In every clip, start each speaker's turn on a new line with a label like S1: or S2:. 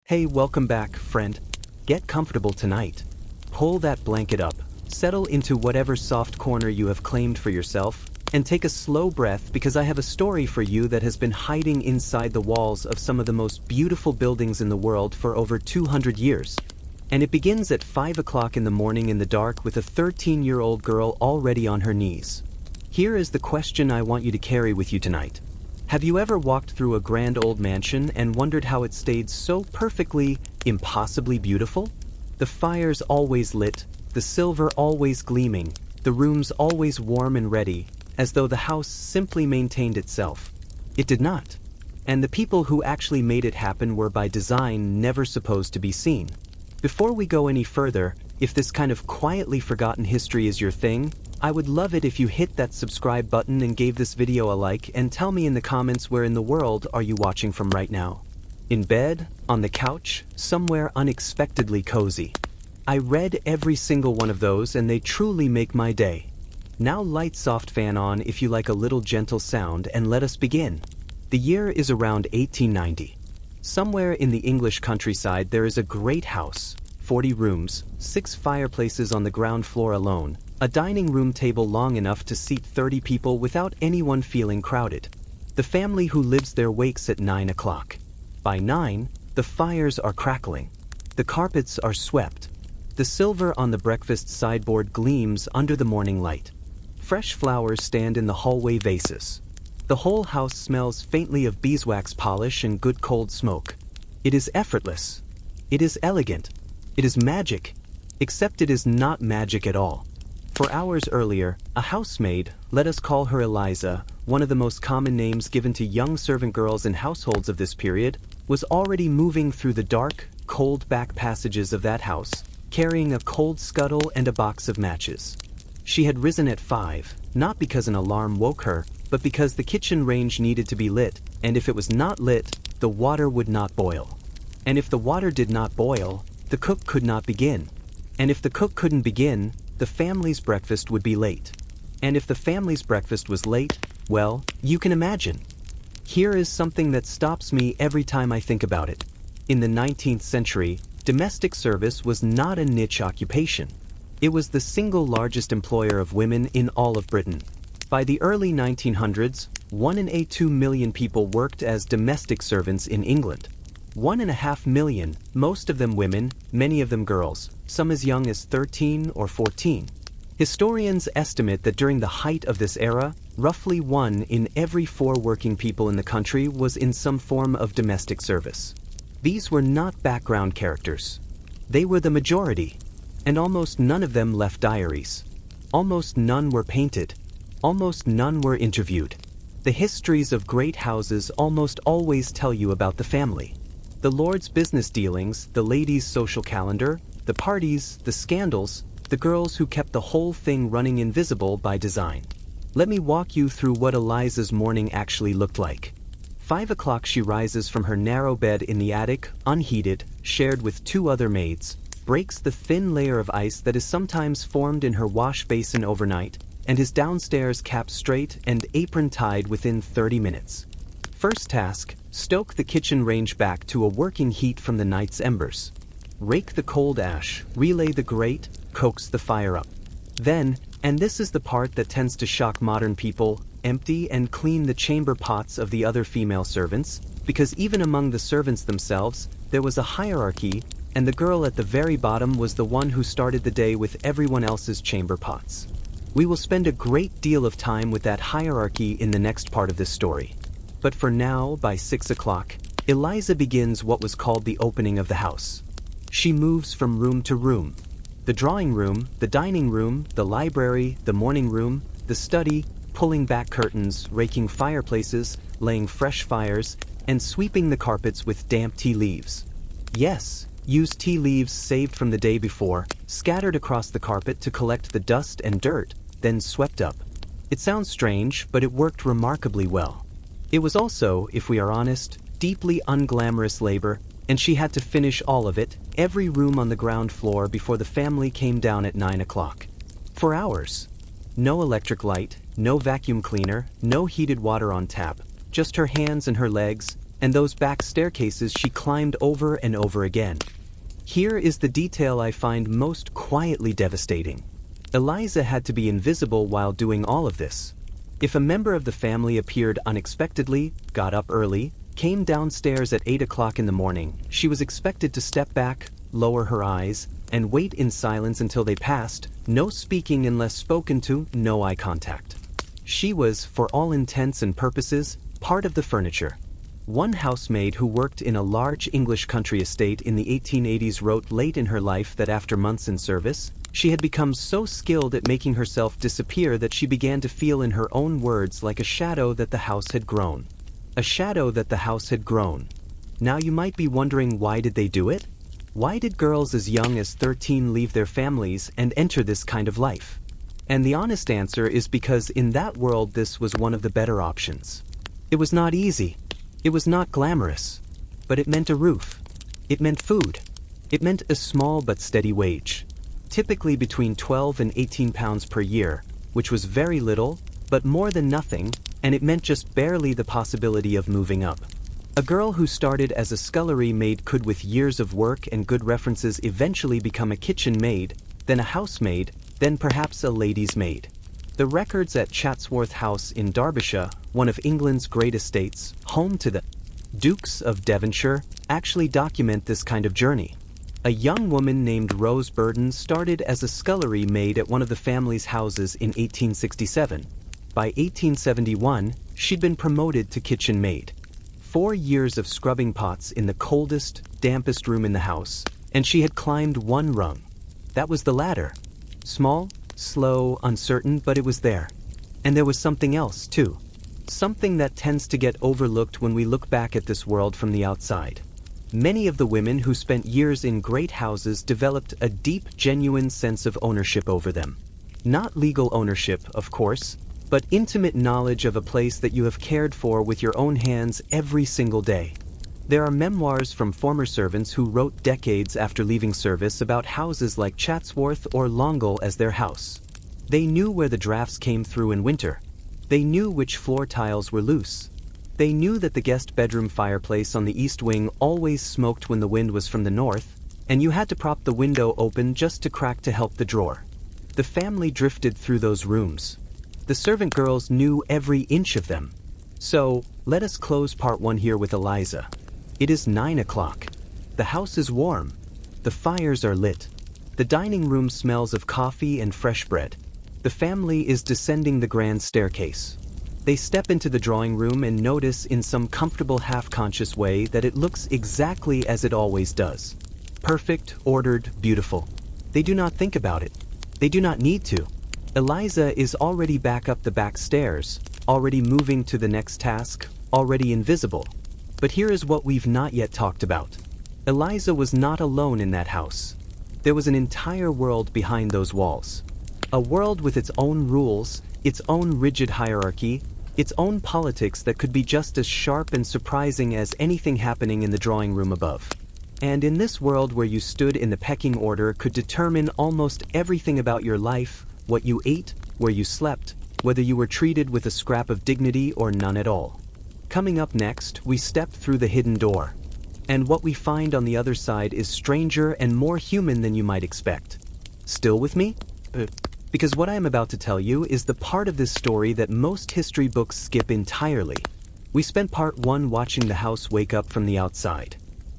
S1: Hey, welcome back, friend. Get comfortable tonight. Pull that blanket up, settle into whatever soft corner you have claimed for yourself, and take a slow breath because I have a story for you that has been hiding inside the walls of some of the most beautiful buildings in the world for over 200 years. And it begins at 5 o'clock in the morning in the dark with a 13-year-old girl already on her knees. Here is the question I want you to carry with you tonight. Have you ever walked through a grand old mansion and wondered how it stayed so perfectly, impossibly beautiful? The fires always lit, the silver always gleaming, the rooms always warm and ready, as though the house simply maintained itself. It did not. And the people who actually made it happen were by design never supposed to be seen. Before we go any further, if this kind of quietly forgotten history is your thing, I would love it if you hit that subscribe button and gave this video a like and tell me in the comments where in the world are you watching from right now. In bed, on the couch, somewhere unexpectedly cozy. I read every single one of those and they truly make my day. Now light soft fan on if you like a little gentle sound and let us begin. The year is around 1890. Somewhere in the English countryside there is a great house, 40 rooms, 6 fireplaces on the ground floor alone, a dining room table long enough to seat 30 people without anyone feeling crowded. The family who lives there wakes at 9 o'clock. By 9, the fires are crackling. The carpets are swept. The silver on the breakfast sideboard gleams under the morning light. Fresh flowers stand in the hallway vases. The whole house smells faintly of beeswax polish and good cold smoke. It is effortless. It is elegant. It is magic. Except it is not magic at all. For hours earlier, a housemaid, let us call her Eliza, one of the most common names given to young servant girls in households of this period, was already moving through the dark, cold back passages of that house, carrying a cold scuttle and a box of matches. She had risen at 5, not because an alarm woke her, but because the kitchen range needed to be lit, and if it was not lit, the water would not boil. And if the water did not boil, the cook could not begin. And if the cook couldn't begin, the family's breakfast would be late. And if the family's breakfast was late, well, you can imagine. Here is something that stops me every time I think about it. In the 19th century, domestic service was not a niche occupation. It was the single largest employer of women in all of Britain. By the early 1900s, 1 in 2 million people worked as domestic servants in England. 1.5 million, most of them women, many of them girls, some as young as 13 or 14. Historians estimate that during the height of this era, roughly 1 in every 4 working people in the country was in some form of domestic service. These were not background characters. They were the majority, and almost none of them left diaries. Almost none were painted. Almost none were interviewed. The histories of great houses almost always tell you about the family. The lord's business dealings, the lady's social calendar, the parties, the scandals, the girls who kept the whole thing running invisible by design. Let me walk you through what Eliza's morning actually looked like. 5 o'clock she rises from her narrow bed in the attic, unheated, shared with 2 other maids, breaks the thin layer of ice that is sometimes formed in her wash basin overnight, and is downstairs capped straight and apron tied within 30 minutes. First task, stoke the kitchen range back to a working heat from the night's embers. Rake the cold ash, relay the grate, coax the fire up. Then, and this is the part that tends to shock modern people, empty and clean the chamber pots of the other female servants, because even among the servants themselves, there was a hierarchy, and the girl at the very bottom was the one who started the day with everyone else's chamber pots. We will spend a great deal of time with that hierarchy in the next part of this story. But for now, by 6 o'clock, Eliza begins what was called the opening of the house. She moves from room to room. The drawing room, the dining room, the library, the morning room, the study, pulling back curtains, raking fireplaces, laying fresh fires, and sweeping the carpets with damp tea leaves. Yes, used tea leaves saved from the day before, scattered across the carpet to collect the dust and dirt, then swept up. It sounds strange, but it worked remarkably well. It was also, if we are honest, deeply unglamorous labor, and she had to finish all of it, every room on the ground floor before the family came down at 9 o'clock. For hours. No electric light, no vacuum cleaner, no heated water on tap, just her hands and her legs, and those back staircases she climbed over and over again. Here is the detail I find most quietly devastating. Eliza had to be invisible while doing all of this. If a member of the family appeared unexpectedly, got up early, came downstairs at 8 o'clock in the morning, she was expected to step back, lower her eyes, and wait in silence until they passed, no speaking unless spoken to, no eye contact. She was, for all intents and purposes, part of the furniture. One housemaid who worked in a large English country estate in the 1880s wrote late in her life that after months in service, she had become so skilled at making herself disappear that she began to feel in her own words like a shadow that the house had grown. A shadow that the house had grown. Now you might be wondering, why did they do it? Why did girls as young as 13 leave their families and enter this kind of life? And the honest answer is because in that world this was one of the better options. It was not easy. It was not glamorous. But it meant a roof. It meant food. It meant a small but steady wage. Typically between 12 and 18 pounds per year, which was very little, but more than nothing, and it meant just barely the possibility of moving up. A girl who started as a scullery maid could, with years of work and good references, eventually become a kitchen maid, then a housemaid, then perhaps a lady's maid. The records at Chatsworth House in Derbyshire, one of England's great estates, home to the Dukes of Devonshire, actually document this kind of journey. A young woman named Rose Burden started as a scullery maid at one of the family's houses in 1867. By 1871, she'd been promoted to kitchen maid. 4 years of scrubbing pots in the coldest, dampest room in the house, and she had climbed one rung. That was the ladder. Small, slow, uncertain, but it was there. And there was something else, too. Something that tends to get overlooked when we look back at this world from the outside. Many of the women who spent years in great houses developed a deep, genuine sense of ownership over them. Not legal ownership, of course, but intimate knowledge of a place that you have cared for with your own hands every single day. There are memoirs from former servants who wrote decades after leaving service about houses like Chatsworth or Longueuil as their house. They knew where the drafts came through in winter. They knew which floor tiles were loose. They knew that the guest bedroom fireplace on the east wing always smoked when the wind was from the north, and you had to prop the window open just to crack to help the drawer. The family drifted through those rooms. The servant girls knew every inch of them. So, let us close part 1 here with Eliza. It is 9 o'clock. The house is warm. The fires are lit. The dining room smells of coffee and fresh bread. The family is descending the grand staircase. They step into the drawing room and notice in some comfortable half-conscious way that it looks exactly as it always does. Perfect, ordered, beautiful. They do not think about it. They do not need to. Eliza is already back up the back stairs, already moving to the next task, already invisible. But here is what we've not yet talked about. Eliza was not alone in that house. There was an entire world behind those walls. A world with its own rules, its own rigid hierarchy, its own politics that could be just as sharp and surprising as anything happening in the drawing room above. And in this world where you stood in the pecking order could determine almost everything about your life, what you ate, where you slept, whether you were treated with a scrap of dignity or none at all. Coming up next, we step through the hidden door. And what we find on the other side is stranger and more human than you might expect. Still with me? Because what I am about to tell you is the part of this story that most history books skip entirely. We spent part 1 watching the house wake up from the outside.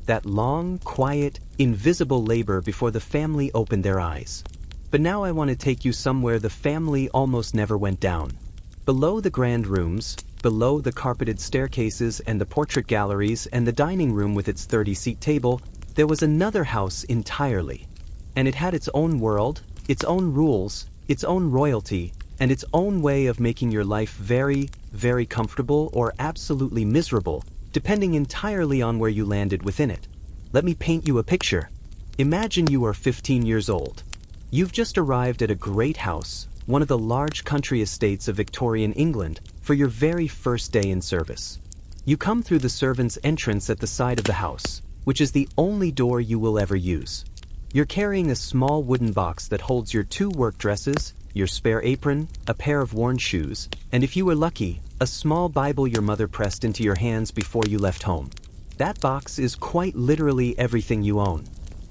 S1: That long, quiet, invisible labor before the family opened their eyes. But now I want to take you somewhere the family almost never went down. Below the grand rooms, below the carpeted staircases and the portrait galleries and the dining room with its 30-seat table, there was another house entirely. And it had its own world, its own rules, its own royalty, and its own way of making your life very, very comfortable or absolutely miserable, depending entirely on where you landed within it. Let me paint you a picture. Imagine you are 15 years old. You've just arrived at a great house, one of the large country estates of Victorian England, for your very first day in service. You come through the servants' entrance at the side of the house, which is the only door you will ever use. You're carrying a small wooden box that holds your 2 work dresses, your spare apron, a pair of worn shoes, and if you were lucky, a small Bible your mother pressed into your hands before you left home. That box is quite literally everything you own.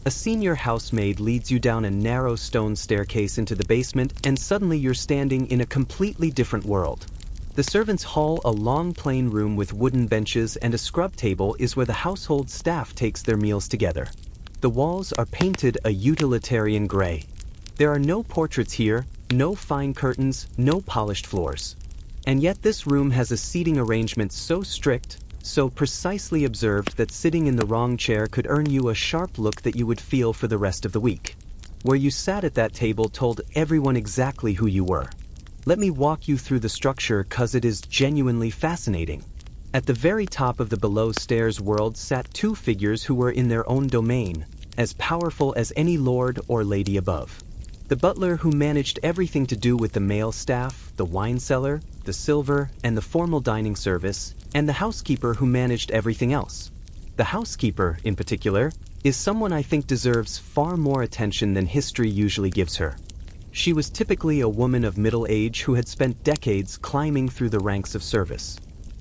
S1: A senior housemaid leads you down a narrow stone staircase into the basement, and suddenly you're standing in a completely different world. The servants' hall, a long plain room with wooden benches and a scrub table, is where the household staff takes their meals together. The walls are painted a utilitarian gray. There are no portraits here, no fine curtains, no polished floors. And yet this room has a seating arrangement so strict, so precisely observed that sitting in the wrong chair could earn you a sharp look that you would feel for the rest of the week. Where you sat at that table told everyone exactly who you were. Let me walk you through the structure, 'cause it is genuinely fascinating. At the very top of the below-stairs world sat two figures who were in their own domain, as powerful as any lord or lady above. The butler, who managed everything to do with the male staff, the wine cellar, the silver, and the formal dining service, and the housekeeper, who managed everything else. The housekeeper, in particular, is someone I think deserves far more attention than history usually gives her. She was typically a woman of middle age who had spent decades climbing through the ranks of service.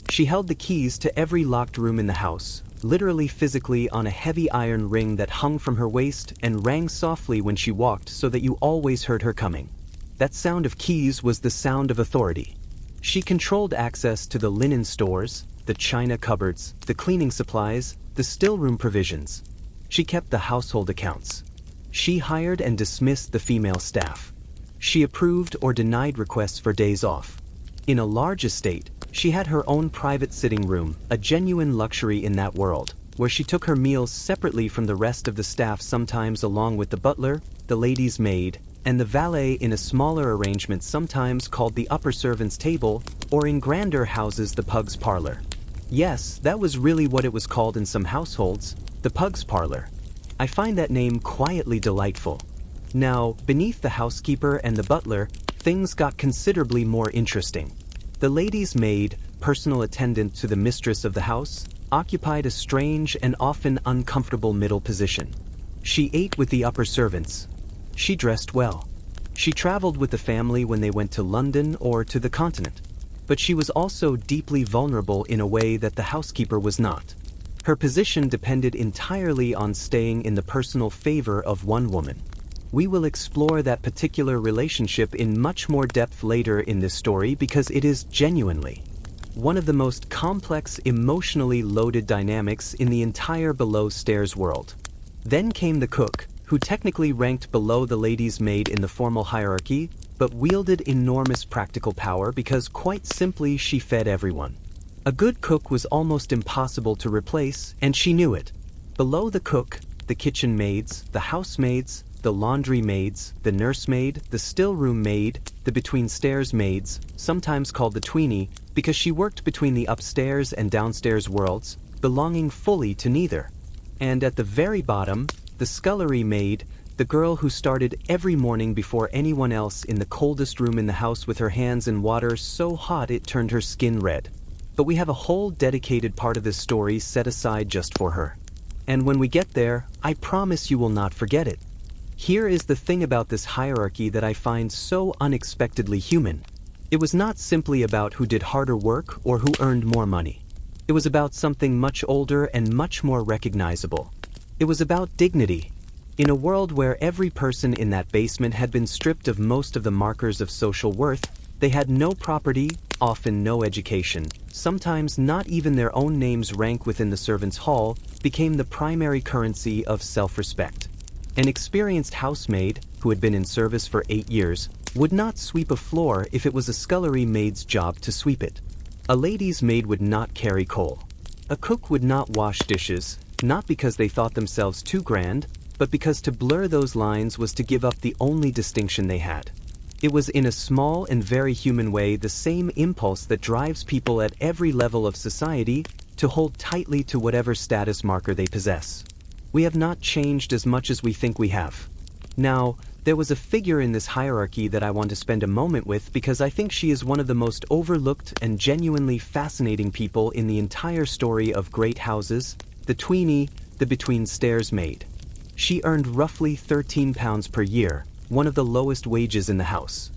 S1: She held the keys to every locked room in the house, literally physically on a heavy iron ring that hung from her waist and rang softly when she walked so that you always heard her coming. That sound of keys was the sound of authority. She controlled access to the linen stores, the china cupboards, the cleaning supplies, the stillroom provisions. She kept the household accounts. She hired and dismissed the female staff. She approved or denied requests for days off. In a large estate, she had her own private sitting room, a genuine luxury in that world, where she took her meals separately from the rest of the staff, sometimes along with the butler, the lady's maid, and the valet, in a smaller arrangement sometimes called the upper servants' table, or in grander houses the pug's parlor. Yes, that was really what it was called in some households, the pug's parlor. I find that name quietly delightful. Now, beneath the housekeeper and the butler, things got considerably more interesting. The lady's maid, personal attendant to the mistress of the house, occupied a strange and often uncomfortable middle position. She ate with the upper servants. She dressed well. She traveled with the family when they went to London or to the continent. But she was also deeply vulnerable in a way that the housekeeper was not. Her position depended entirely on staying in the personal favor of one woman. We will explore that particular relationship in much more depth later in this story, because it is genuinely one of the most complex, emotionally loaded dynamics in the entire below-stairs world. Then came the cook, who technically ranked below the lady's maid in the formal hierarchy, but wielded enormous practical power because, quite simply, she fed everyone. A good cook was almost impossible to replace, and she knew it. Below the cook, the kitchen maids, the housemaids, the laundry maids, the nursemaid, the stillroom maid, the between-stairs maids, sometimes called the tweenie, because she worked between the upstairs and downstairs worlds, belonging fully to neither. And at the very bottom, the scullery maid, the girl who started every morning before anyone else in the coldest room in the house with her hands in water so hot it turned her skin red. But we have a whole dedicated part of this story set aside just for her. And when we get there, I promise you will not forget it. Here is the thing about this hierarchy that I find so unexpectedly human. It was not simply about who did harder work or who earned more money. It was about something much older and much more recognizable. It was about dignity. In a world where every person in that basement had been stripped of most of the markers of social worth, they had no property, often no education, sometimes not even their own names rank within the servants' hall, became the primary currency of self-respect. An experienced housemaid, who had been in service for 8 years, would not sweep a floor if it was a scullery maid's job to sweep it. A lady's maid would not carry coal. A cook would not wash dishes, not because they thought themselves too grand, but because to blur those lines was to give up the only distinction they had. It was in a small and very human way the same impulse that drives people at every level of society to hold tightly to whatever status marker they possess. We have not changed as much as we think we have. Now, there was a figure in this hierarchy that I want to spend a moment with because I think she is one of the most overlooked and genuinely fascinating people in the entire story of great houses, the tweenie, the between-stairs maid. She earned roughly £13 per year, one of the lowest wages in the house.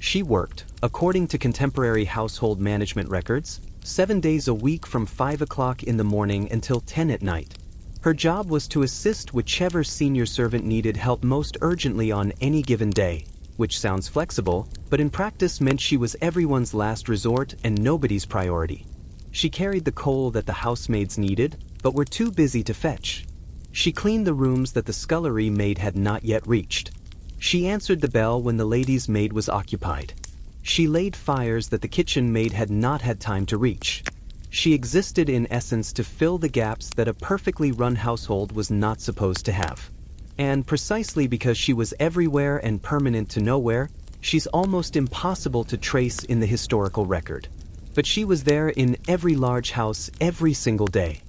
S1: She worked, according to contemporary household management records, 7 days a week from 5 o'clock in the morning until 10 at night. Her job was to assist whichever senior servant needed help most urgently on any given day, which sounds flexible, but in practice meant she was everyone's last resort and nobody's priority. She carried the coal that the housemaids needed, but were too busy to fetch. She cleaned the rooms that the scullery maid had not yet reached. She answered the bell when the lady's maid was occupied. She laid fires that the kitchen maid had not had time to reach. She existed in essence to fill the gaps that a perfectly run household was not supposed to have. And precisely because she was everywhere and permanent to nowhere, she's almost impossible to trace in the historical record. But she was there in every large house every single day.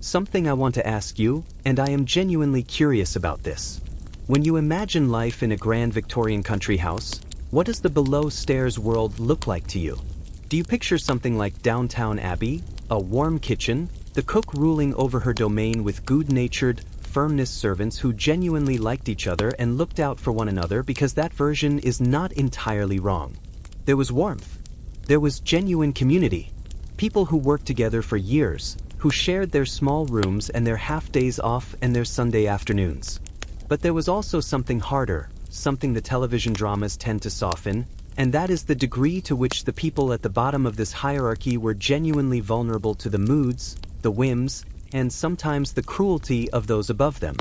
S1: Something I want to ask you, and I am genuinely curious about this. When you imagine life in a grand Victorian country house, what does the below-stairs world look like to you? Do you picture something like Downtown Abbey, a warm kitchen, the cook ruling over her domain with good-natured, firmness servants who genuinely liked each other and looked out for one another, because that version is not entirely wrong. There was warmth. There was genuine community. People who worked together for years, who shared their small rooms and their half-days off and their Sunday afternoons. But there was also something harder, something the television dramas tend to soften, and that is the degree to which the people at the bottom of this hierarchy were genuinely vulnerable to the moods, the whims, and sometimes the cruelty of those above them.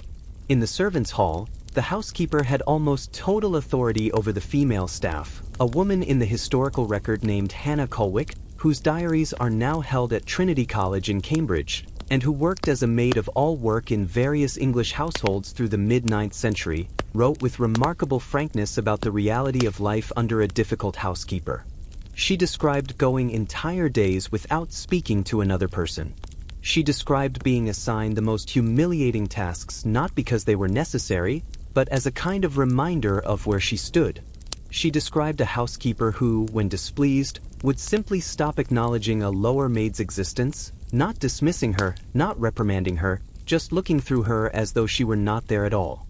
S1: In the servants' hall, the housekeeper had almost total authority over the female staff, a woman in the historical record named Hannah Colwick, whose diaries are now held at Trinity College in Cambridge, and who worked as a maid of all work in various English households through the mid-9th century, wrote with remarkable frankness about the reality of life under a difficult housekeeper. She described going entire days without speaking to another person. She described being assigned the most humiliating tasks not because they were necessary, but as a kind of reminder of where she stood. She described a housekeeper who, when displeased, would simply stop acknowledging a lower maid's existence, not dismissing her, not reprimanding her, just looking through her as though she were not there at all.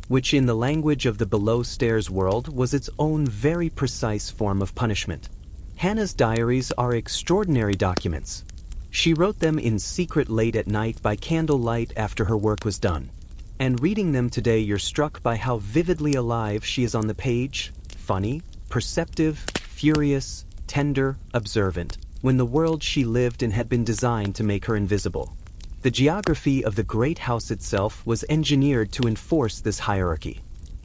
S1: Which in the language of the below-stairs world was its own very precise form of punishment. Hannah's diaries are extraordinary documents. She wrote them in secret late at night by candlelight after her work was done. And reading them today, you're struck by how vividly alive she is on the page, funny, perceptive, furious, tender, observant, when the world she lived in had been designed to make her invisible. The geography of the great house itself was engineered to enforce this hierarchy.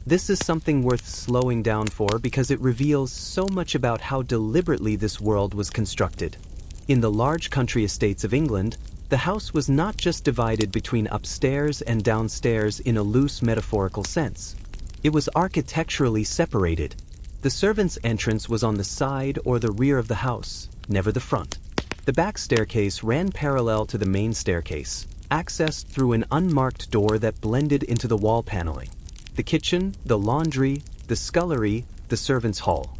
S1: This is something worth slowing down for because it reveals so much about how deliberately this world was constructed. In the large country estates of England, the house was not just divided between upstairs and downstairs in a loose metaphorical sense. It was architecturally separated. The servants' entrance was on the side or the rear of the house, never the front. The back staircase ran parallel to the main staircase, accessed through an unmarked door that blended into the wall paneling. The kitchen, the laundry, the scullery, the servants' hall.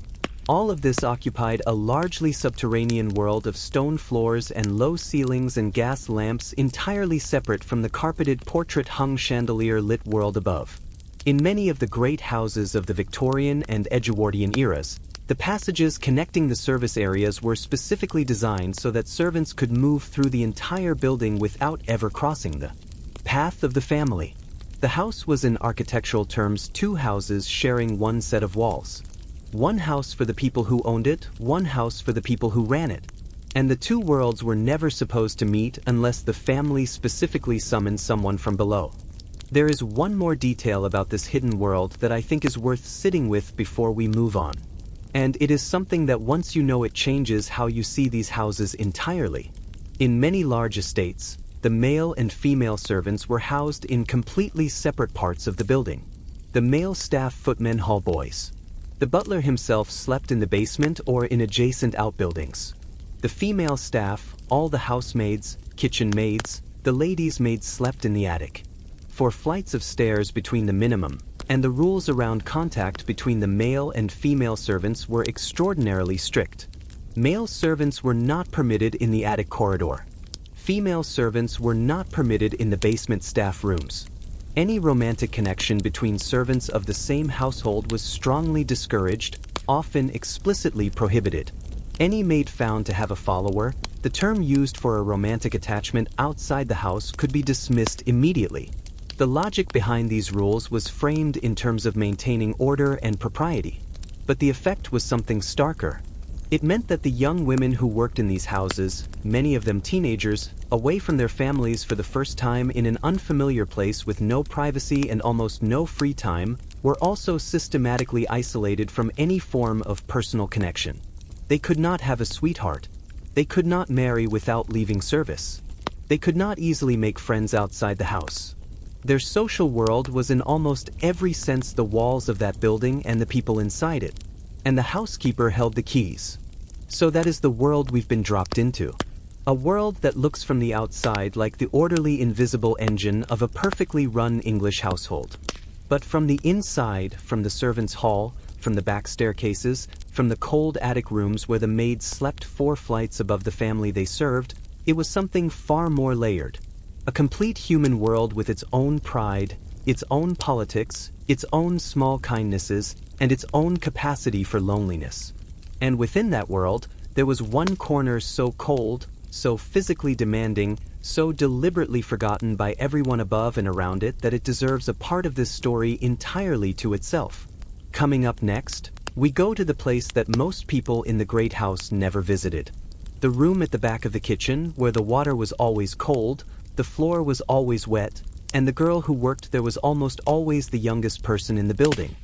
S1: All of this occupied a largely subterranean world of stone floors and low ceilings and gas lamps entirely separate from the carpeted portrait-hung chandelier-lit world above. In many of the great houses of the Victorian and Edgeworthian eras, the passages connecting the service areas were specifically designed so that servants could move through the entire building without ever crossing the path of the family. The house was in architectural terms two houses sharing one set of walls. One house for the people who owned it, one house for the people who ran it. And the two worlds were never supposed to meet unless the family specifically summoned someone from below. There is one more detail about this hidden world that I think is worth sitting with before we move on. And it is something that once you know it changes how you see these houses entirely. In many large estates, the male and female servants were housed in completely separate parts of the building. The male staff footmen hall boys. The butler himself slept in the basement or in adjacent outbuildings. The female staff, all the housemaids, kitchen maids, the ladies' maids slept in the attic. For flights of stairs between the minimum, and the rules around contact between the male and female servants were extraordinarily strict. Male servants were not permitted in the attic corridor. Female servants were not permitted in the basement staff rooms. Any romantic connection between servants of the same household was strongly discouraged, often explicitly prohibited. Any maid found to have a follower, the term used for a romantic attachment outside the house, could be dismissed immediately. The logic behind these rules was framed in terms of maintaining order and propriety. But the effect was something starker. It meant that the young women who worked in these houses, many of them teenagers, away from their families for the first time in an unfamiliar place with no privacy and almost no free time, were also systematically isolated from any form of personal connection. They could not have a sweetheart. They could not marry without leaving service. They could not easily make friends outside the house. Their social world was in almost every sense the walls of that building and the people inside it. And the housekeeper held the keys. So that is the world we've been dropped into. A world that looks from the outside like the orderly invisible engine of a perfectly run English household. But from the inside, from the servants' hall, from the back staircases, from the cold attic rooms where the maids slept 4 flights above the family they served, it was something far more layered. A complete human world with its own pride, its own politics, its own small kindnesses, and its own capacity for loneliness. And within that world, there was one corner so cold, so physically demanding, so deliberately forgotten by everyone above and around it that it deserves a part of this story entirely to itself. Coming up next, we go to the place that most people in the great house never visited. The room at the back of the kitchen, where the water was always cold, the floor was always wet, and the girl who worked there was almost always the youngest person in the building.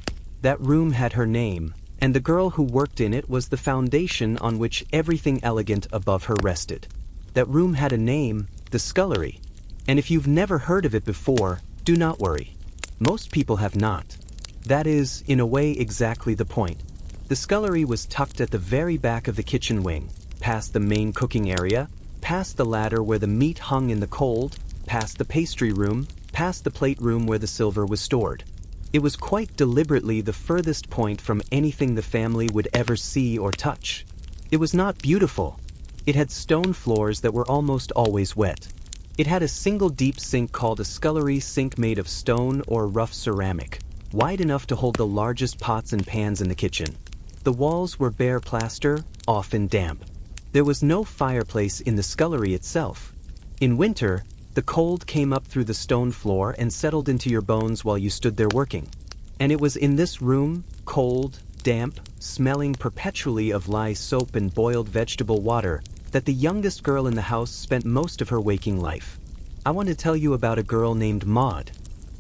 S1: That room had her name, and the girl who worked in it was the foundation on which everything elegant above her rested. That room had a name, the scullery. And if you've never heard of it before, do not worry. Most people have not. That is, in a way, exactly the point. The scullery was tucked at the very back of the kitchen wing, past the main cooking area, past the ladder where the meat hung in the cold, past the pastry room, past the plate room where the silver was stored. It was quite deliberately the furthest point from anything the family would ever see or touch. It was not beautiful. It had stone floors that were almost always wet. It had a single deep sink called a scullery sink made of stone or rough ceramic, wide enough to hold the largest pots and pans in the kitchen. The walls were bare plaster, often damp. There was no fireplace in the scullery itself. In winter, the cold came up through the stone floor and settled into your bones while you stood there working. And it was in this room, cold, damp, smelling perpetually of lye soap and boiled vegetable water, that the youngest girl in the house spent most of her waking life. I want to tell you about a girl named Maud.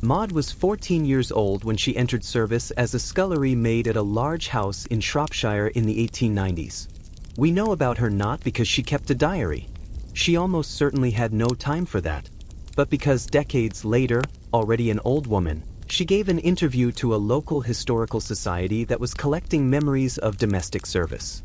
S1: Maud was 14 years old when she entered service as a scullery maid at a large house in Shropshire in the 1890s. We know about her not because she kept a diary. She almost certainly had no time for that. But because decades later, already an old woman, she gave an interview to a local historical society that was collecting memories of domestic service.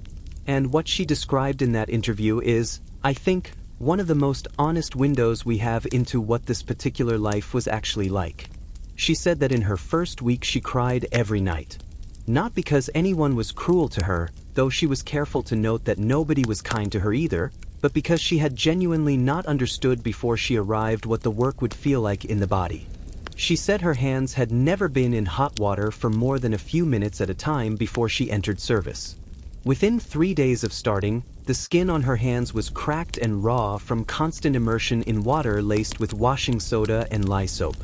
S1: And what she described in that interview is, I think, one of the most honest windows we have into what this particular life was actually like. She said that in her first week she cried every night. Not because anyone was cruel to her, though she was careful to note that nobody was kind to her either, but because she had genuinely not understood before she arrived what the work would feel like in the body. She said her hands had never been in hot water for more than a few minutes at a time before she entered service. Within 3 days of starting, the skin on her hands was cracked and raw from constant immersion in water laced with washing soda and lye soap.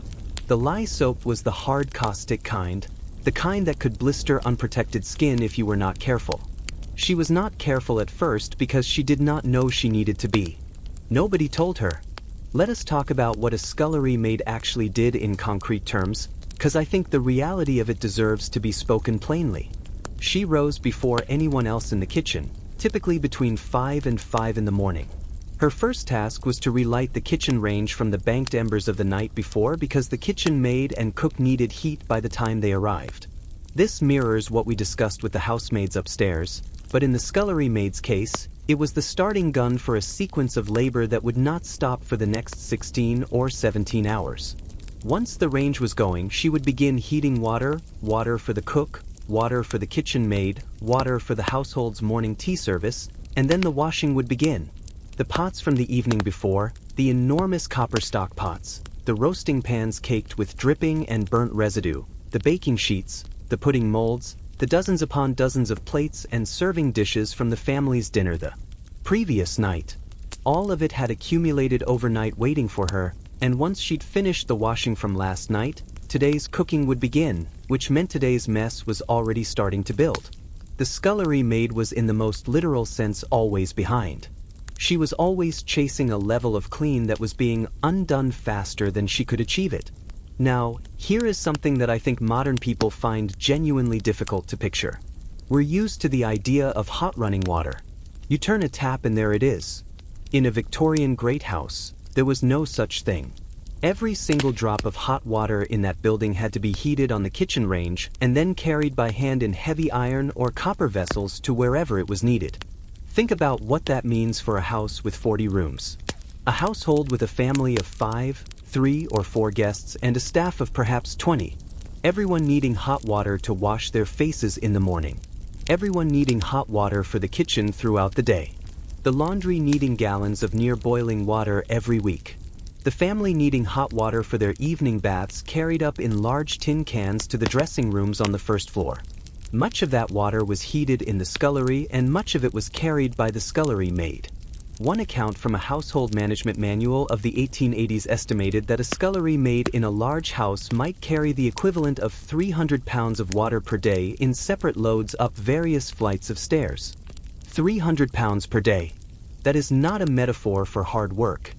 S1: The lye soap was the hard caustic kind, the kind that could blister unprotected skin if you were not careful. She was not careful at first because she did not know she needed to be. Nobody told her. Let us talk about what a scullery maid actually did in concrete terms, because I think the reality of it deserves to be spoken plainly. She rose before anyone else in the kitchen, typically between 5 and 5 in the morning. Her first task was to relight the kitchen range from the banked embers of the night before because the kitchen maid and cook needed heat by the time they arrived. This mirrors what we discussed with the housemaids upstairs, but in the scullery maid's case, it was the starting gun for a sequence of labor that would not stop for the next 16 or 17 hours. Once the range was going, she would begin heating water, water for the cook, water for the kitchen maid, water for the household's morning tea service, and then the washing would begin. The pots from the evening before, the enormous copper stock pots, the roasting pans caked with dripping and burnt residue, the baking sheets, the pudding molds, the dozens upon dozens of plates and serving dishes from the family's dinner the previous night. All of it had accumulated overnight waiting for her, and once she'd finished the washing from last night, today's cooking would begin, which meant today's mess was already starting to build. The scullery maid was in the most literal sense always behind. She was always chasing a level of clean that was being undone faster than she could achieve it. Now, here is something that I think modern people find genuinely difficult to picture. We're used to the idea of hot running water. You turn a tap and there it is. In a Victorian great house, there was no such thing. Every single drop of hot water in that building had to be heated on the kitchen range and then carried by hand in heavy iron or copper vessels to wherever it was needed. Think about what that means for a house with 40 rooms. A household with a family of 5, 3 or 4 guests and a staff of perhaps 20. Everyone needing hot water to wash their faces in the morning. Everyone needing hot water for the kitchen throughout the day. The laundry needing gallons of near-boiling water every week. The family needing hot water for their evening baths carried up in large tin cans to the dressing rooms on the first floor. Much of that water was heated in the scullery and much of it was carried by the scullery maid. One account from a household management manual of the 1880s estimated that a scullery maid in a large house might carry the equivalent of 300 pounds of water per day in separate loads up various flights of stairs. 300 pounds per day. That is not a metaphor for hard work.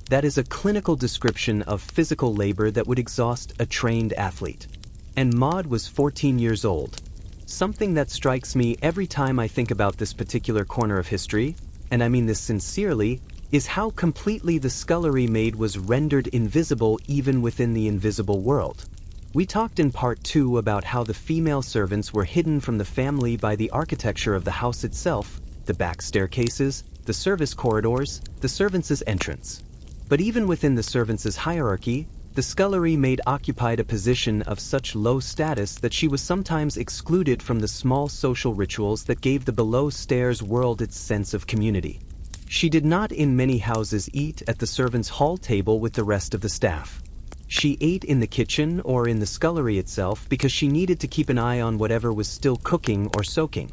S1: That is a clinical description of physical labor that would exhaust a trained athlete. And Maud was 14 years old. Something that strikes me every time I think about this particular corner of history, and I mean this sincerely, is how completely the scullery maid was rendered invisible even within the invisible world. We talked in part 2 about how the female servants were hidden from the family by the architecture of the house itself, the back staircases, the service corridors, the servants' entrance. But even within the servants' hierarchy, the scullery maid occupied a position of such low status that she was sometimes excluded from the small social rituals that gave the below-stairs world its sense of community. She did not in many houses eat at the servants' hall table with the rest of the staff. She ate in the kitchen or in the scullery itself because she needed to keep an eye on whatever was still cooking or soaking.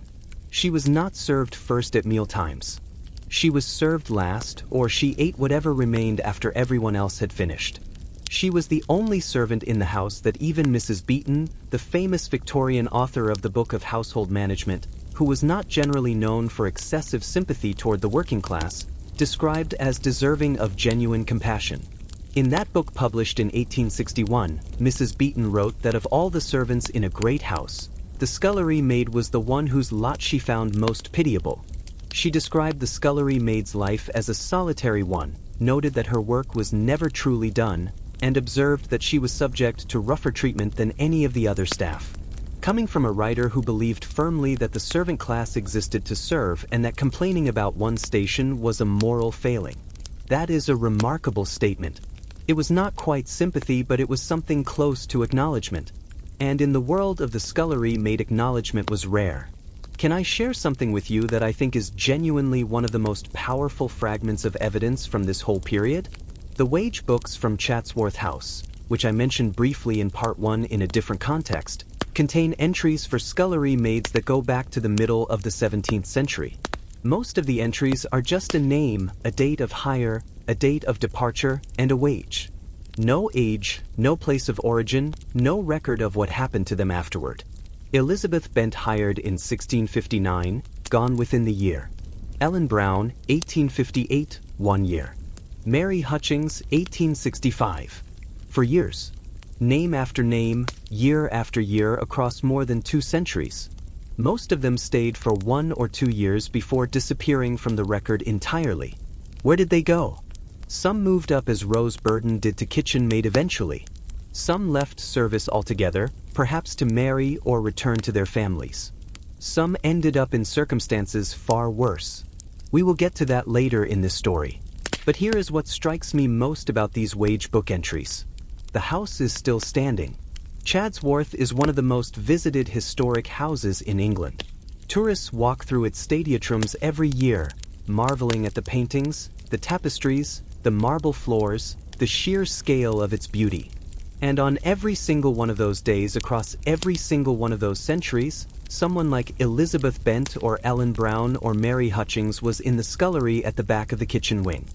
S1: She was not served first at mealtimes. She was served last, or she ate whatever remained after everyone else had finished. She was the only servant in the house that even Mrs. Beeton, the famous Victorian author of the Book of Household Management, who was not generally known for excessive sympathy toward the working class, described as deserving of genuine compassion. In that book published in 1861, Mrs. Beeton wrote that of all the servants in a great house, the scullery maid was the one whose lot she found most pitiable. She described the scullery maid's life as a solitary one, noted that her work was never truly done, and observed that she was subject to rougher treatment than any of the other staff. Coming from a writer who believed firmly that the servant class existed to serve and that complaining about one's station was a moral failing. That is a remarkable statement. It was not quite sympathy, but it was something close to acknowledgement. And in the world of the scullery maid, acknowledgement was rare. Can I share something with you that I think is genuinely one of the most powerful fragments of evidence from this whole period? The wage books from Chatsworth House, which I mentioned briefly in part 1 in a different context, contain entries for scullery maids that go back to the middle of the 17th century. Most of the entries are just a name, a date of hire, a date of departure, and a wage. No age, no place of origin, no record of what happened to them afterward. Elizabeth Bent hired in 1659, gone within the year. Ellen Brown, 1858, 1 year. Mary Hutchings, 1865. For years. Name after name, year after year across more than 2 centuries. Most of them stayed for 1 or 2 years before disappearing from the record entirely. Where did they go? Some moved up as Rose Burton did to kitchen maid eventually. Some left service altogether, perhaps to marry or return to their families. Some ended up in circumstances far worse. We will get to that later in this story. But here is what strikes me most about these wage book entries. The house is still standing. Chatsworth is one of the most visited historic houses in England. Tourists walk through its stadiatrums every year, marveling at the paintings, the tapestries, the marble floors, the sheer scale of its beauty. And on every single one of those days across every single one of those centuries, someone like Elizabeth Bent or Ellen Brown or Mary Hutchings was in the scullery at the back of the kitchen wing.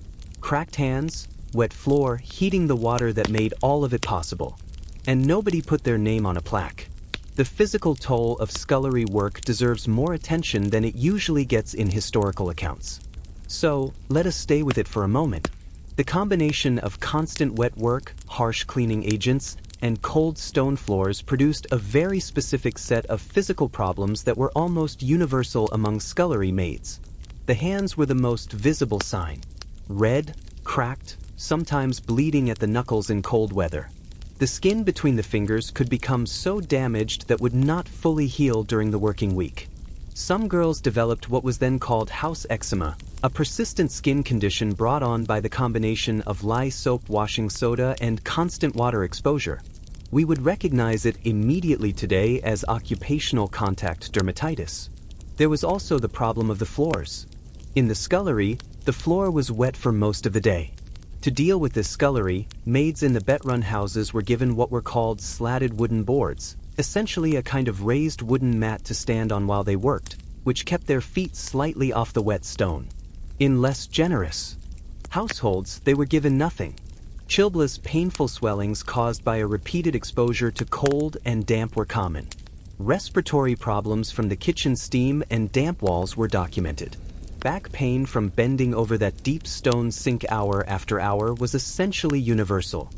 S1: Cracked hands, wet floor, heating the water that made all of it possible. And nobody put their name on a plaque. The physical toll of scullery work deserves more attention than it usually gets in historical accounts. So, let us stay with it for a moment. The combination of constant wet work, harsh cleaning agents, and cold stone floors produced a very specific set of physical problems that were almost universal among scullery maids. The hands were the most visible sign. Red, cracked, sometimes bleeding at the knuckles in cold weather. The skin between the fingers could become so damaged that would not fully heal during the working week. Some girls developed what was then called house eczema, a persistent skin condition brought on by the combination of lye soap washing soda and constant water exposure. We would recognize it immediately today as occupational contact dermatitis. There was also the problem of the floors. In the scullery, the floor was wet for most of the day. To deal with this scullery, maids in the bet-run houses were given what were called slatted wooden boards, essentially a kind of raised wooden mat to stand on while they worked, which kept their feet slightly off the wet stone. In less generous households, they were given nothing. Chilblains, painful swellings caused by a repeated exposure to cold and damp were common. Respiratory problems from the kitchen steam and damp walls were documented. Back pain from bending over that deep stone sink hour after hour was essentially universal.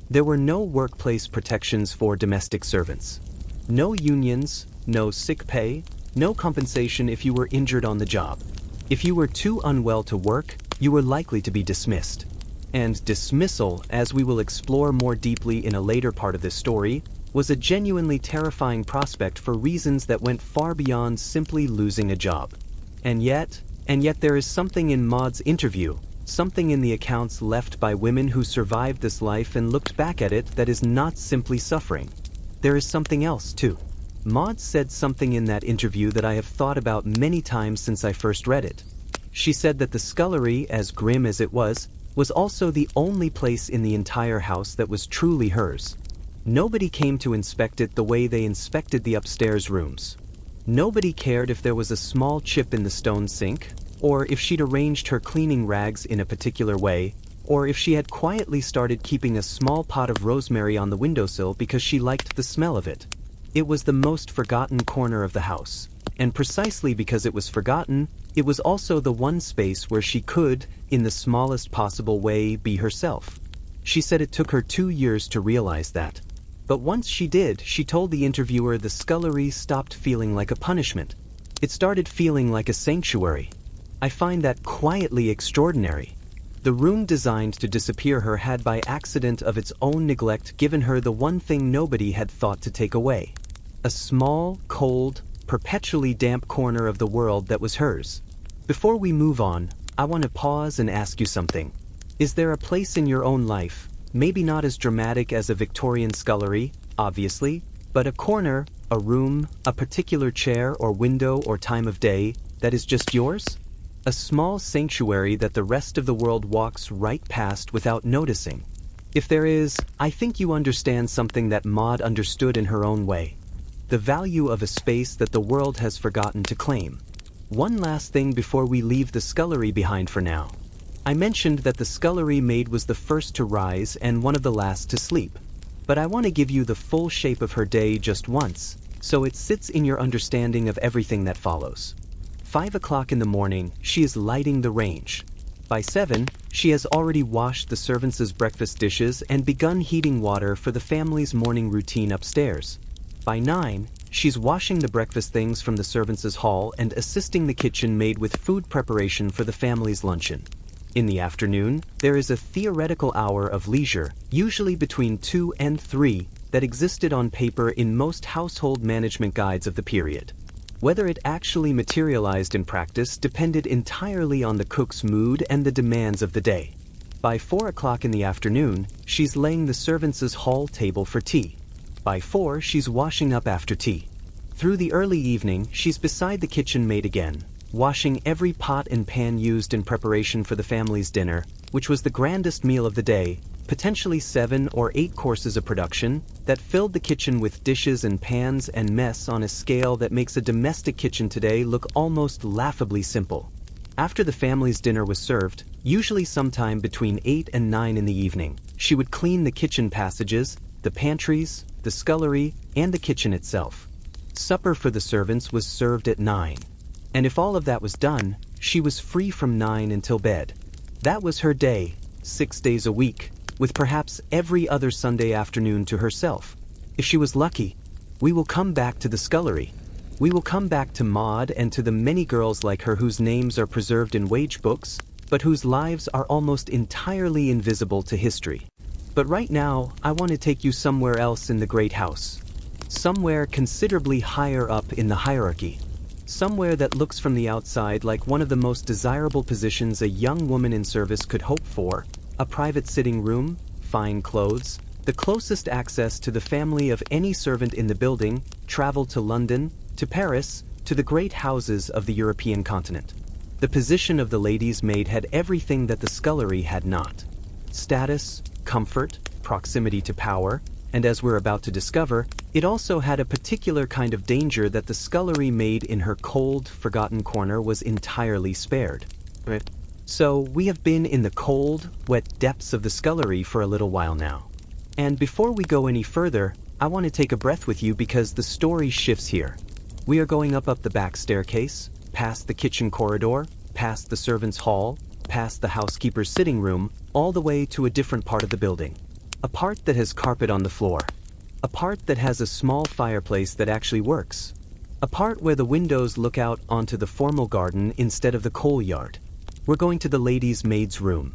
S1: There were no workplace protections for domestic servants. No unions, no sick pay, no compensation if you were injured on the job. If you were too unwell to work, you were likely to be dismissed. And dismissal, as we will explore more deeply in a later part of this story, was a genuinely terrifying prospect for reasons that went far beyond simply losing a job. And yet there is something in Maud's interview, something in the accounts left by women who survived this life and looked back at it that is not simply suffering. There is something else, too. Maud said something in that interview that I have thought about many times since I first read it. She said that the scullery, as grim as it was also the only place in the entire house that was truly hers. Nobody came to inspect it the way they inspected the upstairs rooms. Nobody cared if there was a small chip in the stone sink, or if she'd arranged her cleaning rags in a particular way, or if she had quietly started keeping a small pot of rosemary on the windowsill because she liked the smell of it. It was the most forgotten corner of the house, and precisely because it was forgotten, it was also the one space where she could, in the smallest possible way, be herself. She said it took her 2 years to realize that. But once she did, she told the interviewer the scullery stopped feeling like a punishment. It started feeling like a sanctuary. I find that quietly extraordinary. The room designed to disappear her had by accident of its own neglect given her the one thing nobody had thought to take away. A small, cold, perpetually damp corner of the world that was hers. Before we move on, I want to pause and ask you something. Is there a place in your own life, maybe not as dramatic as a Victorian scullery, obviously, but a corner, a room, a particular chair or window or time of day, that is just yours? A small sanctuary that the rest of the world walks right past without noticing. If there is, I think you understand something that Maud understood in her own way. The value of a space that the world has forgotten to claim. One last thing before we leave the scullery behind for now. I mentioned that the scullery maid was the first to rise and one of the last to sleep. But I want to give you the full shape of her day just once, so it sits in your understanding of everything that follows. 5 o'clock in the morning, she is lighting the range. By 7, she has already washed the servants' breakfast dishes and begun heating water for the family's morning routine upstairs. By 9, she's washing the breakfast things from the servants' hall and assisting the kitchen maid with food preparation for the family's luncheon. In the afternoon, there is a theoretical hour of leisure, usually between 2 and 3, that existed on paper in most household management guides of the period. Whether it actually materialized in practice depended entirely on the cook's mood and the demands of the day. By 4 o'clock in the afternoon, she's laying the servants' hall table for tea. By 4, she's washing up after tea. Through the early evening, she's beside the kitchen maid again, washing every pot and pan used in preparation for the family's dinner, which was the grandest meal of the day, potentially 7 or 8 courses of production, that filled the kitchen with dishes and pans and mess on a scale that makes a domestic kitchen today look almost laughably simple. After the family's dinner was served, usually sometime between 8 and 9 in the evening, she would clean the kitchen passages, the pantries, the scullery, and the kitchen itself. Supper for the servants was served at 9. And if all of that was done, she was free from 9 until bed. That was her day, 6 days a week, with perhaps every other Sunday afternoon to herself. If she was lucky, we will come back to the scullery. We will come back to Maud and to the many girls like her whose names are preserved in wage books, but whose lives are almost entirely invisible to history. But right now, I want to take you somewhere else in the great house. Somewhere considerably higher up in the hierarchy. Somewhere that looks from the outside like one of the most desirable positions a young woman in service could hope for: a private sitting room, fine clothes, the closest access to the family of any servant in the building, travel to London, to Paris, to the great houses of the European continent. The position of the lady's maid had everything that the scullery had not: status, comfort, proximity to power, and as we're about to discover, it also had a particular kind of danger that the scullery maid in her cold, forgotten corner was entirely spared. So we have been in the cold, wet depths of the scullery for a little while now. And before we go any further, I want to take a breath with you because the story shifts here. We are going up the back staircase, past the kitchen corridor, past the servants' hall, past the housekeeper's sitting room, all the way to a different part of the building. A part that has carpet on the floor. A part that has a small fireplace that actually works. A part where the windows look out onto the formal garden instead of the coal yard. We're going to the ladies' maid's room.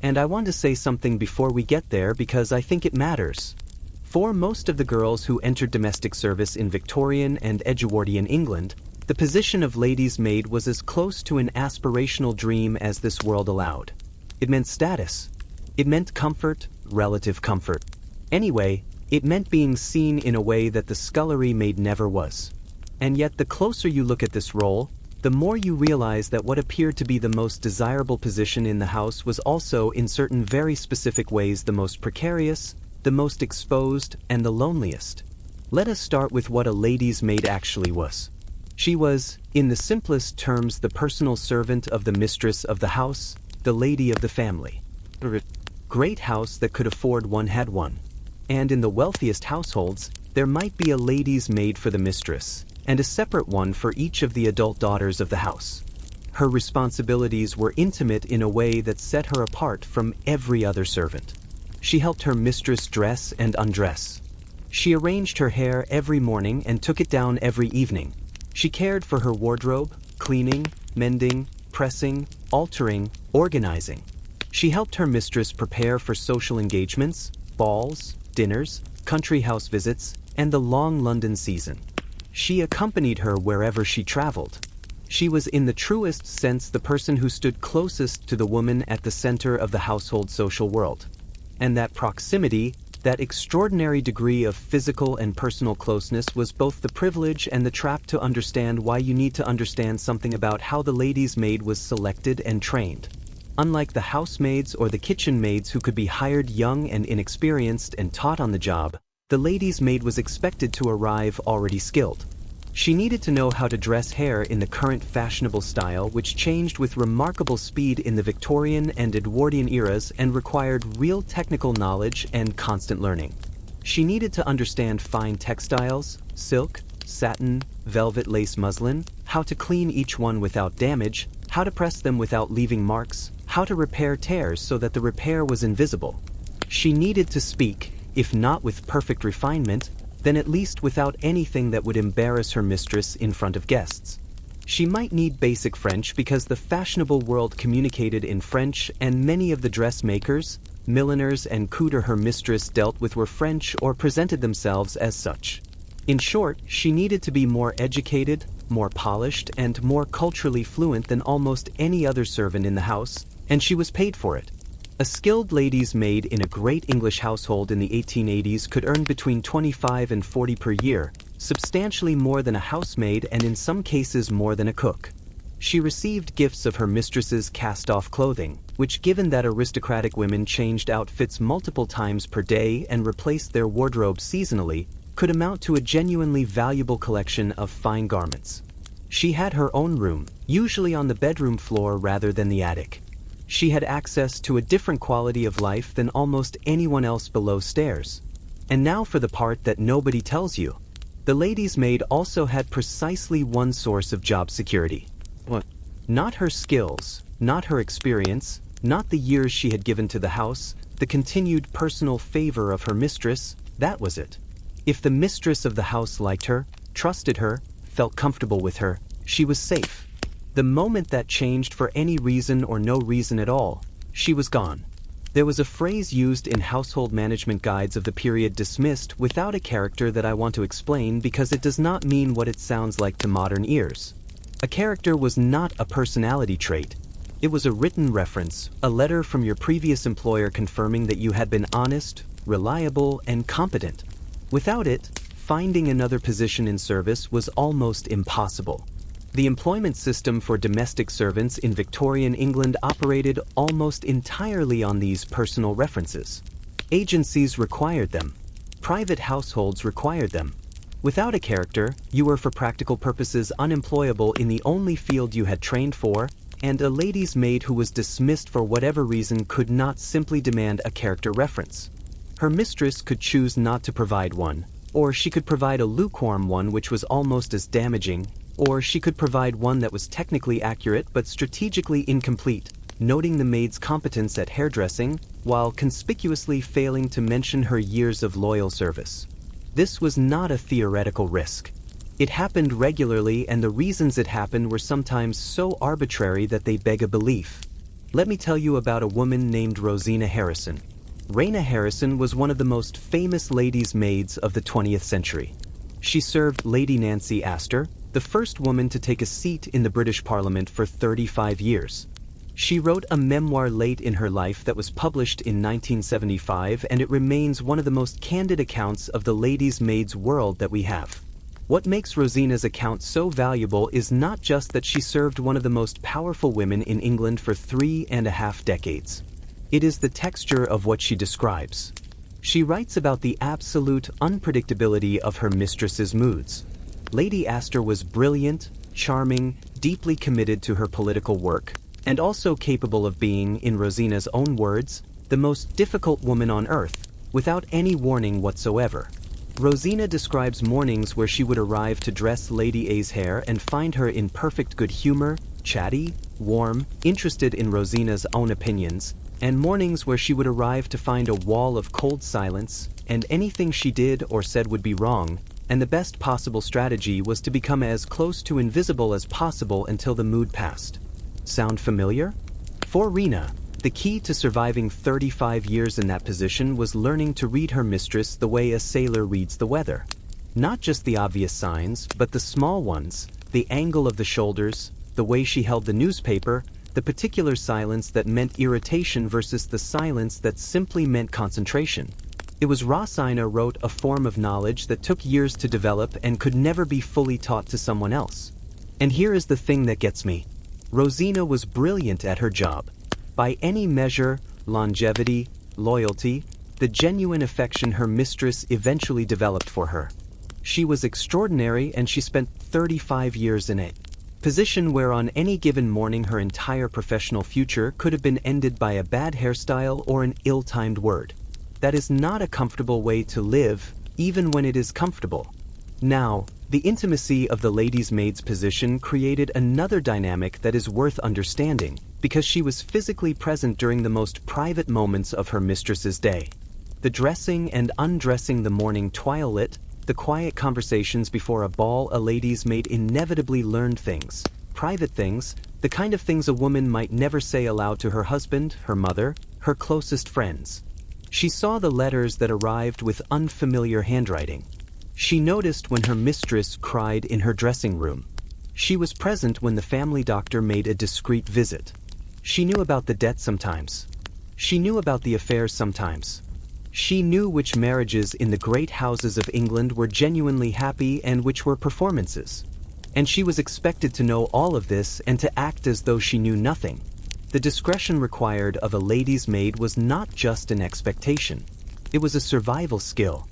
S1: And I want to say something before we get there because I think it matters. For most of the girls who entered domestic service in Victorian and Edgeworthian England, the position of lady's maid was as close to an aspirational dream as this world allowed. It meant status. It meant comfort, relative comfort. Anyway, it meant being seen in a way that the scullery maid never was. And yet the closer you look at this role, the more you realize that what appeared to be the most desirable position in the house was also in certain very specific ways the most precarious, the most exposed, and the loneliest. Let us start with what a lady's maid actually was. She was, in the simplest terms, the personal servant of the mistress of the house, the lady of the family. Great house that could afford one had one. And in the wealthiest households, there might be a lady's maid for the mistress, and a separate one for each of the adult daughters of the house. Her responsibilities were intimate in a way that set her apart from every other servant. She helped her mistress dress and undress. She arranged her hair every morning and took it down every evening. She cared for her wardrobe, cleaning, mending, pressing, altering, organizing. She helped her mistress prepare for social engagements, balls, dinners, country house visits, and the long London season. She accompanied her wherever she traveled. She was in the truest sense the person who stood closest to the woman at the center of the household social world. And that proximity, that extraordinary degree of physical and personal closeness was both the privilege and the trap to understand why you need to understand something about how the lady's maid was selected and trained. Unlike the housemaids or the kitchen maids who could be hired young and inexperienced and taught on the job, the lady's maid was expected to arrive already skilled. She needed to know how to dress hair in the current fashionable style, which changed with remarkable speed in the Victorian and Edwardian eras and required real technical knowledge and constant learning. She needed to understand fine textiles, silk, satin, velvet lace muslin, how to clean each one without damage, how to press them without leaving marks, how to repair tears so that the repair was invisible. She needed to speak, if not with perfect refinement, then at least without anything that would embarrass her mistress in front of guests. She might need basic French because the fashionable world communicated in French, and many of the dressmakers, milliners, and couturiers her mistress dealt with were French or presented themselves as such. In short, she needed to be more educated, more polished, and more culturally fluent than almost any other servant in the house, and she was paid for it. A skilled lady's maid in a great English household in the 1880s could earn between 25 and 40 per year, substantially more than a housemaid and in some cases more than a cook. She received gifts of her mistress's cast-off clothing, which, given that aristocratic women changed outfits multiple times per day and replaced their wardrobes seasonally, could amount to a genuinely valuable collection of fine garments. She had her own room, usually on the bedroom floor rather than the attic. She had access to a different quality of life than almost anyone else below stairs. And now for the part that nobody tells you. The lady's maid also had precisely one source of job security.
S2: What?
S1: Not her skills, not her experience, not the years she had given to the house, the continued personal favor of her mistress, that was it. If the mistress of the house liked her, trusted her, felt comfortable with her, she was safe. The moment that changed for any reason or no reason at all, she was gone. There was a phrase used in household management guides of the period dismissed without a character that I want to explain because it does not mean what it sounds like to modern ears. A character was not a personality trait. It was a written reference, a letter from your previous employer confirming that you had been honest, reliable, and competent. Without it, finding another position in service was almost impossible. The employment system for domestic servants in Victorian England operated almost entirely on these personal references. Agencies required them. Private households required them. Without a character, you were for practical purposes unemployable in the only field you had trained for, and a lady's maid who was dismissed for whatever reason could not simply demand a character reference. Her mistress could choose not to provide one, or she could provide a lukewarm one which was almost as damaging, or she could provide one that was technically accurate but strategically incomplete, noting the maid's competence at hairdressing while conspicuously failing to mention her years of loyal service. This was not a theoretical risk. It happened regularly, and the reasons it happened were sometimes so arbitrary that they beg a belief. Let me tell you about a woman named Rosina Harrison. Raina Harrison was one of the most famous ladies' maids of the 20th century. She served Lady Nancy Astor, the first woman to take a seat in the British Parliament for 35 years. She wrote a memoir late in her life that was published in 1975, and it remains one of the most candid accounts of the ladies' maid's world that we have. What makes Rosina's account so valuable is not just that she served one of the most powerful women in England for 3.5 decades. It is the texture of what she describes. She writes about the absolute unpredictability of her mistress's moods. Lady Astor was brilliant, charming, deeply committed to her political work, and also capable of being, in Rosina's own words, the most difficult woman on earth, without any warning whatsoever. Rosina describes mornings where she would arrive to dress Lady A's hair and find her in perfect good humor, chatty, warm, interested in Rosina's own opinions, and mornings where she would arrive to find a wall of cold silence, and anything she did or said would be wrong, and the best possible strategy was to become as close to invisible as possible until the mood passed. Sound familiar? For Rina, the key to surviving 35 years in that position was learning to read her mistress the way a sailor reads the weather. Not just the obvious signs, but the small ones, the angle of the shoulders, the way she held the newspaper, the particular silence that meant irritation versus the silence that simply meant concentration. It was Rosina wrote a form of knowledge that took years to develop and could never be fully taught to someone else. And here is the thing that gets me. Rosina was brilliant at her job. By any measure, longevity, loyalty, the genuine affection her mistress eventually developed for her. She was extraordinary, and she spent 35 years in a position where on any given morning her entire professional future could have been ended by a bad hairstyle or an ill-timed word. That is not a comfortable way to live, even when it is comfortable. Now, the intimacy of the lady's maid's position created another dynamic that is worth understanding, because she was physically present during the most private moments of her mistress's day. The dressing and undressing the morning toilet, the quiet conversations before a ball a lady's maid inevitably learned things, private things, the kind of things a woman might never say aloud to her husband, her mother, her closest friends. She saw the letters that arrived with unfamiliar handwriting. She noticed when her mistress cried in her dressing room. She was present when the family doctor made a discreet visit. She knew about the debt sometimes. She knew about the affairs sometimes. She knew which marriages in the great houses of England were genuinely happy and which were performances. And she was expected to know all of this and to act as though she knew nothing. The discretion required of a lady's maid was not just an expectation. It was a survival skill.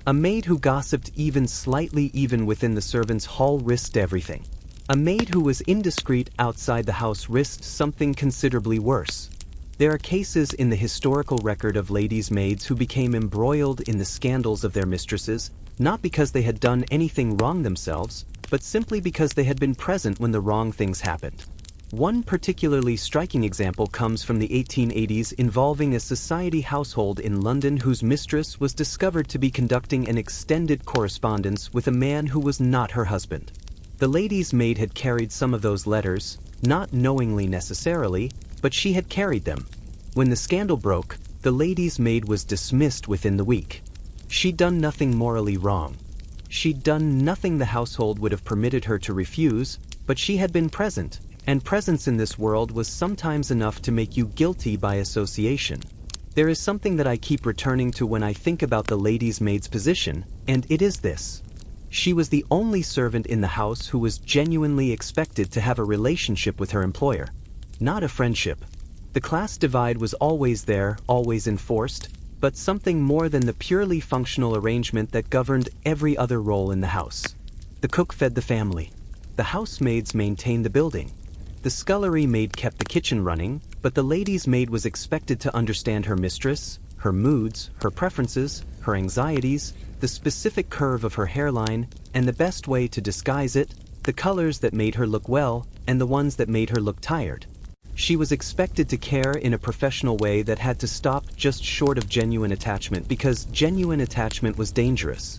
S1: A maid who gossiped even slightly even within the servants' hall risked everything. A maid who was indiscreet outside the house risked something considerably worse. There are cases in the historical record of ladies' maids who became embroiled in the scandals of their mistresses, not because they had done anything wrong themselves, but simply because they had been present when the wrong things happened. One particularly striking example comes from the 1880s involving a society household in London whose mistress was discovered to be conducting an extended correspondence with a man who was not her husband. The lady's maid had carried some of those letters, not knowingly necessarily, but she had carried them. When the scandal broke, the lady's maid was dismissed within the week. She'd done nothing morally wrong. She'd done nothing the household would have permitted her to refuse, but she had been present. And presence in this world was sometimes enough to make you guilty by association. There is something that I keep returning to when I think about the lady's maid's position, and it is this. She was the only servant in the house who was genuinely expected to have a relationship with her employer, not a friendship. The class divide was always there, always enforced, but something more than the purely functional arrangement that governed every other role in the house. The cook fed the family. The housemaids maintained the building. The scullery maid kept the kitchen running, but the lady's maid was expected to understand her mistress, her moods, her preferences, her anxieties, the specific curve of her hairline, and the best way to disguise it, the colors that made her look well, and the ones that made her look tired. She was expected to care in a professional way that had to stop just short of genuine attachment because genuine attachment was dangerous.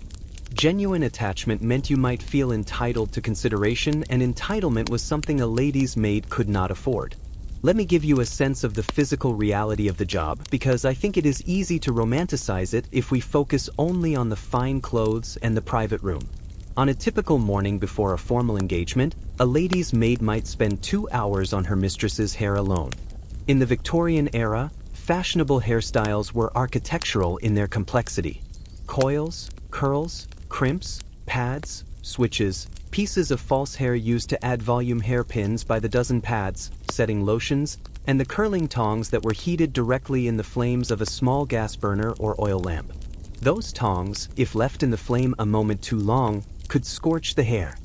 S1: Genuine attachment meant you might feel entitled to consideration, and entitlement was something a lady's maid could not afford. Let me give you a sense of the physical reality of the job, because I think it is easy to romanticize it if we focus only on the fine clothes and the private room. On a typical morning before a formal engagement, a lady's maid might spend 2 hours on her mistress's hair alone. In the Victorian era, fashionable hairstyles were architectural in their complexity. Coils, curls, crimps, pads, switches, pieces of false hair used to add volume hairpins by the dozen pads, setting lotions, and the curling tongs that were heated directly in the flames of a small gas burner or oil lamp. Those tongs, if left in the flame a moment too long, could scorch the hair.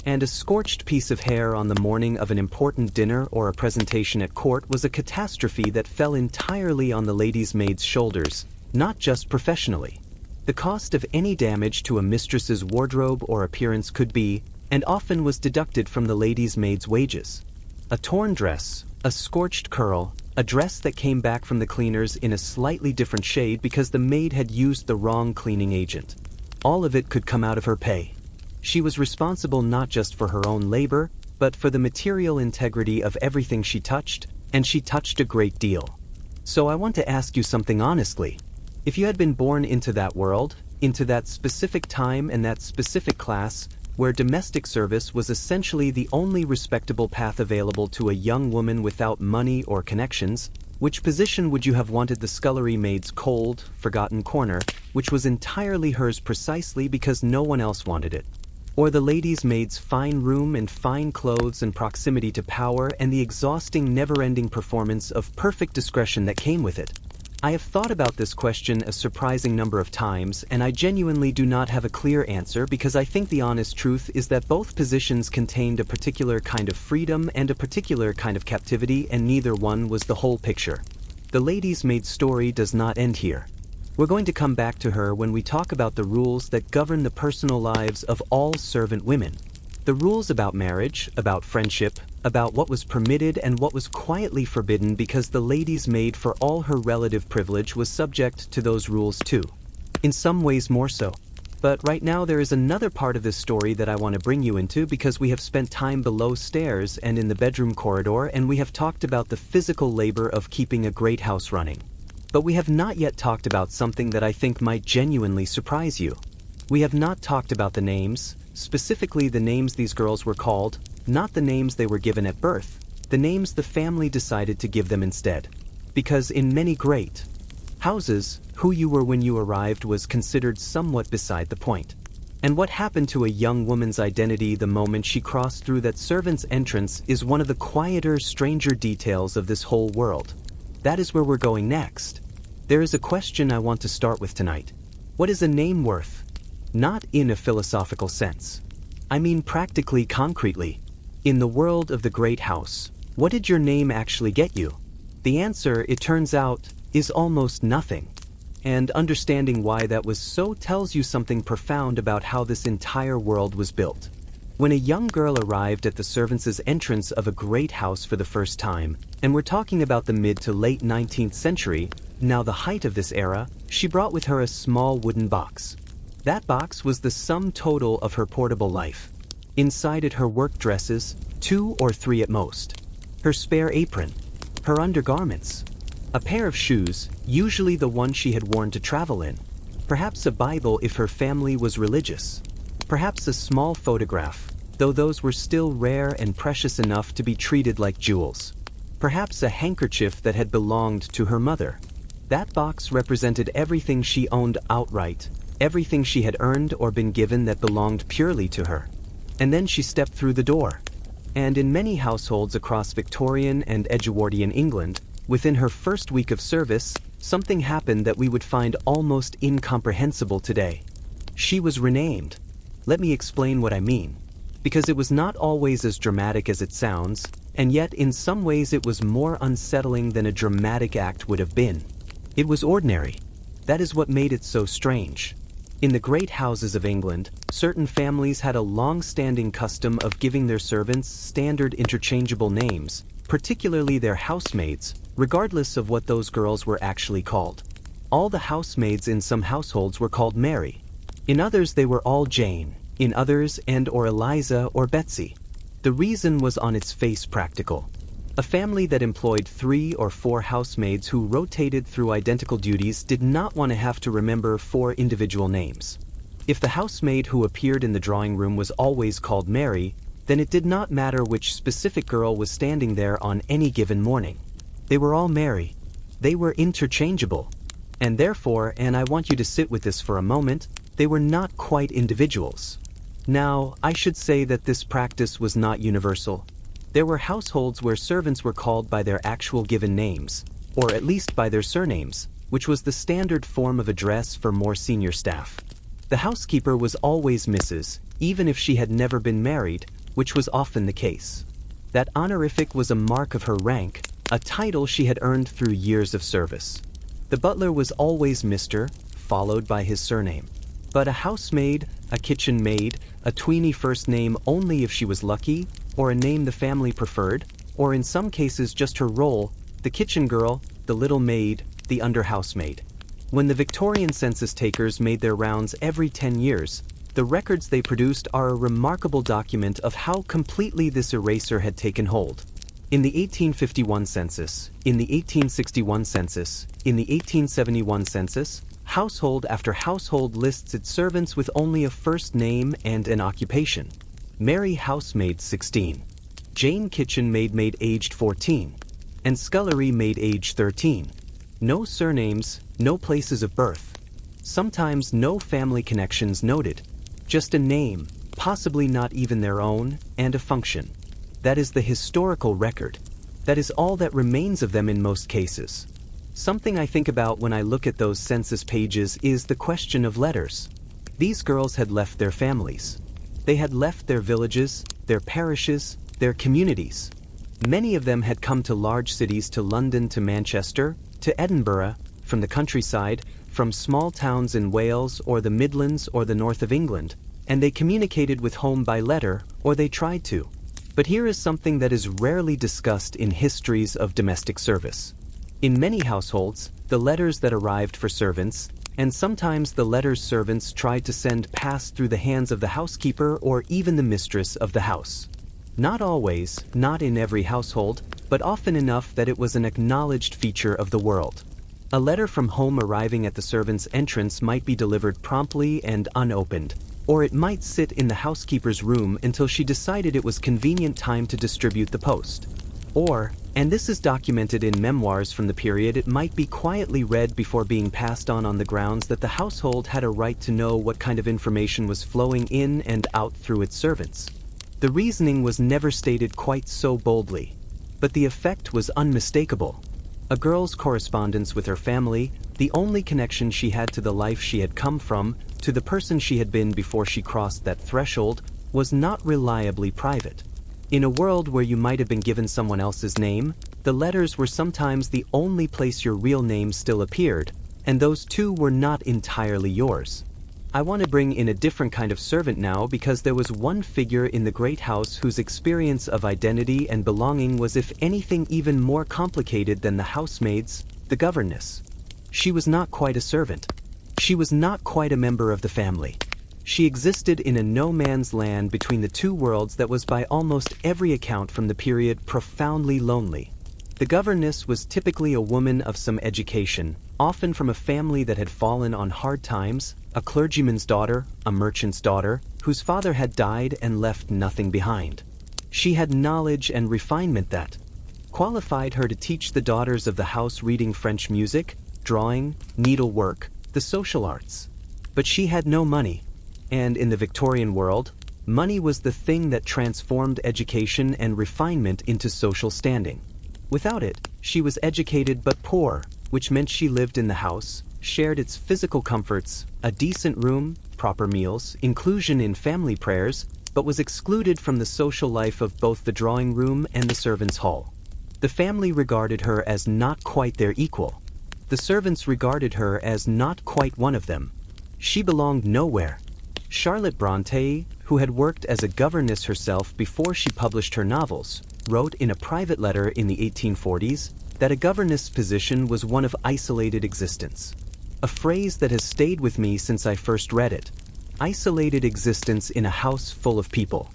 S1: And a scorched piece of hair on the morning of an important dinner or a presentation at court was a catastrophe that fell entirely on the lady's maid's shoulders, not just professionally. The cost of any damage to a mistress's wardrobe or appearance could be, and often was deducted from the lady's maid's wages. A torn dress, a scorched curl, a dress that came back from the cleaners in a slightly different shade because the maid had used the wrong cleaning agent. All of it could come out of her pay. She was responsible not just for her own labor, but for the material integrity of everything she touched, and she touched a great deal. So I want to ask you something honestly. If you had been born into that world, into that specific time and that specific class, where domestic service was essentially the only respectable path available to a young woman without money or connections, which position would you have wanted the scullery maid's cold, forgotten corner, which was entirely hers precisely because no one else wanted it? Or the lady's maid's fine room and fine clothes and proximity to power and the exhausting never-ending performance of perfect discretion that came with it? I have thought about this question a surprising number of times, and I genuinely do not have a clear answer because I think the honest truth is that both positions contained a particular kind of freedom and a particular kind of captivity, and neither one was the whole picture. The lady's maid's story does not end here. We're going to come back to her when we talk about the rules that govern the personal lives of all servant women. The rules about marriage, about friendship, about what was permitted and what was quietly forbidden because the lady's maid for all her relative privilege was subject to those rules too. In some ways more so. But right now there is another part of this story that I want to bring you into because we have spent time below stairs and in the bedroom corridor, and we have talked about the physical labor of keeping a great house running. But we have not yet talked about something that I think might genuinely surprise you. We have not talked about the names, specifically the names these girls were called, not the names they were given at birth, the names the family decided to give them instead. Because in many great houses, who you were when you arrived was considered somewhat beside the point. And what happened to a young woman's identity the moment she crossed through that servant's entrance is one of the quieter, stranger details of this whole world. That is where we're going next. There is a question I want to start with tonight. What is a name worth? Not in a philosophical sense. I mean practically, concretely. In the world of the great house, what did your name actually get you? The answer, it turns out, is almost nothing. And understanding why that was so tells you something profound about how this entire world was built. When a young girl arrived at the servants' entrance of a great house for the first time, and we're talking about the mid to late 19th century, now the height of this era, she brought with her a small wooden box. That box was the sum total of her portable life. Inside it her work dresses, 2 or 3 at most. Her spare apron. Her undergarments. A pair of shoes, usually the one she had worn to travel in. Perhaps a Bible if her family was religious. Perhaps a small photograph, though those were still rare and precious enough to be treated like jewels. Perhaps a handkerchief that had belonged to her mother. That box represented everything she owned outright, everything she had earned or been given that belonged purely to her. And then she stepped through the door. And in many households across Victorian and Edgewordian England, within her first week of service, something happened that we would find almost incomprehensible today. She was renamed. Let me explain what I mean. Because it was not always as dramatic as it sounds, and yet in some ways it was more unsettling than a dramatic act would have been. It was ordinary. That is what made it so strange. In the great houses of England, certain families had a long-standing custom of giving their servants standard interchangeable names, particularly their housemaids, regardless of what those girls were actually called. All the housemaids in some households were called Mary. In others they were all Jane, in others or Eliza or Betsy. The reason was on its face practical. A family that employed 3 or 4 housemaids who rotated through identical duties did not want to have to remember 4 individual names. If the housemaid who appeared in the drawing room was always called Mary, then it did not matter which specific girl was standing there on any given morning. They were all Mary. They were interchangeable. And therefore, and I want you to sit with this for a moment, they were not quite individuals. Now, I should say that this practice was not universal. There were households where servants were called by their actual given names, or at least by their surnames, which was the standard form of address for more senior staff. The housekeeper was always Mrs., even if she had never been married, which was often the case. That honorific was a mark of her rank, a title she had earned through years of service. The butler was always Mr., followed by his surname. But a housemaid, a kitchen maid, a tweeny first name only if she was lucky, or a name the family preferred, or in some cases just her role, the kitchen girl, the little maid, the under-housemaid. When the Victorian census takers made their rounds every 10 years, the records they produced are a remarkable document of how completely this eraser had taken hold. In the 1851 census, in the 1861 census, in the 1871 census, household after household lists its servants with only a first name and an occupation. Mary housemaid 16, Jane kitchen maid aged 14, and scullery maid aged 13. No surnames, no places of birth. Sometimes no family connections noted. Just a name, possibly not even their own, and a function. That is the historical record. That is all that remains of them in most cases. Something I think about when I look at those census pages is the question of letters. These girls had left their families. They had left their villages, their parishes, their communities. Many of them had come to large cities, to London, to Manchester, to Edinburgh, from the countryside, from small towns in Wales or the Midlands or the north of England, and they communicated with home by letter, or they tried to. But here is something that is rarely discussed in histories of domestic service. In many households, the letters that arrived for servants, and sometimes the letters servants tried to send passed through the hands of the housekeeper or even the mistress of the house. Not always, not in every household, but often enough that it was an acknowledged feature of the world. A letter from home arriving at the servant's entrance might be delivered promptly and unopened, or it might sit in the housekeeper's room until she decided it was convenient time to distribute the post. Or, And this is documented in memoirs from the period. It might be quietly read before being passed on the grounds that the household had a right to know what kind of information was flowing in and out through its servants. The reasoning was never stated quite so boldly, but the effect was unmistakable. A girl's correspondence with her family, the only connection she had to the life she had come from, to the person she had been before she crossed that threshold, was not reliably private. In a world where you might have been given someone else's name, the letters were sometimes the only place your real name still appeared, and those too were not entirely yours. I want to bring in a different kind of servant now, because there was one figure in the great house whose experience of identity and belonging was, if anything, even more complicated than the housemaids, the governess. She was not quite a servant. She was not quite a member of the family. She existed in a no-man's land between the two worlds that was, by almost every account from the period, profoundly lonely. The governess was typically a woman of some education, often from a family that had fallen on hard times, a clergyman's daughter, a merchant's daughter, whose father had died and left nothing behind. She had knowledge and refinement that qualified her to teach the daughters of the house reading French music, drawing, needlework, the social arts. But she had no money. And in the Victorian world, money was the thing that transformed education and refinement into social standing. Without it, she was educated but poor, which meant she lived in the house, shared its physical comforts, a decent room, proper meals, inclusion in family prayers, but was excluded from the social life of both the drawing room and the servants' hall. The family regarded her as not quite their equal. The servants regarded her as not quite one of them. She belonged nowhere. Charlotte Brontë, who had worked as a governess herself before she published her novels, wrote in a private letter in the 1840s that a governess' position was one of isolated existence. A phrase that has stayed with me since I first read it. Isolated existence in a house full of people.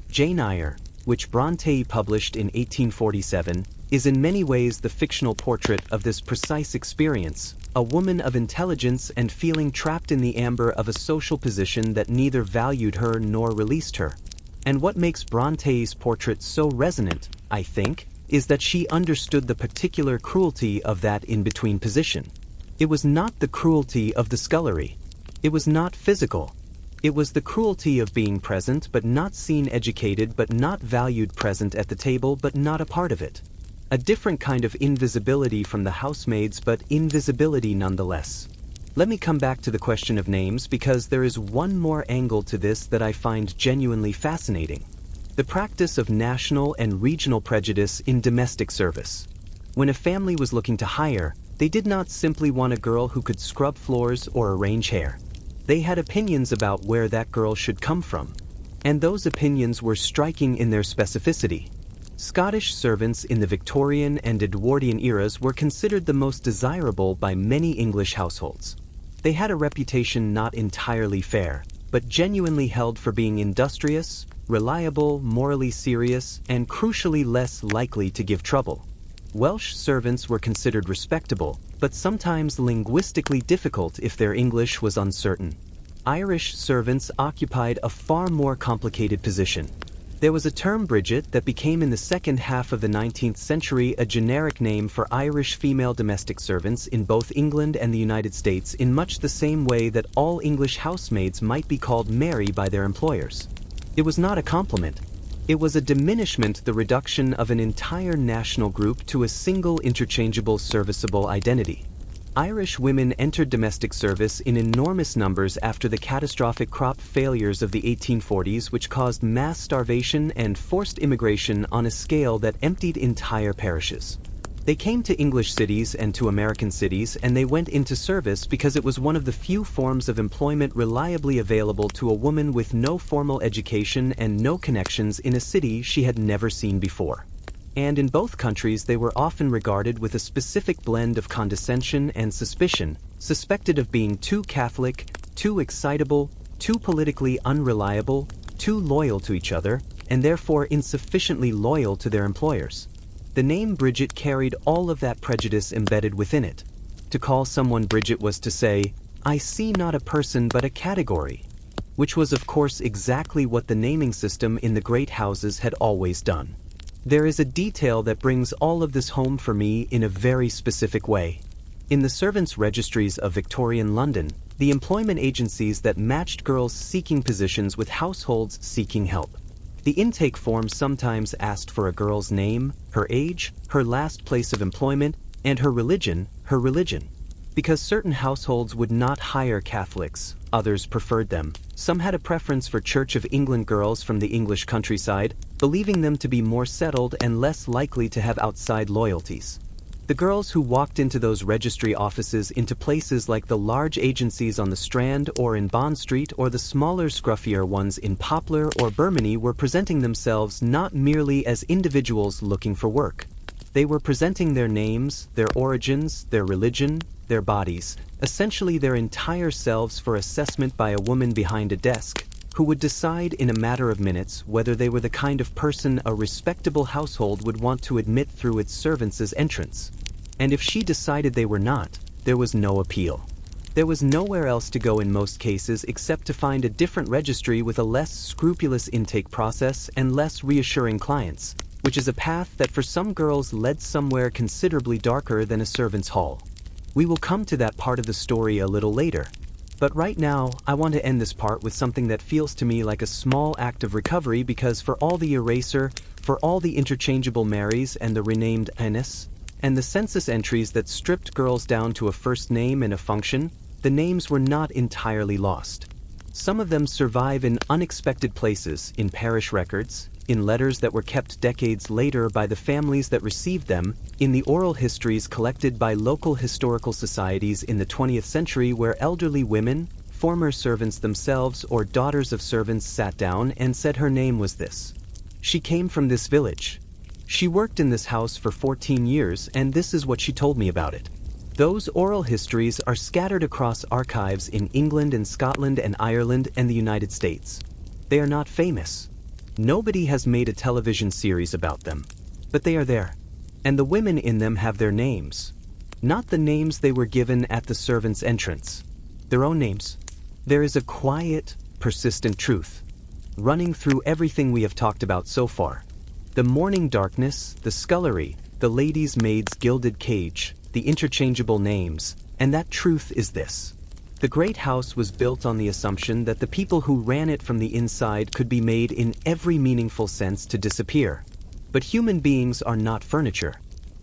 S1: Jane Eyre, which Brontë published in 1847, is in many ways the fictional portrait of this precise experience, a woman of intelligence and feeling trapped in the amber of a social position that neither valued her nor released her. And what makes Bronté's portrait so resonant, I think, is that she understood the particular cruelty of that in-between position. It was not the cruelty of the scullery. It was not physical. It was the cruelty of being present but not seen, educated but not valued, present at the table but not a part of it. A different kind of invisibility from the housemaids, but invisibility nonetheless. Let me come back to the question of names, because there is one more angle to this that I find genuinely fascinating. The practice of national and regional prejudice in domestic service. When a family was looking to hire, they did not simply want a girl who could scrub floors or arrange hair. They had opinions about where that girl should come from. And those opinions were striking in their specificity. Scottish servants in the Victorian and Edwardian eras were considered the most desirable by many English households. They had a reputation not entirely fair, but genuinely held for being industrious, reliable, morally serious, and crucially less likely to give trouble. Welsh servants were considered respectable, but sometimes linguistically difficult if their English was uncertain. Irish servants occupied a far more complicated position. There was a term, Bridget, that became in the second half of the 19th century a generic name for Irish female domestic servants in both England and the United States, in much the same way that all English housemaids might be called Mary by their employers. It was not a compliment. It was a diminishment, the reduction of an entire national group to a single interchangeable serviceable identity. Irish women entered domestic service in enormous numbers after the catastrophic crop failures of the 1840s, which caused mass starvation and forced immigration on a scale that emptied entire parishes. They came to English cities and to American cities, and they went into service because it was one of the few forms of employment reliably available to a woman with no formal education and no connections in a city she had never seen before. And in both countries they were often regarded with a specific blend of condescension and suspicion, suspected of being too Catholic, too excitable, too politically unreliable, too loyal to each other, and therefore insufficiently loyal to their employers. The name Bridget carried all of that prejudice embedded within it. To call someone Bridget was to say, "I see not a person but a category," which was of course exactly what the naming system in the great houses had always done. There is a detail that brings all of this home for me in a very specific way. In the servants' registries of Victorian London, the employment agencies that matched girls seeking positions with households seeking help. The intake form sometimes asked for a girl's name, her age, her last place of employment, and her religion. Because certain households would not hire Catholics, others preferred them. Some had a preference for Church of England girls from the English countryside, believing them to be more settled and less likely to have outside loyalties. The girls who walked into those registry offices into places like the large agencies on the Strand or in Bond Street or the smaller, scruffier ones in Poplar or Bermoney were presenting themselves not merely as individuals looking for work. They were presenting their names, their origins, their religion, their bodies, essentially their entire selves for assessment by a woman behind a desk, who would decide in a matter of minutes whether they were the kind of person a respectable household would want to admit through its servants' entrance. And if she decided they were not, there was no appeal. There was nowhere else to go in most cases except to find a different registry with a less scrupulous intake process and less reassuring clients, which is a path that for some girls led somewhere considerably darker than a servant's hall. We will come to that part of the story a little later. But right now, I want to end this part with something that feels to me like a small act of recovery, because for all the eraser, for all the interchangeable Marys and the renamed Ines, and the census entries that stripped girls down to a first name and a function, the names were not entirely lost. Some of them survive in unexpected places, in parish records, in letters that were kept decades later by the families that received them, in the oral histories collected by local historical societies in the 20th century where elderly women, former servants themselves or daughters of servants sat down and said her name was this. She came from this village. She worked in this house for 14 years and this is what she told me about it. Those oral histories are scattered across archives in England and Scotland and Ireland and the United States. They are not famous. Nobody has made a television series about them, but they are there. And the women in them have their names. Not the names they were given at the servants' entrance. Their own names. There is a quiet, persistent truth running through everything we have talked about so far. The morning darkness, the scullery, the lady's maid's gilded cage, the interchangeable names, and that truth is this. The great house was built on the assumption that the people who ran it from the inside could be made in every meaningful sense to disappear. But human beings are not furniture.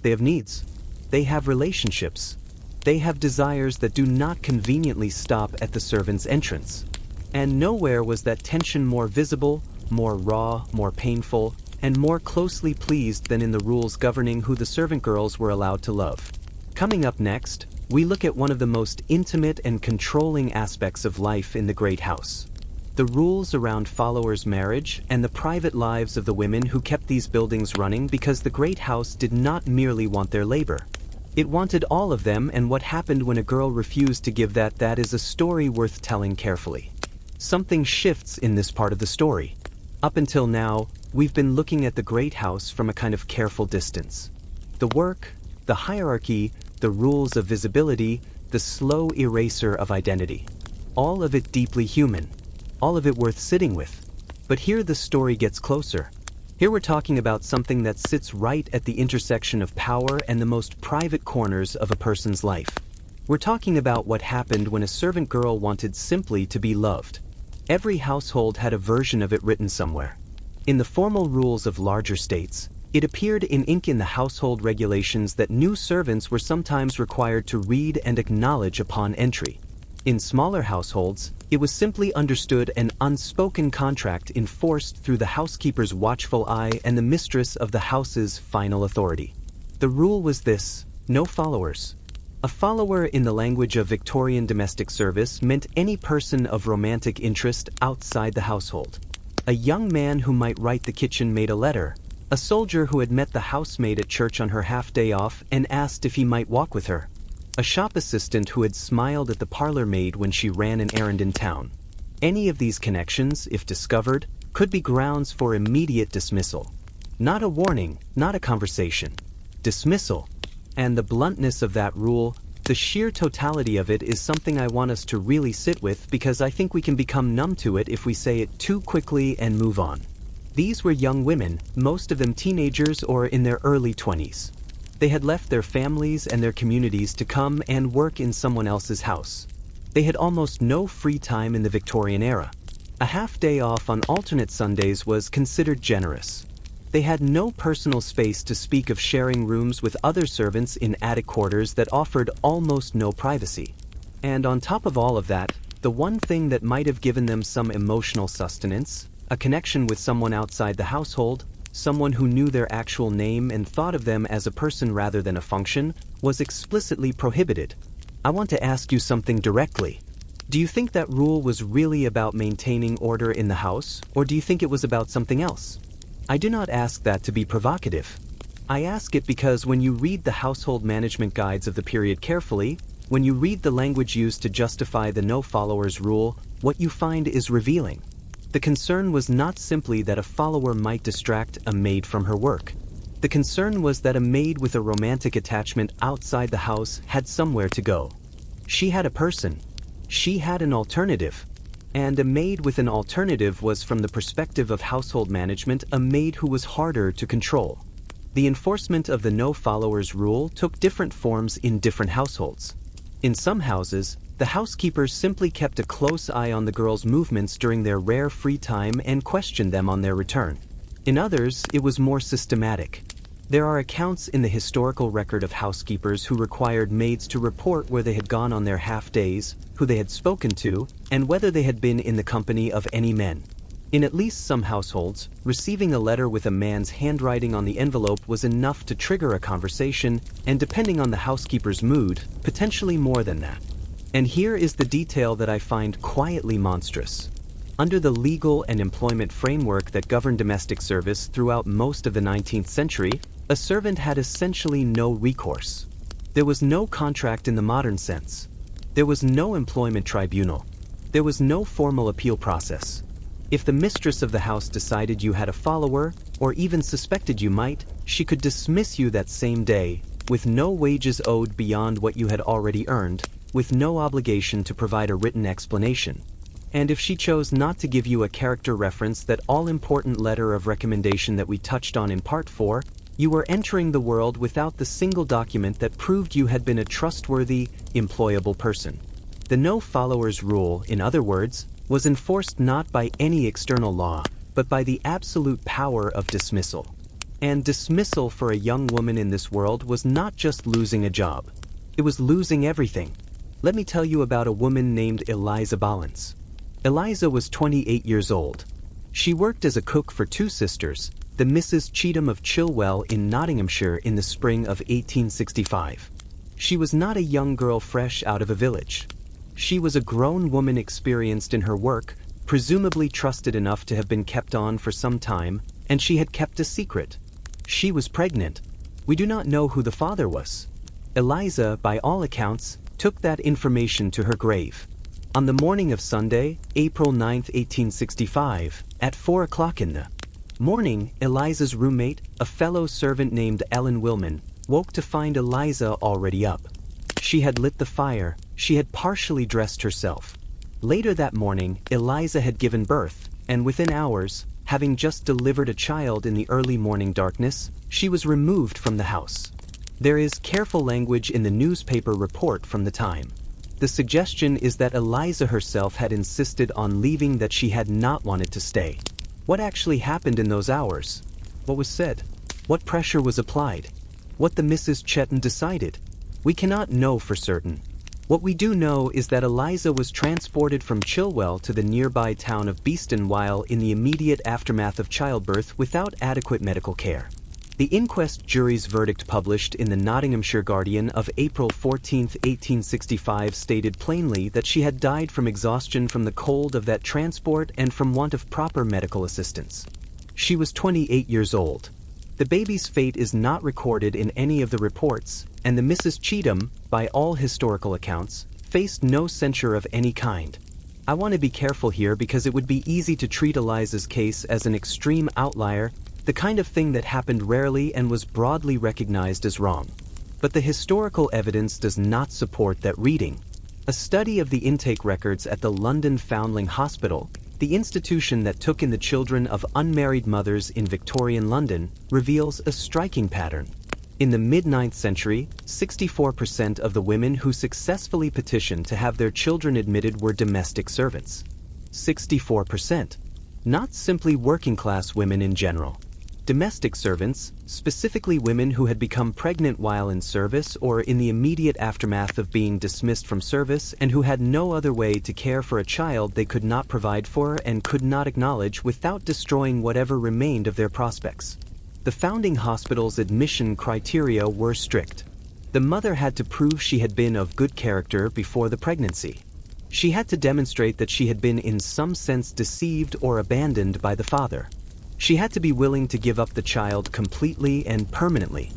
S1: They have needs. They have relationships. They have desires that do not conveniently stop at the servant's entrance. And nowhere was that tension more visible, more raw, more painful, and more closely pleased than in the rules governing who the servant girls were allowed to love. Coming up next, we look at one of the most intimate and controlling aspects of life in the great house. The rules around followers' marriage and the private lives of the women who kept these buildings running, because the great house did not merely want their labor. It wanted all of them, and what happened when a girl refused to give that is a story worth telling carefully. Something shifts in this part of the story. Up until now, we've been looking at the great house from a kind of careful distance. The work, the hierarchy, the rules of visibility, the slow eraser of identity. All of it deeply human. All of it worth sitting with. But here the story gets closer. Here we're talking about something that sits right at the intersection of power and the most private corners of a person's life. We're talking about what happened when a servant girl wanted simply to be loved. Every household had a version of it written somewhere. In the formal rules of larger states, it appeared in ink in the household regulations that new servants were sometimes required to read and acknowledge upon entry. In smaller households, it was simply understood an unspoken contract enforced through the housekeeper's watchful eye and the mistress of the house's final authority. The rule was this: no followers. A follower in the language of Victorian domestic service meant any person of romantic interest outside the household. A young man who might write the kitchen maid a letter. A soldier who had met the housemaid at church on her half-day off and asked if he might walk with her. A shop assistant who had smiled at the parlor maid when she ran an errand in town. Any of these connections, if discovered, could be grounds for immediate dismissal. Not a warning, not a conversation. Dismissal. And the bluntness of that rule, the sheer totality of it, is something I want us to really sit with, because I think we can become numb to it if we say it too quickly and move on. These were young women, most of them teenagers or in their early 20s. They had left their families and their communities to come and work in someone else's house. They had almost no free time in the Victorian era. A half day off on alternate Sundays was considered generous. They had no personal space to speak of sharing rooms with other servants in attic quarters that offered almost no privacy. And on top of all of that, the one thing that might have given them some emotional sustenance, a connection with someone outside the household, someone who knew their actual name and thought of them as a person rather than a function, was explicitly prohibited. I want to ask you something directly. Do you think that rule was really about maintaining order in the house, or do you think it was about something else? I do not ask that to be provocative. I ask it because when you read the household management guides of the period carefully, when you read the language used to justify the no followers rule, what you find is revealing. The concern was not simply that a follower might distract a maid from her work. The concern was that a maid with a romantic attachment outside the house had somewhere to go. She had a person. She had an alternative. And a maid with an alternative was, from the perspective of household management, a maid who was harder to control. The enforcement of the no followers rule took different forms in different households. In some houses, the housekeepers simply kept a close eye on the girls' movements during their rare free time and questioned them on their return. In others, it was more systematic. There are accounts in the historical record of housekeepers who required maids to report where they had gone on their half days, who they had spoken to, and whether they had been in the company of any men. In at least some households, receiving a letter with a man's handwriting on the envelope was enough to trigger a conversation, and depending on the housekeeper's mood, potentially more than that. And here is the detail that I find quietly monstrous. Under the legal and employment framework that governed domestic service throughout most of the 19th century, a servant had essentially no recourse. There was no contract in the modern sense. There was no employment tribunal. There was no formal appeal process. If the mistress of the house decided you had a follower, or even suspected you might, she could dismiss you that same day, with no wages owed beyond what you had already earned, with no obligation to provide a written explanation. And if she chose not to give you a character reference, that all-important letter of recommendation that we touched on in Part 4, you were entering the world without the single document that proved you had been a trustworthy, employable person. The no followers rule, in other words, was enforced not by any external law, but by the absolute power of dismissal. And dismissal for a young woman in this world was not just losing a job. It was losing everything. Let me tell you about a woman named Eliza Ballance. Eliza was 28 years old. She worked as a cook for two sisters, the Mrs. Cheetham of Chilwell in Nottinghamshire, in the spring of 1865. She was not a young girl fresh out of a village. She was a grown woman experienced in her work, presumably trusted enough to have been kept on for some time, and she had kept a secret. She was pregnant. We do not know who the father was. Eliza, by all accounts, took that information to her grave. On the morning of Sunday, April 9, 1865, at 4 o'clock in the morning, Eliza's roommate, a fellow servant named Ellen Wilman, woke to find Eliza already up. She had lit the fire. She had partially dressed herself. Later that morning, Eliza had given birth, and within hours, having just delivered a child in the early morning darkness, she was removed from the house. There is careful language in the newspaper report from the time. The suggestion is that Eliza herself had insisted on leaving, that she had not wanted to stay. What actually happened in those hours? What was said? What pressure was applied? What the Mrs. Cheetham decided? We cannot know for certain. What we do know is that Eliza was transported from Chilwell to the nearby town of Beeston while in the immediate aftermath of childbirth without adequate medical care. The inquest jury's verdict, published in the Nottinghamshire Guardian of April 14, 1865, stated plainly that she had died from exhaustion from the cold of that transport and from want of proper medical assistance. She was 28 years old. The baby's fate is not recorded in any of the reports, and the Mrs. Cheetham, by all historical accounts, faced no censure of any kind. I want to be careful here because it would be easy to treat Eliza's case as an extreme outlier, the kind of thing that happened rarely and was broadly recognized as wrong. But the historical evidence does not support that reading. A study of the intake records at the London Foundling Hospital, the institution that took in the children of unmarried mothers in Victorian London, reveals a striking pattern. In the mid-9th century, 64% of the women who successfully petitioned to have their children admitted were domestic servants. 64%. Not simply working-class women in general. Domestic servants, specifically women who had become pregnant while in service or in the immediate aftermath of being dismissed from service and who had no other way to care for a child they could not provide for and could not acknowledge without destroying whatever remained of their prospects. The founding hospital's admission criteria were strict. The mother had to prove she had been of good character before the pregnancy. She had to demonstrate that she had been in some sense deceived or abandoned by the father. She had to be willing to give up the child completely and permanently.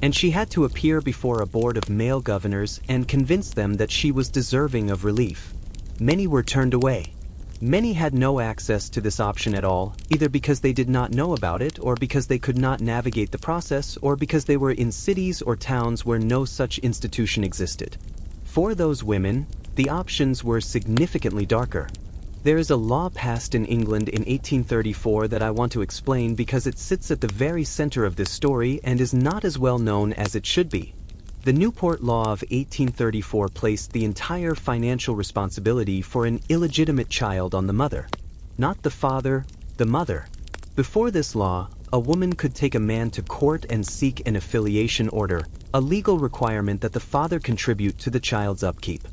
S1: And she had to appear before a board of male governors and convince them that she was deserving of relief. Many were turned away. Many had no access to this option at all, either because they did not know about it, or because they could not navigate the process, or because they were in cities or towns where no such institution existed. For those women, the options were significantly darker. There is a law passed in England in 1834 that I want to explain because it sits at the very center of this story and is not as well known as it should be. The Newport Law of 1834 placed the entire financial responsibility for an illegitimate child on the mother. Not the father, the mother. Before this law, a woman could take a man to court and seek an affiliation order, a legal requirement that the father contribute to the child's upkeep.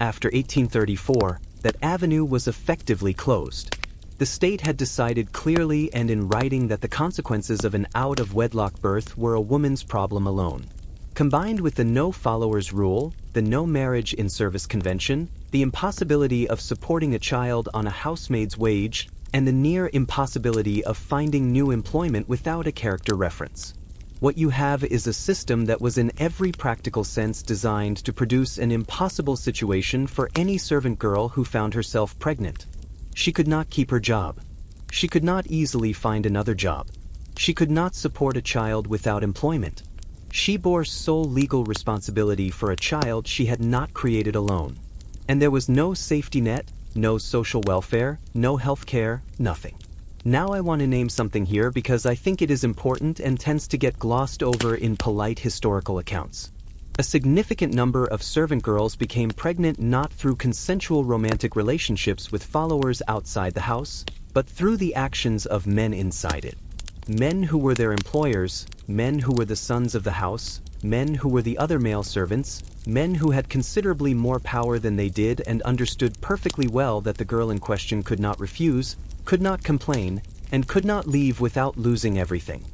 S1: After 1834, that avenue was effectively closed. The state had decided clearly and in writing that the consequences of an out-of-wedlock birth were a woman's problem alone. Combined with the no followers rule, the no marriage in service convention, the impossibility of supporting a child on a housemaid's wage, and the near impossibility of finding new employment without a character reference. What you have is a system that was in every practical sense designed to produce an impossible situation for any servant girl who found herself pregnant. She could not keep her job. She could not easily find another job. She could not support a child without employment. She bore sole legal responsibility for a child she had not created alone. And there was no safety net, no social welfare, no health care, nothing. Now I want to name something here because I think it is important and tends to get glossed over in polite historical accounts. A significant number of servant girls became pregnant not through consensual romantic relationships with followers outside the house, but through the actions of men inside it. Men who were their employers, men who were the sons of the house, men who were the other male servants, men who had considerably more power than they did and understood perfectly well that the girl in question could not refuse, could not complain, and could not leave without losing everything.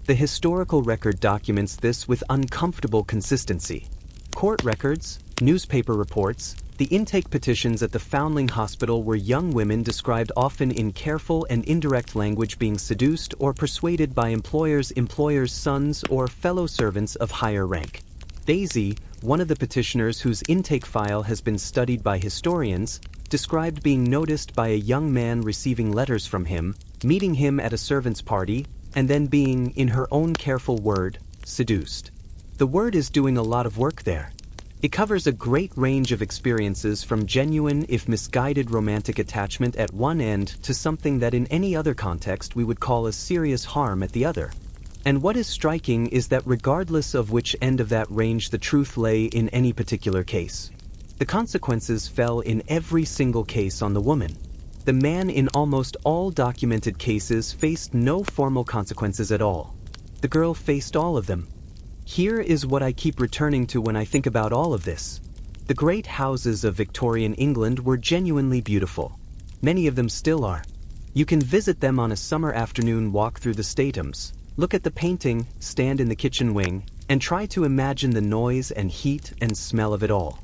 S1: The historical record documents this with uncomfortable consistency. Court records, newspaper reports, the intake petitions at the Foundling Hospital were young women described often in careful and indirect language being seduced or persuaded by employers' sons or fellow servants of higher rank. Daisy, one of the petitioners whose intake file has been studied by historians, described being noticed by a young man receiving letters from him, meeting him at a servant's party, and then being, in her own careful word, seduced. The word is doing a lot of work there. It covers a great range of experiences from genuine, if misguided romantic attachment at one end to something that in any other context we would call a serious harm at the other. And what is striking is that regardless of which end of that range the truth lay in any particular case, the consequences fell in every single case on the woman. The man in almost all documented cases faced no formal consequences at all. The girl faced all of them. Here is what I keep returning to when I think about all of this. The great houses of Victorian England were genuinely beautiful. Many of them still are. You can visit them on a summer afternoon walk through the statums, look at the painting, stand in the kitchen wing, and try to imagine the noise and heat and smell of it all.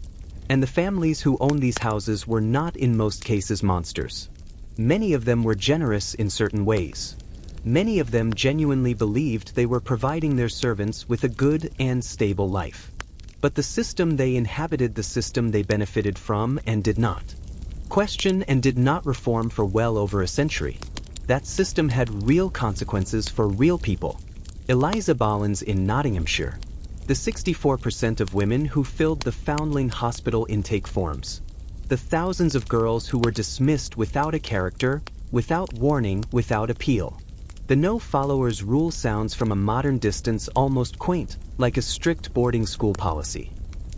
S1: And the families who owned these houses were not in most cases monsters. Many of them were generous in certain ways. Many of them genuinely believed they were providing their servants with a good and stable life. But the system they inhabited, the system they benefited from and did not question and did not reform for well over a century. That system had real consequences for real people. Eliza Bollins in Nottinghamshire, the 64% of women who filled the Foundling Hospital intake forms, the thousands of girls who were dismissed without a character, without warning, without appeal. The no followers rule sounds from a modern distance almost quaint, like a strict boarding school policy.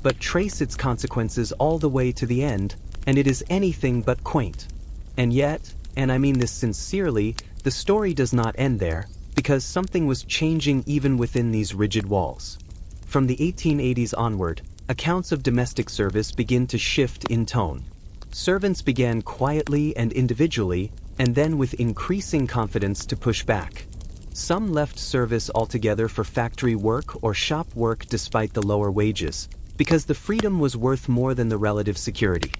S1: But trace its consequences all the way to the end, and it is anything but quaint. And yet, and I mean this sincerely, the story does not end there, because something was changing even within these rigid walls. From the 1880s onward, accounts of domestic service begin to shift in tone. Servants began quietly and individually, and then with increasing confidence to push back. Some left service altogether for factory work or shop work despite the lower wages, because the freedom was worth more than the relative security.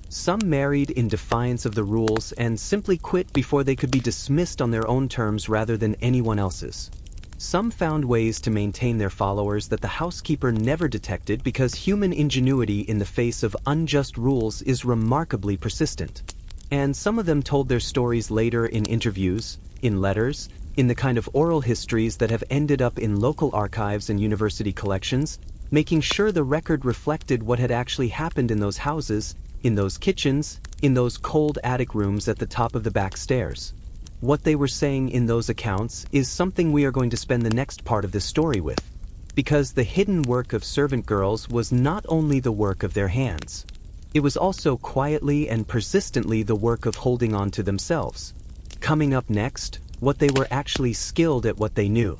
S1: Some married in defiance of the rules and simply quit before they could be dismissed on their own terms rather than anyone else's. Some found ways to maintain their followers that the housekeeper never detected because human ingenuity in the face of unjust rules is remarkably persistent. And some of them told their stories later in interviews, in letters, in the kind of oral histories that have ended up in local archives and university collections, making sure the record reflected what had actually happened in those houses, in those kitchens, in those cold attic rooms at the top of the back stairs. What they were saying in those accounts is something we are going to spend the next part of this story with. Because the hidden work of servant girls was not only the work of their hands. It was also quietly and persistently the work of holding on to themselves. Coming up next, what they were actually skilled at what they knew.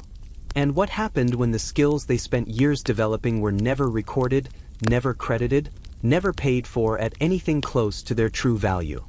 S1: And what happened when the skills they spent years developing were never recorded, never credited, never paid for at anything close to their true value.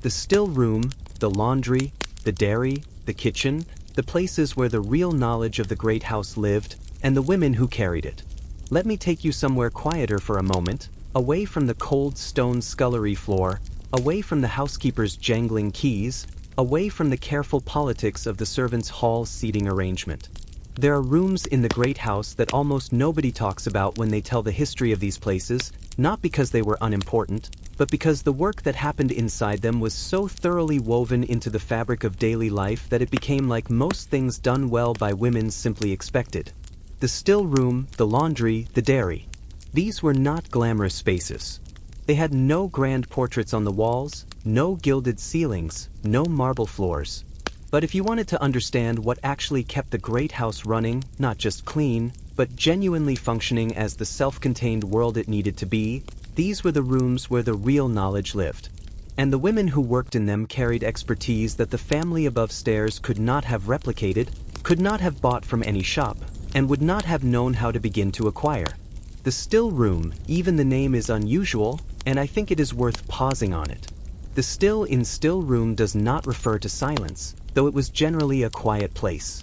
S1: The still room, the laundry, the dairy, the kitchen, the places where the real knowledge of the great house lived, and the women who carried it. Let me take you somewhere quieter for a moment, away from the cold stone scullery floor, away from the housekeeper's jangling keys, away from the careful politics of the servants' hall seating arrangement. There are rooms in the great house that almost nobody talks about when they tell the history of these places, not because they were unimportant, but because the work that happened inside them was so thoroughly woven into the fabric of daily life that it became like most things done well by women simply expected. The still room, the laundry, the dairy. These were not glamorous spaces. They had no grand portraits on the walls, no gilded ceilings, no marble floors. But if you wanted to understand what actually kept the great house running, not just clean, but genuinely functioning as the self-contained world it needed to be, these were the rooms where the real knowledge lived. And the women who worked in them carried expertise that the family above stairs could not have replicated, could not have bought from any shop, and would not have known how to begin to acquire. The still room, even the name is unusual, and I think it is worth pausing on it. The still in still room does not refer to silence, though it was generally a quiet place.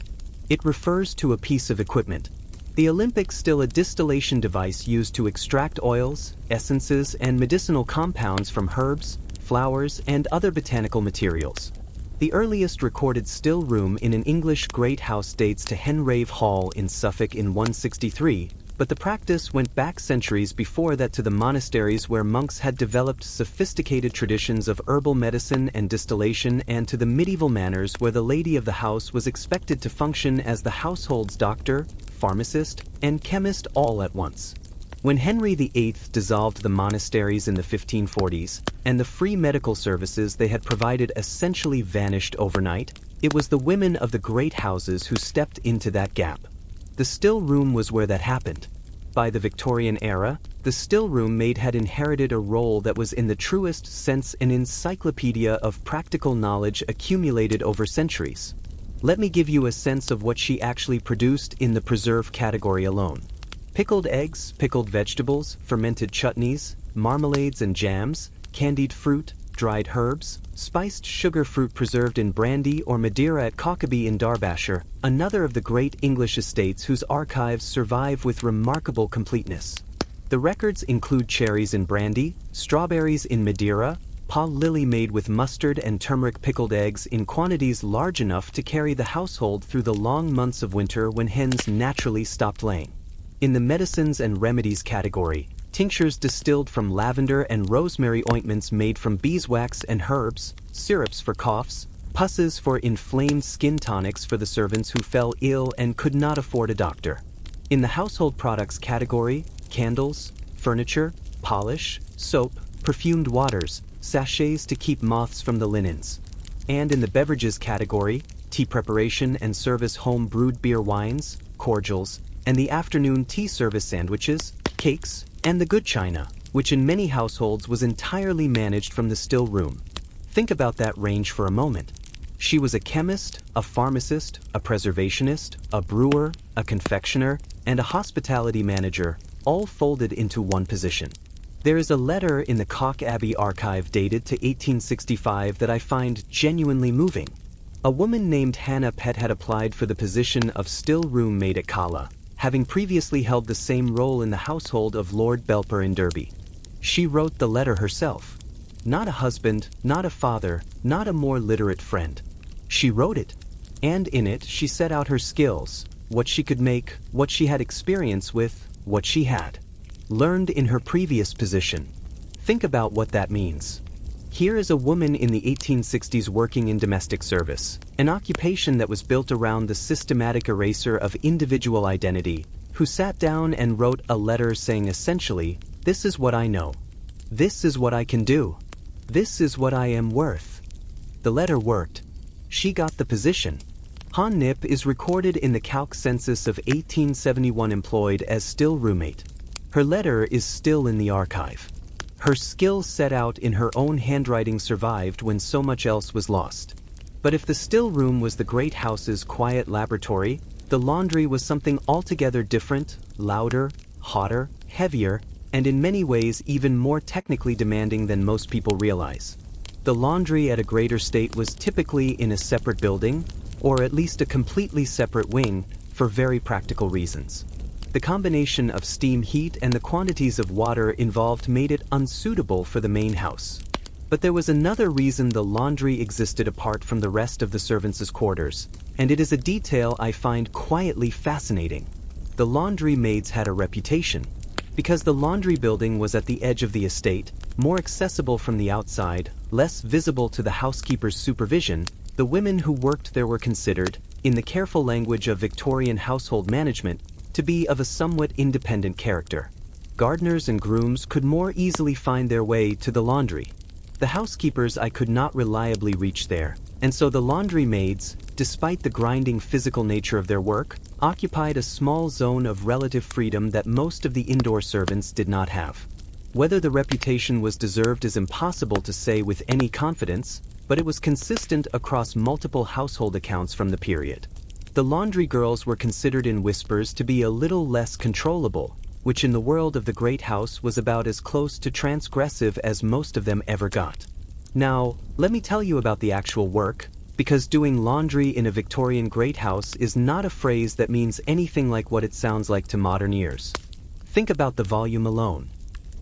S1: It refers to a piece of equipment. The Olympic's still a distillation device used to extract oils, essences, and medicinal compounds from herbs, flowers, and other botanical materials. The earliest recorded still room in an English great house dates to Henrave Hall in Suffolk in 163, but the practice went back centuries before that to the monasteries where monks had developed sophisticated traditions of herbal medicine and distillation, and to the medieval manors where the lady of the house was expected to function as the household's doctor, pharmacist, and chemist all at once. When Henry VIII dissolved the monasteries in the 1540s, and the free medical services they had provided essentially vanished overnight, it was the women of the great houses who stepped into that gap. The still room was where that happened. By the Victorian era, the still room maid had inherited a role that was in the truest sense an encyclopedia of practical knowledge accumulated over centuries. Let me give you a sense of what she actually produced in the preserve category alone. Pickled eggs, pickled vegetables, fermented chutneys, marmalades and jams, candied fruit, dried herbs, spiced sugar fruit preserved in brandy or Madeira at Cockaby in Derbyshire, another of the great English estates whose archives survive with remarkable completeness. The records include cherries in brandy, strawberries in Madeira, Pol lily made with mustard and turmeric, pickled eggs in quantities large enough to carry the household through the long months of winter when hens naturally stopped laying. In the medicines and remedies category, tinctures distilled from lavender and rosemary, ointments made from beeswax and herbs, syrups for coughs, pusses for inflamed skin, tonics for the servants who fell ill and could not afford a doctor. In the household products category, candles, furniture, polish, soap, perfumed waters, sachets to keep moths from the linens. And in the beverages category, tea preparation and service home brewed beer wines, cordials, and the afternoon tea service sandwiches, cakes, and the good china, which in many households was entirely managed from the still room. Think about that range for a moment. She was a chemist, a pharmacist, a preservationist, a brewer, a confectioner, and a hospitality manager, all folded into one position. There is a letter in the Cock Abbey archive dated to 1865 that I find genuinely moving. A woman named Hannah Pett had applied for the position of still room maid at Cala, having previously held the same role in the household of Lord Belper in Derby. She wrote the letter herself. Not a husband, not a father, not a more literate friend. She wrote it, and in it she set out her skills, what she could make, what she had experience with, what she had learned in her previous position. Think about what that means. Here is a woman in the 1860s working in domestic service, an occupation that was built around the systematic erasure of individual identity, who sat down and wrote a letter saying essentially, "This is what I know. This is what I can do. This is what I am worth." The letter worked. She got the position. Han Nip is recorded in the Calc census of 1871 employed as still roommate. Her letter is still in the archive. Her skill set out in her own handwriting survived when so much else was lost. But if the still room was the great house's quiet laboratory, the laundry was something altogether different, louder, hotter, heavier, and in many ways even more technically demanding than most people realize. The laundry at a greater state was typically in a separate building, or at least a completely separate wing, for very practical reasons. The combination of steam heat and the quantities of water involved made it unsuitable for the main house. But there was another reason the laundry existed apart from the rest of the servants' quarters, and it is a detail I find quietly fascinating. The laundry maids had a reputation. Because the laundry building was at the edge of the estate, more accessible from the outside, less visible to the housekeeper's supervision, the women who worked there were considered, in the careful language of Victorian household management, to be of a somewhat independent character. Gardeners and grooms could more easily find their way to the laundry. The housekeepers I could not reliably reach there, and so the laundry maids, despite the grinding physical nature of their work, occupied a small zone of relative freedom that most of the indoor servants did not have. Whether the reputation was deserved is impossible to say with any confidence, but it was consistent across multiple household accounts from the period. The laundry girls were considered in whispers to be a little less controllable, which in the world of the great house was about as close to transgressive as most of them ever got. Now, let me tell you about the actual work, because doing laundry in a Victorian great house is not a phrase that means anything like what it sounds like to modern ears. Think about the volume alone.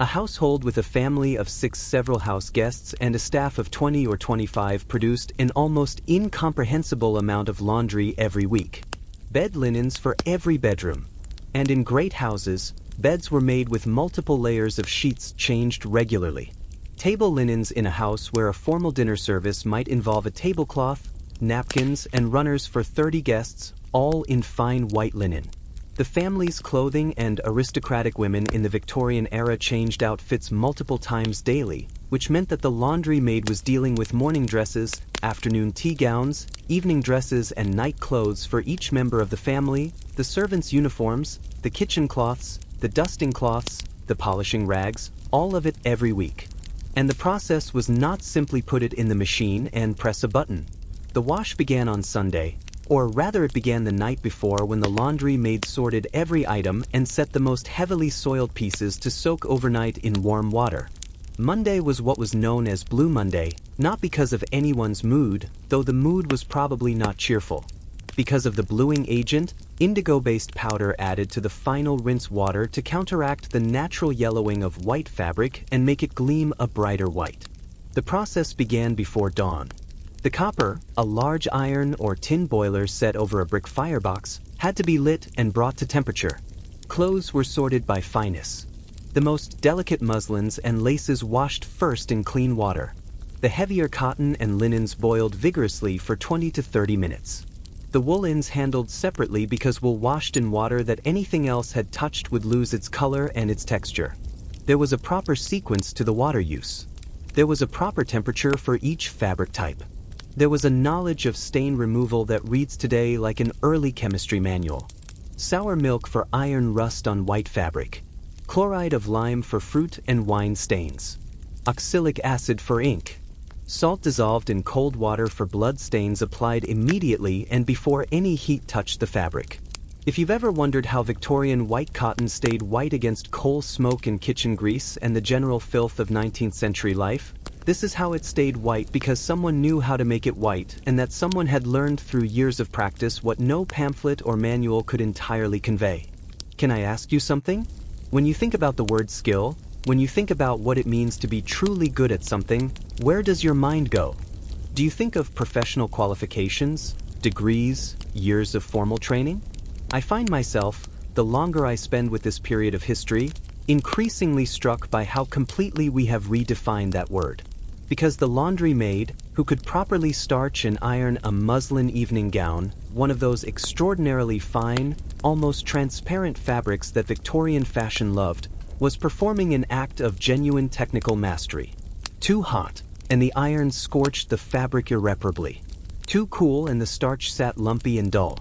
S1: A household with a family of 6 several house guests and a staff of 20 or 25 produced an almost incomprehensible amount of laundry every week. Bed linens for every bedroom. And in great houses, beds were made with multiple layers of sheets changed regularly. Table linens in a house where a formal dinner service might involve a tablecloth, napkins, and runners for 30 guests, all in fine white linen. The family's clothing and aristocratic women in the Victorian era changed outfits multiple times daily, which meant that the laundry maid was dealing with morning dresses, afternoon tea gowns, evening dresses, and night clothes for each member of the family, the servants' uniforms, the kitchen cloths, the dusting cloths, the polishing rags, all of it every week. And the process was not simply put it in the machine and press a button. The wash began on Sunday, or rather it began the night before when the laundry maid sorted every item and set the most heavily soiled pieces to soak overnight in warm water. Monday was what was known as Blue Monday, not because of anyone's mood, though the mood was probably not cheerful. Because of the bluing agent, indigo-based powder added to the final rinse water to counteract the natural yellowing of white fabric and make it gleam a brighter white. The process began before dawn. The copper, a large iron or tin boiler set over a brick firebox, had to be lit and brought to temperature. Clothes were sorted by fineness. The most delicate muslins and laces washed first in clean water. The heavier cotton and linens boiled vigorously for 20 to 30 minutes. The woolens handled separately because wool washed in water that anything else had touched would lose its color and its texture. There was a proper sequence to the water use. There was a proper temperature for each fabric type. There was a knowledge of stain removal that reads today like an early chemistry manual. Sour milk for iron rust on white fabric. Chloride of lime for fruit and wine stains. Oxalic acid for ink. Salt dissolved in cold water for blood stains applied immediately and before any heat touched the fabric. If you've ever wondered how Victorian white cotton stayed white against coal smoke and kitchen grease and the general filth of 19th century life, this is how it stayed white because someone knew how to make it white and that someone had learned through years of practice what no pamphlet or manual could entirely convey. Can I ask you something? When you think about the word skill, when you think about what it means to be truly good at something, where does your mind go? Do you think of professional qualifications, degrees, years of formal training? I find myself, the longer I spend with this period of history, increasingly struck by how completely we have redefined that word. Because the laundry maid, who could properly starch and iron a muslin evening gown, one of those extraordinarily fine, almost transparent fabrics that Victorian fashion loved, was performing an act of genuine technical mastery. Too hot, and the iron scorched the fabric irreparably. Too cool, and the starch sat lumpy and dull.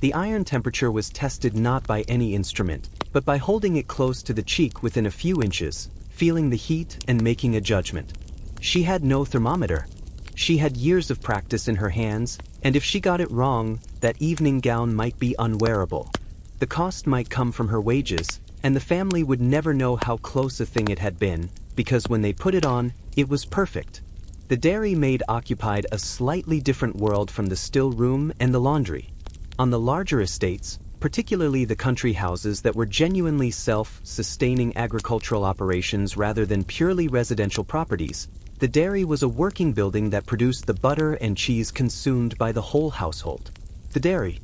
S1: The iron temperature was tested not by any instrument, but by holding it close to the cheek within a few inches, feeling the heat and making a judgment. She had no thermometer. She had years of practice in her hands, and if she got it wrong, that evening gown might be unwearable. The cost might come from her wages, and the family would never know how close a thing it had been, because when they put it on, it was perfect. The dairy maid occupied a slightly different world from the still room and the laundry. On the larger estates, particularly the country houses that were genuinely self-sustaining agricultural operations rather than purely residential properties, the dairy was a working building that produced the butter and cheese consumed by the whole household. The dairy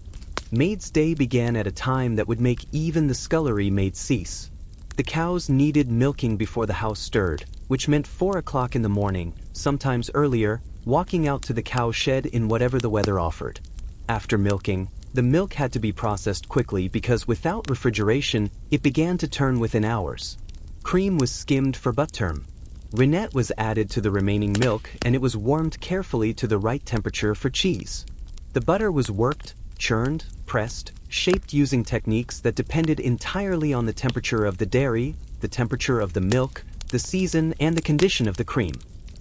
S1: maid's day began at a time that would make even the scullery maid cease. The cows needed milking before the house stirred, which meant 4 o'clock in the morning, sometimes earlier, walking out to the cow shed in whatever the weather offered. After milking, the milk had to be processed quickly because without refrigeration, it began to turn within hours. Cream was skimmed for butt term. Rennet was added to the remaining milk and it was warmed carefully to the right temperature for cheese. The butter was worked, churned, pressed, shaped using techniques that depended entirely on the temperature of the dairy, the temperature of the milk, the season, and the condition of the cream.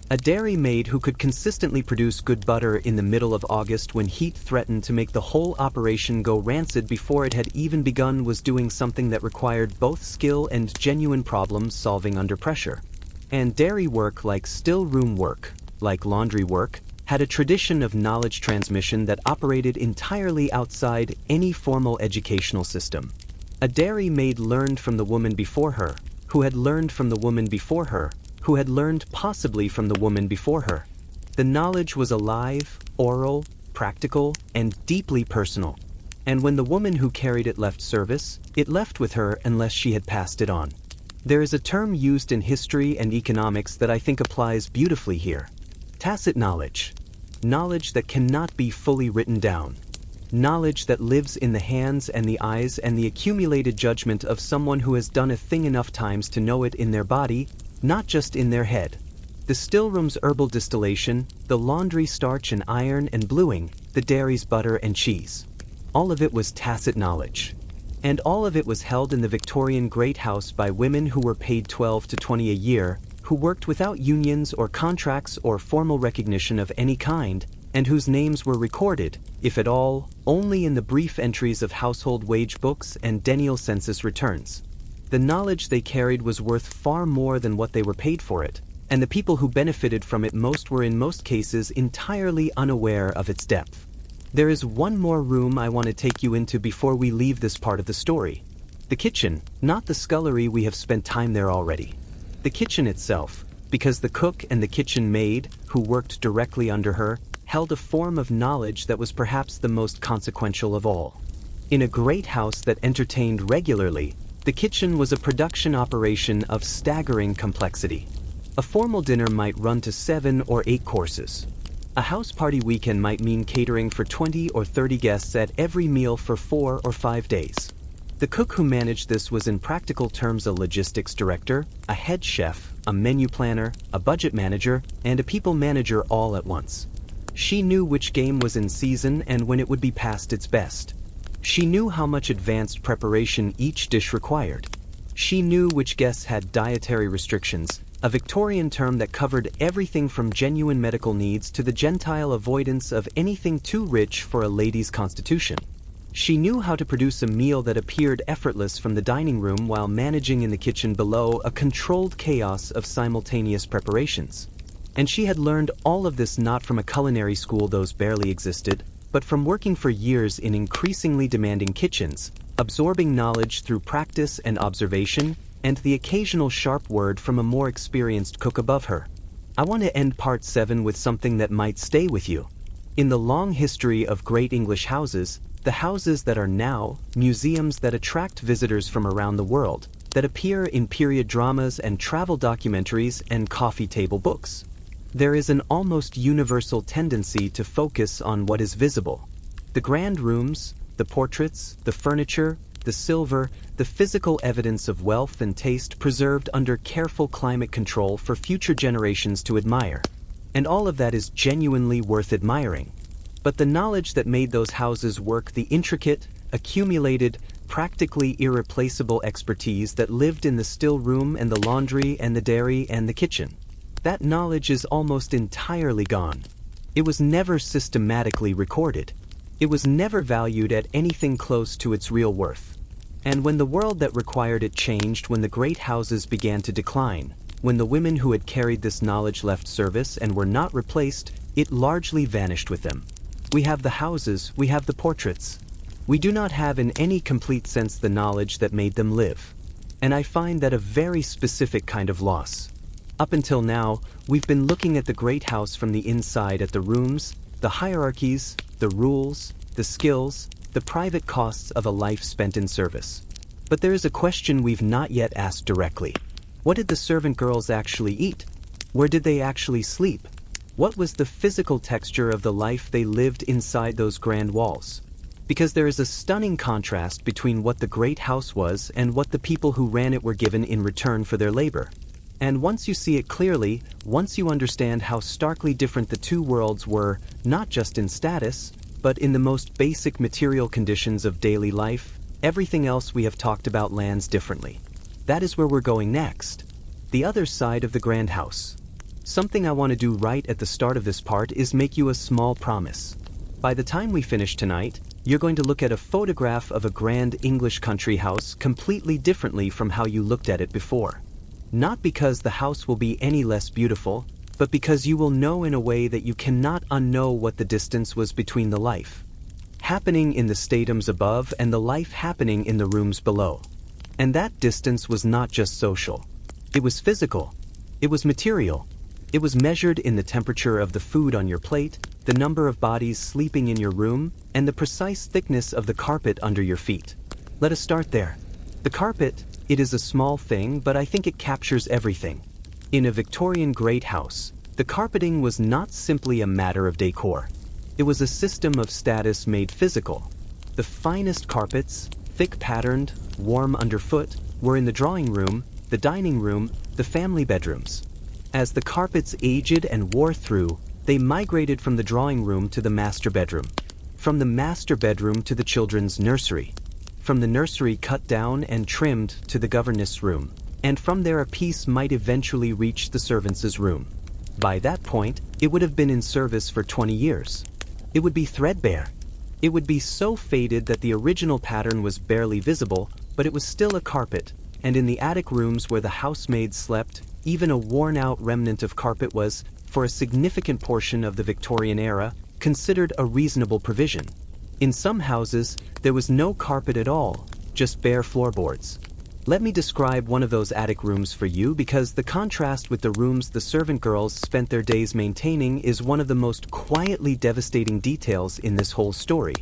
S1: A dairy maid who could consistently produce good butter in the middle of August when heat threatened to make the whole operation go rancid before it had even begun was doing something that required both skill and genuine problem solving under pressure. And dairy work, like still room work, like laundry work, had a tradition of knowledge transmission that operated entirely outside any formal educational system. A dairy maid learned from the woman before her, who had learned from the woman before her, who had learned possibly from the woman before her. The knowledge was alive, oral, practical, and deeply personal. And when the woman who carried it left service, it left with her unless she had passed it on. There is a term used in history and economics that I think applies beautifully here. Tacit knowledge. Knowledge that cannot be fully written down. Knowledge that lives in the hands and the eyes and the accumulated judgment of someone who has done a thing enough times to know it in their body, not just in their head. The stillroom's herbal distillation, the laundry starch and iron and bluing, the dairy's butter and cheese. All of it was tacit knowledge. And all of it was held in the Victorian Great House by women who were paid 12 to 20 a year, who worked without unions or contracts or formal recognition of any kind, and whose names were recorded, if at all, only in the brief entries of household wage books and decennial census returns. The knowledge they carried was worth far more than what they were paid for it, and the people who benefited from it most were in most cases entirely unaware of its depth. There is one more room I want to take you into before we leave this part of the story. The kitchen, not the scullery. We have spent time there already. The kitchen itself, because the cook and the kitchen maid, who worked directly under her, held a form of knowledge that was perhaps the most consequential of all. In a great house that entertained regularly, the kitchen was a production operation of staggering complexity. A formal dinner might run to 7 or 8 courses. A house party weekend might mean catering for 20 or 30 guests at every meal for 4 or 5 days. The cook who managed this was in practical terms a logistics director, a head chef, a menu planner, a budget manager, and a people manager all at once. She knew which game was in season and when it would be past its best. She knew how much advanced preparation each dish required. She knew which guests had dietary restrictions, a Victorian term that covered everything from genuine medical needs to the Gentile avoidance of anything too rich for a lady's constitution. She knew how to produce a meal that appeared effortless from the dining room while managing in the kitchen below a controlled chaos of simultaneous preparations. And she had learned all of this not from a culinary school, those barely existed, but from working for years in increasingly demanding kitchens, absorbing knowledge through practice and observation, and the occasional sharp word from a more experienced cook above her. I want to end part 7 with something that might stay with you. In the long history of great English houses, the houses that are now museums that attract visitors from around the world, that appear in period dramas and travel documentaries and coffee table books. There is an almost universal tendency to focus on what is visible. The grand rooms, the portraits, the furniture, the silver, the physical evidence of wealth and taste preserved under careful climate control for future generations to admire. And all of that is genuinely worth admiring. But the knowledge that made those houses work, the intricate, accumulated, practically irreplaceable expertise that lived in the still room and the laundry and the dairy and the kitchen, that knowledge is almost entirely gone. It was never systematically recorded. It was never valued at anything close to its real worth. And when the world that required it changed, when the great houses began to decline, when the women who had carried this knowledge left service and were not replaced, it largely vanished with them. We have the houses, we have the portraits. We do not have in any complete sense the knowledge that made them live. And I find that a very specific kind of loss. Up until now, we've been looking at the great house from the inside, at the rooms, the hierarchies, the rules, the skills, the private costs of a life spent in service. But there is a question we've not yet asked directly. What did the servant girls actually eat? Where did they actually sleep? What was the physical texture of the life they lived inside those grand walls? Because there is a stunning contrast between what the great house was and what the people who ran it were given in return for their labor. And once you see it clearly, once you understand how starkly different the two worlds were, not just in status, but in the most basic material conditions of daily life, everything else we have talked about lands differently. That is where we're going next. The other side of the grand house. Something I want to do right at the start of this part is make you a small promise. By the time we finish tonight, you're going to look at a photograph of a grand English country house completely differently from how you looked at it before. Not because the house will be any less beautiful, but because you will know in a way that you cannot unknow what the distance was between the life happening in the statums above and the life happening in the rooms below. And that distance was not just social. It was physical. It was material. It was measured in the temperature of the food on your plate, the number of bodies sleeping in your room, and the precise thickness of the carpet under your feet. Let us start there. The carpet, it is a small thing, but I think it captures everything. In a Victorian great house, the carpeting was not simply a matter of decor. It was a system of status made physical. The finest carpets, thick patterned, warm underfoot, were in the drawing room, the dining room, the family bedrooms. As the carpets aged and wore through, they migrated from the drawing room to the master bedroom, from the master bedroom to the children's nursery, from the nursery cut down and trimmed to the governess room, and from there a piece might eventually reach the servants' room. By that point, it would have been in service for 20 years. It would be threadbare. It would be so faded that the original pattern was barely visible, but it was still a carpet, and in the attic rooms where the housemaids slept, even a worn-out remnant of carpet was, for a significant portion of the Victorian era, considered a reasonable provision. In some houses, there was no carpet at all, just bare floorboards. Let me describe one of those attic rooms for you, because the contrast with the rooms the servant girls spent their days maintaining is one of the most quietly devastating details in this whole story.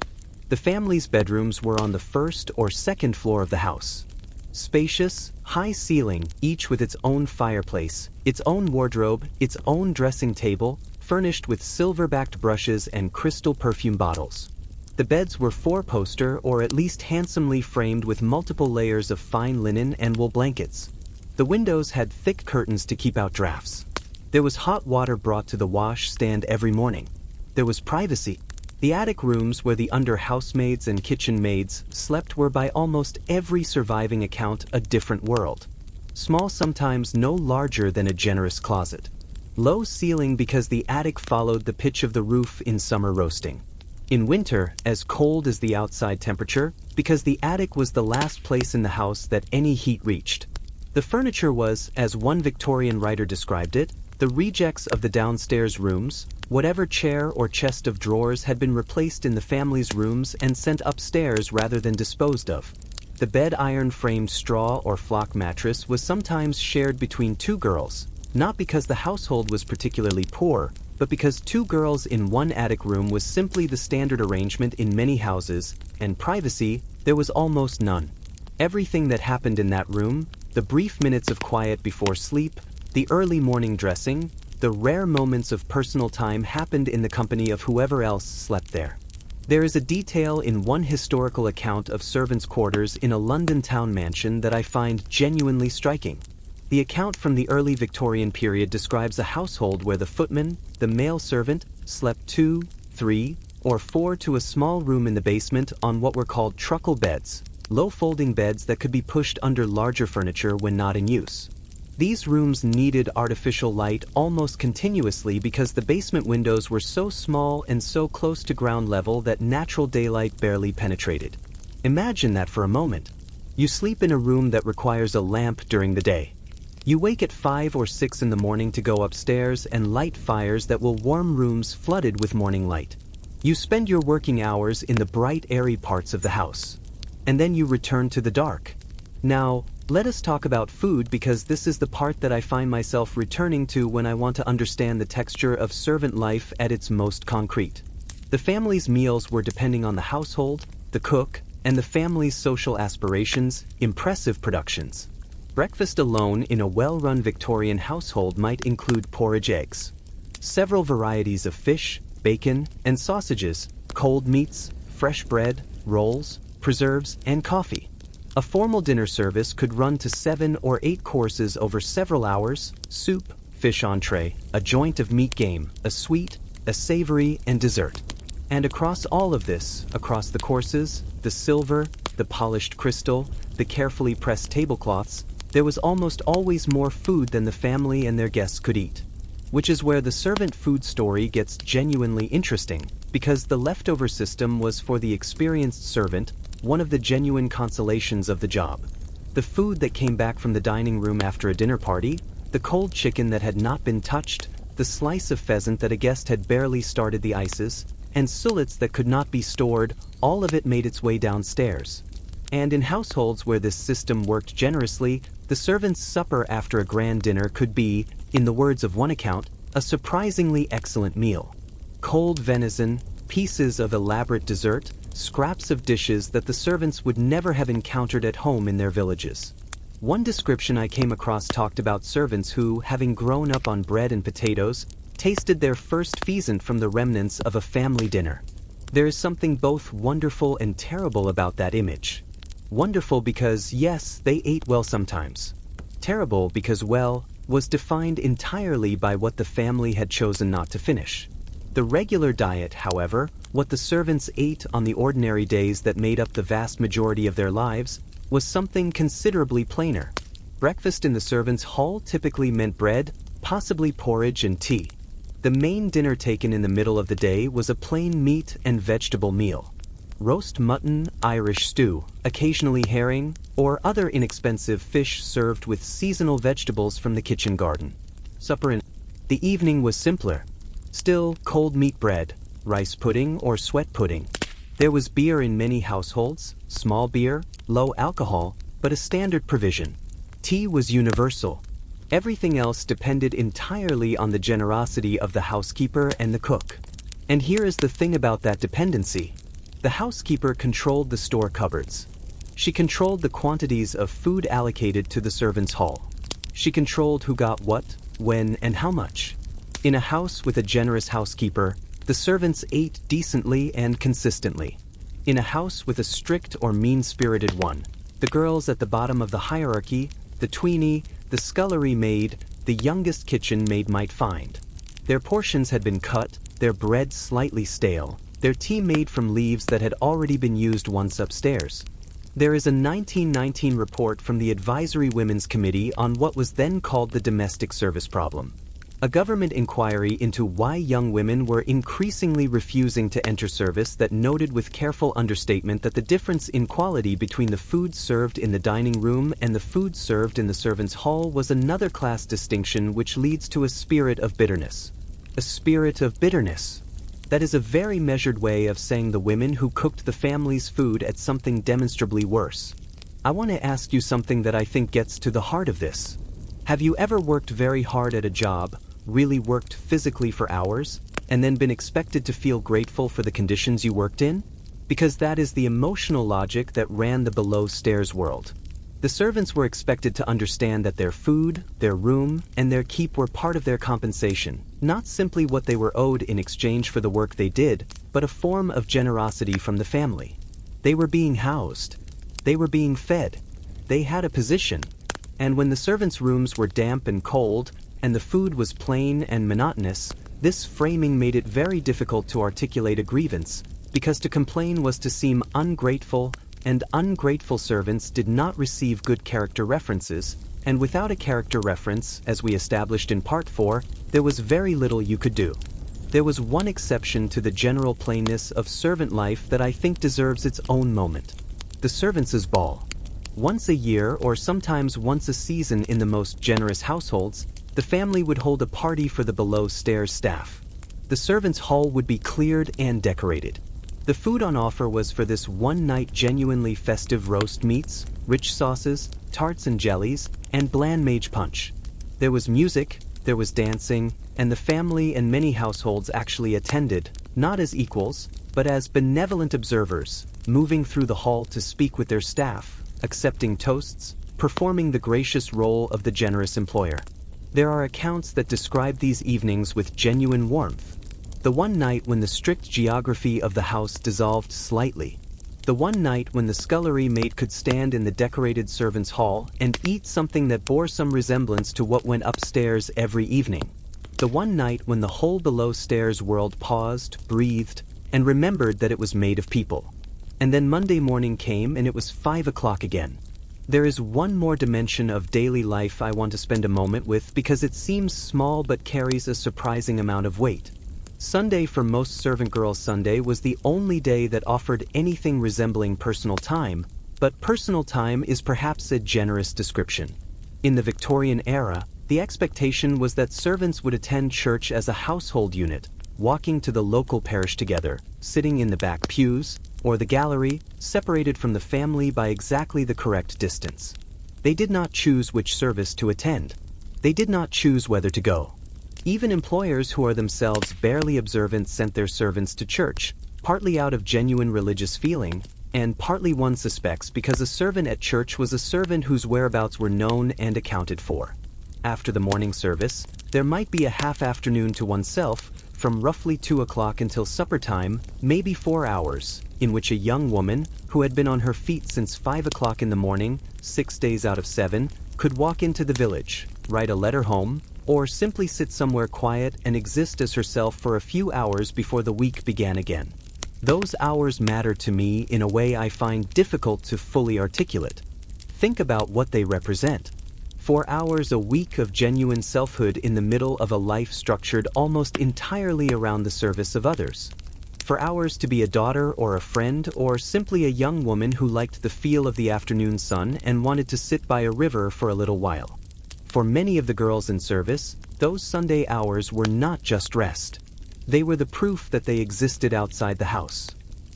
S1: The family's bedrooms were on the first or second floor of the house. Spacious, high ceiling, each with its own fireplace, its own wardrobe, its own dressing table, furnished with silver-backed brushes and crystal perfume bottles. The beds were four-poster or at least handsomely framed with multiple layers of fine linen and wool blankets. The windows had thick curtains to keep out drafts. There was hot water brought to the wash stand every morning. there was privacy. The attic rooms where the under housemaids and kitchen maids slept were by almost every surviving account a different world. Small, sometimes no larger than a generous closet. Low ceiling because the attic followed the pitch of the roof in summer roasting. In winter, as cold as the outside temperature, because the attic was the last place in the house that any heat reached. The furniture was, as one Victorian writer described it, the rejects of the downstairs rooms. Whatever chair or chest of drawers had been replaced in the family's rooms and sent upstairs rather than disposed of. The bed iron-framed straw or flock mattress was sometimes shared between two girls, not because the household was particularly poor, but because two girls in one attic room was simply the standard arrangement in many houses, and privacy, there was almost none. Everything that happened in that room, the brief minutes of quiet before sleep, the early morning dressing, the rare moments of personal time happened in the company of whoever else slept there. There is a detail in one historical account of servants' quarters in a London town mansion that I find genuinely striking. The account from the early Victorian period describes a household where the footman, the male servant, slept 2, 3, or 4 to a small room in the basement on what were called truckle beds, low folding beds that could be pushed under larger furniture when not in use. These rooms needed artificial light almost continuously because the basement windows were so small and so close to ground level that natural daylight barely penetrated. Imagine that for a moment. You sleep in a room that requires a lamp during the day. You wake at 5 or 6 in the morning to go upstairs and light fires that will warm rooms flooded with morning light. You spend your working hours in the bright, airy parts of the house. And then you return to the dark. Now, let us talk about food because this is the part that I find myself returning to when I want to understand the texture of servant life at its most concrete. The family's meals were depending on the household, the cook, and the family's social aspirations, impressive productions. Breakfast alone in a well-run Victorian household might include porridge eggs, several varieties of fish, bacon, and sausages, cold meats, fresh bread, rolls, preserves, and coffee. A formal dinner service could run to 7 or 8 courses over several hours: soup, fish entree, a joint of meat game, a sweet, a savory, and dessert. And across all of this, across the courses, the silver, the polished crystal, the carefully pressed tablecloths, there was almost always more food than the family and their guests could eat. Which is where the servant food story gets genuinely interesting, because the leftover system was for the experienced servant one of the genuine consolations of the job. The food that came back from the dining room after a dinner party, the cold chicken that had not been touched, the slice of pheasant that a guest had barely started the ices, and sullets that could not be stored, all of it made its way downstairs. And in households where this system worked generously, the servant's supper after a grand dinner could be, in the words of one account, a surprisingly excellent meal. Cold venison, pieces of elaborate dessert, scraps of dishes that the servants would never have encountered at home in their villages. One description I came across talked about servants who, having grown up on bread and potatoes, tasted their first pheasant from the remnants of a family dinner. There is something both wonderful and terrible about that image. Wonderful because, yes, they ate well sometimes. Terrible because, well, was defined entirely by what the family had chosen not to finish. The regular diet, however, what the servants ate on the ordinary days that made up the vast majority of their lives, was something considerably plainer. Breakfast in the servants' hall typically meant bread, possibly porridge and tea. The main dinner taken in the middle of the day was a plain meat and vegetable meal. Roast mutton, Irish stew, occasionally herring, or other inexpensive fish served with seasonal vegetables from the kitchen garden. Supper in the evening was simpler. Still, cold meat bread, rice pudding or sweat pudding. There was beer in many households, small beer, low alcohol, but a standard provision. Tea was universal. Everything else depended entirely on the generosity of the housekeeper and the cook. And here is the thing about that dependency. The housekeeper controlled the store cupboards. She controlled the quantities of food allocated to the servants' hall. She controlled who got what, when, and how much. In a house with a generous housekeeper, the servants ate decently and consistently. In a house with a strict or mean-spirited one, the girls at the bottom of the hierarchy, the tweenie, the scullery maid, the youngest kitchen maid might find. Their portions had been cut, their bread slightly stale, their tea made from leaves that had already been used once upstairs. There is a 1919 report from the Advisory Women's Committee on what was then called the domestic service problem. A government inquiry into why young women were increasingly refusing to enter service that noted with careful understatement that the difference in quality between the food served in the dining room and the food served in the servants' hall was another class distinction which leads to a spirit of bitterness. A spirit of bitterness. That is a very measured way of saying the women who cooked the family's food at something demonstrably worse. I want to ask you something that I think gets to the heart of this. Have you ever worked very hard at a job, really worked physically for hours, and then been expected to feel grateful for the conditions you worked in? Because that is the emotional logic that ran the below-stairs world. The servants were expected to understand that their food, their room, and their keep were part of their compensation, not simply what they were owed in exchange for the work they did, but a form of generosity from the family. They were being housed. They were being fed. They had a position. And when the servants' rooms were damp and cold, and the food was plain and monotonous, this framing made it very difficult to articulate a grievance, because to complain was to seem ungrateful, and ungrateful servants did not receive good character references, and without a character reference, as we established in Part 4, there was very little you could do. There was one exception to the general plainness of servant life that I think deserves its own moment. The servants' ball. Once a year, or sometimes once a season in the most generous households, the family would hold a party for the below-stairs staff. The servants' hall would be cleared and decorated. The food on offer was for this one night genuinely festive roast meats, rich sauces, tarts and jellies, and bland mage punch. There was music, there was dancing, and the family and many households actually attended, not as equals, but as benevolent observers, moving through the hall to speak with their staff, accepting toasts, performing the gracious role of the generous employer. There are accounts that describe these evenings with genuine warmth. The one night when the strict geography of the house dissolved slightly. The one night when the scullery maid could stand in the decorated servants' hall and eat something that bore some resemblance to what went upstairs every evening. The one night when the whole below-stairs world paused, breathed, and remembered that it was made of people. And then Monday morning came and it was 5 o'clock again. There is one more dimension of daily life I want to spend a moment with because it seems small but carries a surprising amount of weight. Sunday for most servant girls' Sunday was the only day that offered anything resembling personal time, but personal time is perhaps a generous description. In the Victorian era, the expectation was that servants would attend church as a household unit, walking to the local parish together, sitting in the back pews, or the gallery, separated from the family by exactly the correct distance. They did not choose which service to attend. They did not choose whether to go. Even employers who are themselves barely observant sent their servants to church, partly out of genuine religious feeling, and partly one suspects because a servant at church was a servant whose whereabouts were known and accounted for. After the morning service, there might be a half-afternoon to oneself, from roughly 2 o'clock until supper time, maybe 4 hours, in which a young woman, who had been on her feet since 5 o'clock in the morning, 6 days out of 7, could walk into the village, write a letter home, or simply sit somewhere quiet and exist as herself for a few hours before the week began again. Those hours matter to me in a way I find difficult to fully articulate. Think about what they represent. 4 hours a week of genuine selfhood in the middle of a life structured almost entirely around the service of others. For hours to be a daughter or a friend or simply a young woman who liked the feel of the afternoon sun and wanted to sit by a river for a little while. For many of the girls in service, those Sunday hours were not just rest. They were the proof that they existed outside the house.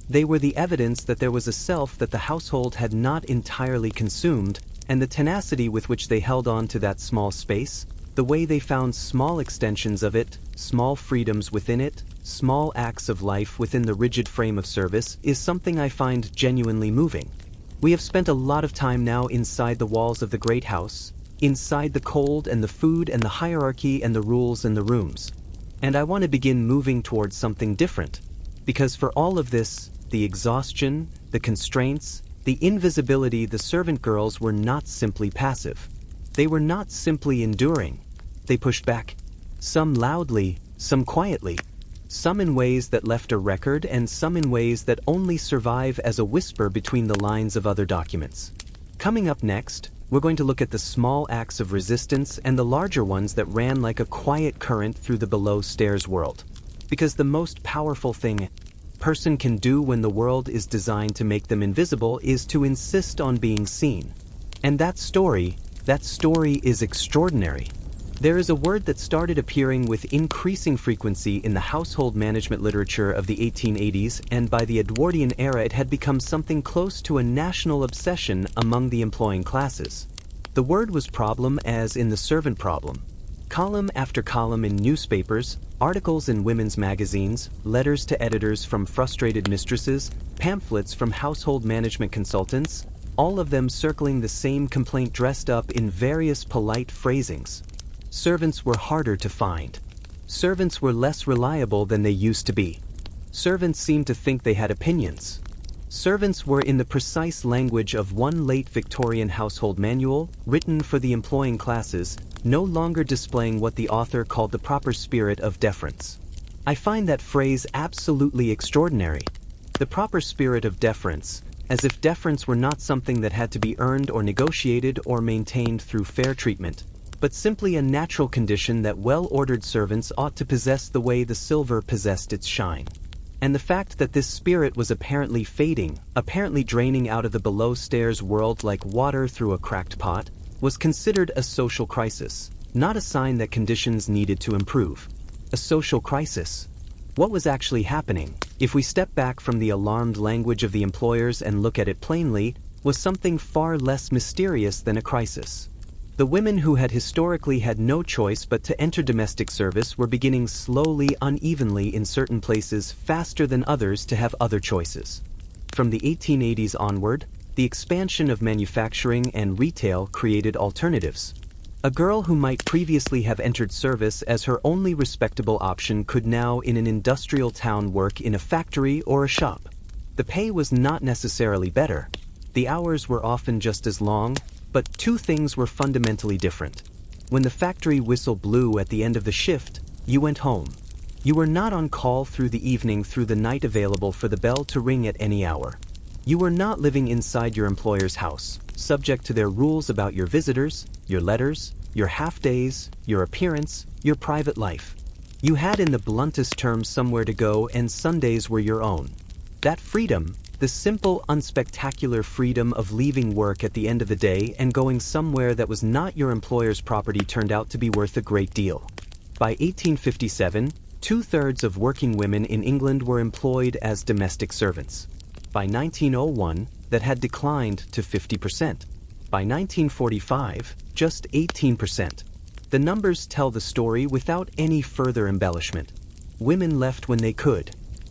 S1: They were the evidence that there was a self that the household had not entirely consumed, and the tenacity with which they held on to that small space, the way they found small extensions of it, small freedoms within it, small acts of life within the rigid frame of service, is something I find genuinely moving. We have spent a lot of time now inside the walls of the great house, inside the cold and the food and the hierarchy and the rules and the rooms. And I want to begin moving towards something different, because for all of this, the exhaustion, the constraints, the invisibility, the servant girls were not simply passive. They were not simply enduring. They pushed back, some loudly, some quietly. some in ways that left a record and some in ways that only survive as a whisper between the lines of other documents. Coming up next, we're going to look at the small acts of resistance and the larger ones that ran like a quiet current through the below-stairs world. Because the most powerful thing a person can do when the world is designed to make them invisible is to insist on being seen. And that story is extraordinary. There is a word that started appearing with increasing frequency in the household management literature of the 1880s, and by the Edwardian era it had become something close to a national obsession among the employing classes. The word was problem, as in the servant problem. Column after column in newspapers, articles in women's magazines, letters to editors from frustrated mistresses, pamphlets from household management consultants, all of them circling the same complaint dressed up in various polite phrasings. Servants were harder to find. Servants were less reliable than they used to be. Servants seemed to think they had opinions. Servants were, in the precise language of one late Victorian household manual, written for the employing classes, no longer displaying what the author called the proper spirit of deference. I find that phrase absolutely extraordinary. The proper spirit of deference, as if deference were not something that had to be earned or negotiated or maintained through fair treatment, but simply a natural condition that well-ordered servants ought to possess the way the silver possessed its shine. And the fact that this spirit was apparently fading, apparently draining out of the below-stairs world like water through a cracked pot, was considered a social crisis, not a sign that conditions needed to improve. A social crisis. What was actually happening, if we step back from the alarmed language of the employers and look at it plainly, was something far less mysterious than a crisis. The women who had historically had no choice but to enter domestic service were beginning slowly, unevenly in certain places, faster than others, to have other choices. From the 1880s onward, the expansion of manufacturing and retail created alternatives. A girl who might previously have entered service as her only respectable option could now in an industrial town work in a factory or a shop. The pay was not necessarily better. The hours were often just as long, but two things were fundamentally different. When the factory whistle blew at the end of the shift, you went home. You were not on call through the evening, through the night, available for the bell to ring at any hour. You were not living inside your employer's house, subject to their rules about your visitors, your letters, your half-days, your appearance, your private life. You had, in the bluntest terms, somewhere to go, and Sundays were your own. That freedom, the simple, unspectacular freedom of leaving work at the end of the day and going somewhere that was not your employer's property, turned out to be worth a great deal. By 1857, 2/3 of working women in England were employed as domestic servants. By 1901, that had declined to 50%. By 1945, just 18%. The numbers tell the story without any further embellishment. Women left when they could.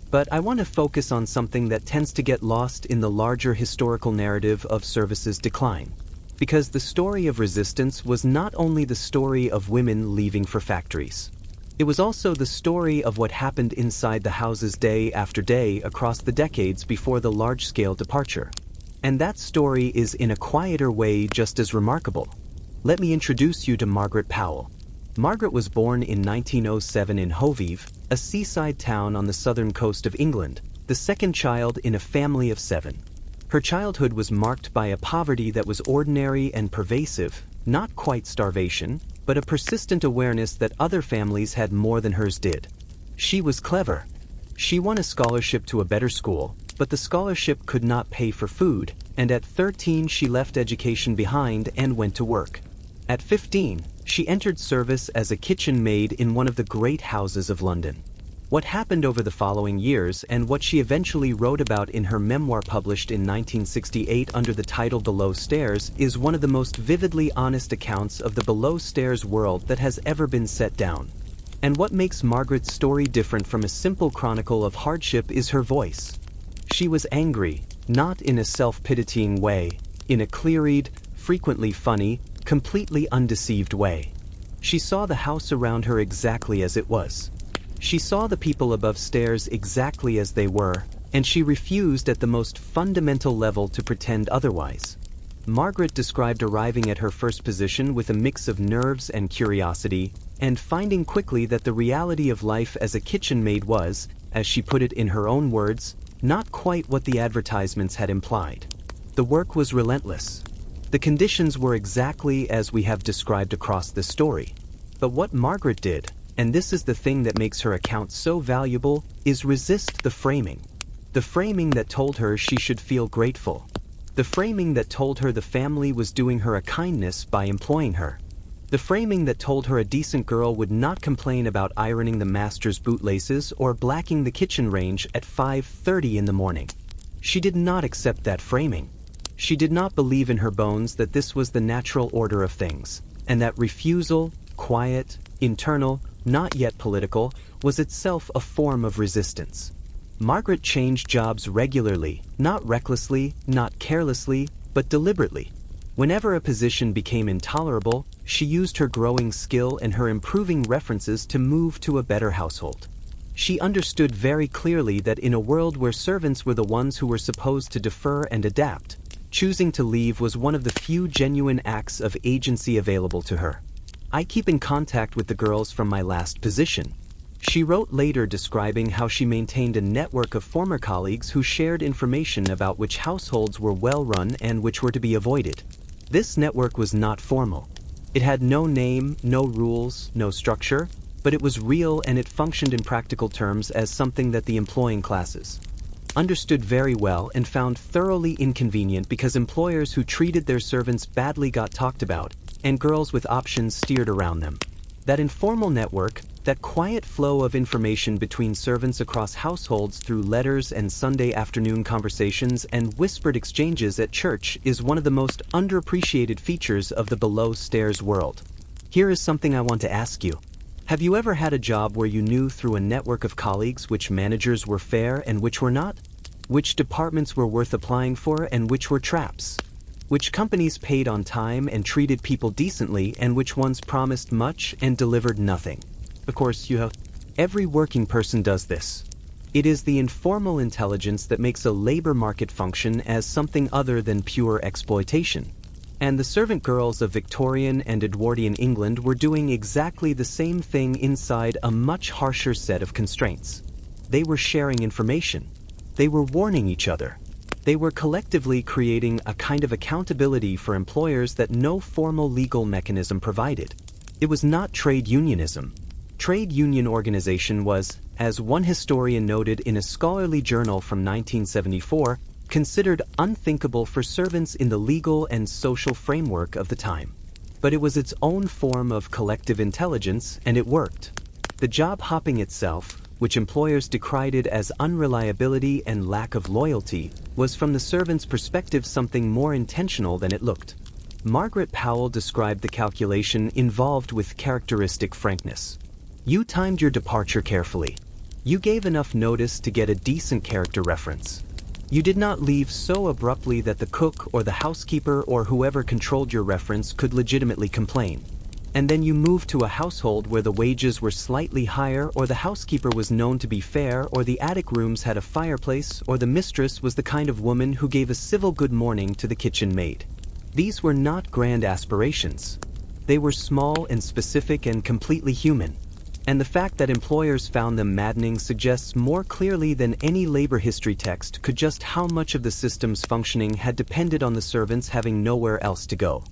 S1: But I want to focus on something that tends to get lost in the larger historical narrative of service's decline. Because the story of resistance was not only the story of women leaving for factories. It was also the story of what happened inside the houses day after day across the decades before the large-scale departure. And that story is, in a quieter way, just as remarkable. Let me introduce you to Margaret Powell. Margaret was born in 1907 in Hovive, a seaside town on the southern coast of England, the second child in a family of 7. Her childhood was marked by a poverty that was ordinary and pervasive, not quite starvation, but a persistent awareness that other families had more than hers did. She was clever. She won a scholarship to a better school, but the scholarship could not pay for food, and at 13 she left education behind and went to work. At 15, she entered service as a kitchen maid in one of the great houses of London. What happened over the following years, and what she eventually wrote about in her memoir published in 1968 under the title Below Stairs, is one of the most vividly honest accounts of the below-stairs world that has ever been set down. And what makes Margaret's story different from a simple chronicle of hardship is her voice. She was angry, not in a self-pitying way, in a clear-eyed, frequently funny, completely undeceived way. She saw the house around her exactly as it was. She saw the people above stairs exactly as they were, and she refused at the most fundamental level to pretend otherwise. Margaret described arriving at her first position with a mix of nerves and curiosity, and finding quickly that the reality of life as a kitchen maid was, as she put it in her own words, not quite what the advertisements had implied. The work was relentless. The conditions were exactly as we have described across the story. But what Margaret did, and this is the thing that makes her account so valuable, is resist the framing. The framing that told her she should feel grateful. The framing that told her the family was doing her a kindness by employing her. The framing that told her a decent girl would not complain about ironing the master's bootlaces or blacking the kitchen range at 5:30 in the morning. She did not accept that framing. She did not believe in her bones that this was the natural order of things, and that refusal, quiet, internal, not yet political, was itself a form of resistance. Margaret changed jobs regularly, not recklessly, not carelessly, but deliberately. Whenever a position became intolerable, she used her growing skill and her improving references to move to a better household. She understood very clearly that in a world where servants were the ones who were supposed to defer and adapt, choosing to leave was one of the few genuine acts of agency available to her. I keep in contact with the girls from my last position. She wrote later describing how she maintained a network of former colleagues who shared information about which households were well run and which were to be avoided. This network was not formal. It had no name, no rules, no structure, but it was real and it functioned in practical terms as something that the employing classes understood very well and found thoroughly inconvenient because employers who treated their servants badly got talked about, and girls with options steered around them. That informal network, that quiet flow of information between servants across households through letters and Sunday afternoon conversations and whispered exchanges at church is one of the most underappreciated features of the below-stairs world. Here is something I want to ask you. Have you ever had a job where you knew through a network of colleagues which managers were fair and which were not? Which departments were worth applying for and which were traps? Which companies paid on time and treated people decently and which ones promised much and delivered nothing? Of course, every working person does this. It is the informal intelligence that makes a labor market function as something other than pure exploitation. And the servant girls of Victorian and Edwardian England were doing exactly the same thing inside a much harsher set of constraints. They were sharing information. They were warning each other. They were collectively creating a kind of accountability for employers that no formal legal mechanism provided. It was not trade unionism. Trade union organization was, as one historian noted in a scholarly journal from 1974, considered unthinkable for servants in the legal and social framework of the time. But it was its own form of collective intelligence, and it worked. The job hopping itself, which employers decried as unreliability and lack of loyalty, was from the servant's perspective something more intentional than it looked. Margaret Powell described the calculation involved with characteristic frankness. You timed your departure carefully. You gave enough notice to get a decent character reference. You did not leave so abruptly that the cook or the housekeeper or whoever controlled your reference could legitimately complain. And then you moved to a household where the wages were slightly higher or the housekeeper was known to be fair or the attic rooms had a fireplace or the mistress was the kind of woman who gave a civil good morning to the kitchen maid. These were not grand aspirations. They were small and specific and completely human. And the fact that employers found them maddening suggests more clearly than any labor history text could just how much of the system's functioning had depended on the servants having nowhere else to go.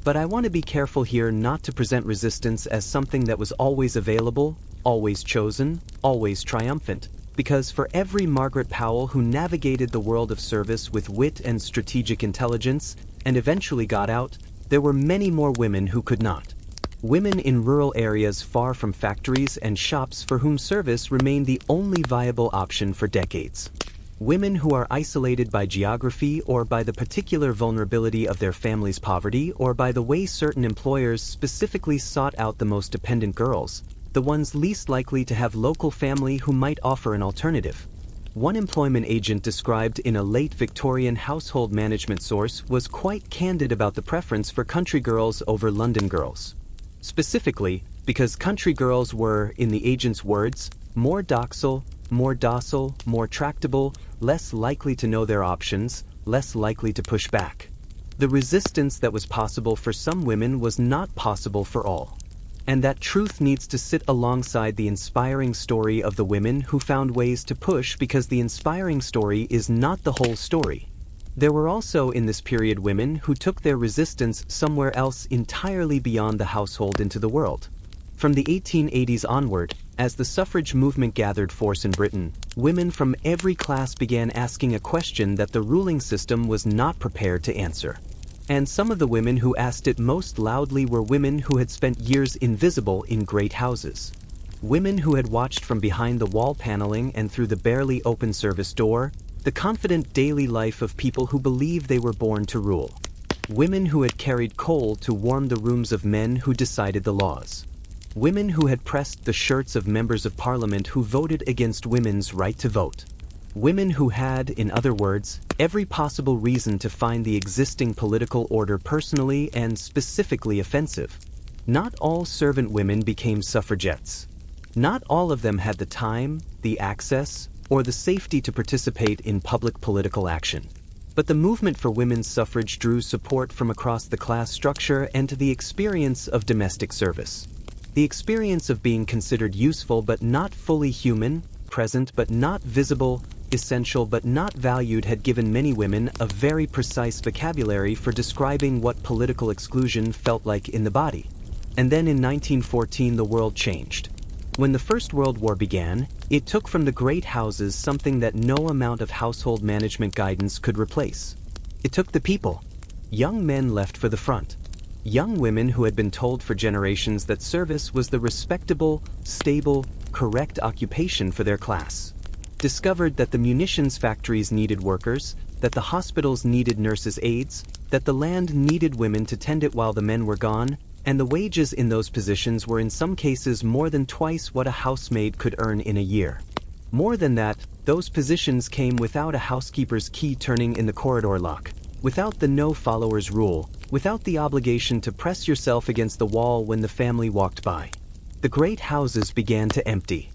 S1: But I want to be careful here not to present resistance as something that was always available, always chosen, always triumphant, because for every Margaret Powell who navigated the world of service with wit and strategic intelligence and eventually got out, there were many more women who could not. Women in rural areas far from factories and shops for whom service remained the only viable option for decades. Women who are isolated by geography or by the particular vulnerability of their family's poverty or by the way certain employers specifically sought out the most dependent girls, the ones least likely to have local family who might offer an alternative. One employment agent described in a late Victorian household management source was quite candid about the preference for country girls over London girls. Specifically, because country girls were, in the agent's words, more docile, more tractable, less likely to know their options, less likely to push back. The resistance that was possible for some women was not possible for all. And that truth needs to sit alongside the inspiring story of the women who found ways to push, because the inspiring story is not the whole story. There were also in this period women who took their resistance somewhere else entirely beyond the household into the world. From the 1880s onward, as the suffrage movement gathered force in Britain, women from every class began asking a question that the ruling system was not prepared to answer. And some of the women who asked it most loudly were women who had spent years invisible in great houses. Women who had watched from behind the wall paneling and through the barely open service door, the confident daily life of people who believed they were born to rule. Women who had carried coal to warm the rooms of men who decided the laws. Women who had pressed the shirts of members of parliament who voted against women's right to vote. Women who had, in other words, every possible reason to find the existing political order personally and specifically offensive. Not all servant women became suffragettes. Not all of them had the time, the access, or the safety to participate in public political action. But the movement for women's suffrage drew support from across the class structure and to the experience of domestic service. The experience of being considered useful but not fully human, present but not visible, essential but not valued had given many women a very precise vocabulary for describing what political exclusion felt like in the body. And then in 1914 the world changed. When the First World War began, it took from the great houses something that no amount of household management guidance could replace. It took the people. Young men left for the front. Young women who had been told for generations that service was the respectable, stable, correct occupation for their class, discovered that the munitions factories needed workers, that the hospitals needed nurses' aides, that the land needed women to tend it while the men were gone, and the wages in those positions were in some cases more than twice what a housemaid could earn in a year. More than that, those positions came without a housekeeper's key turning in the corridor lock, without the no-followers rule, without the obligation to press yourself against the wall when the family walked by. The great houses began to empty.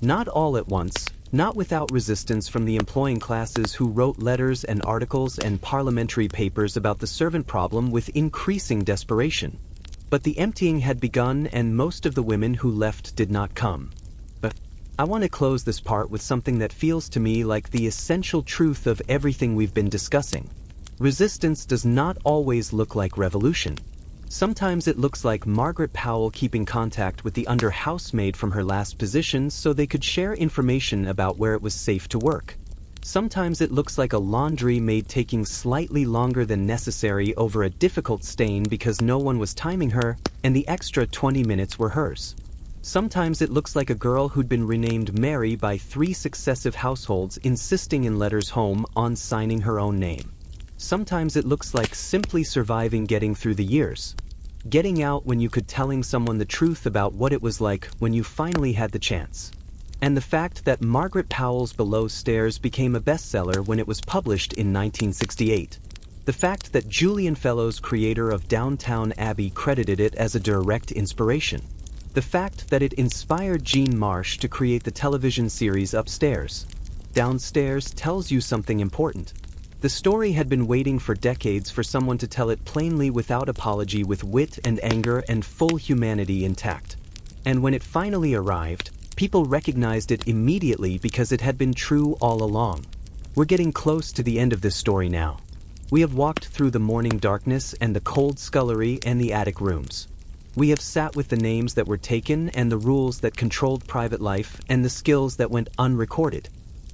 S1: Not all at once, not without resistance from the employing classes who wrote letters and articles and parliamentary papers about the servant problem with increasing desperation. But the emptying had begun, and most of the women who left did not come. But I want to close this part with something that feels to me like the essential truth of everything we've been discussing. Resistance does not always look like revolution. Sometimes it looks like Margaret Powell keeping contact with the under-housemaid from her last position so they could share information about where it was safe to work. Sometimes it looks like a laundry maid taking slightly longer than necessary over a difficult stain because no one was timing her, and the extra 20 minutes were hers. Sometimes it looks like a girl who'd been renamed Mary by 3 successive households insisting in letters home on signing her own name. Sometimes it looks like simply surviving getting through the years. Getting out when you could, telling someone the truth about what it was like when you finally had the chance. And the fact that Margaret Powell's Below Stairs became a bestseller when it was published in 1968. The fact that Julian Fellowes, creator of Downtown Abbey, credited it as a direct inspiration. The fact that it inspired Jean Marsh to create the television series Upstairs. Downstairs tells you something important. The story had been waiting for decades for someone to tell it plainly without apology, with wit and anger and full humanity intact. And when it finally arrived, people recognized it immediately because it had been true all along. We're getting close to the end of this story now. We have walked through the morning darkness and the cold scullery and the attic rooms. We have sat with the names that were taken and the rules that controlled private life and the skills that went unrecorded.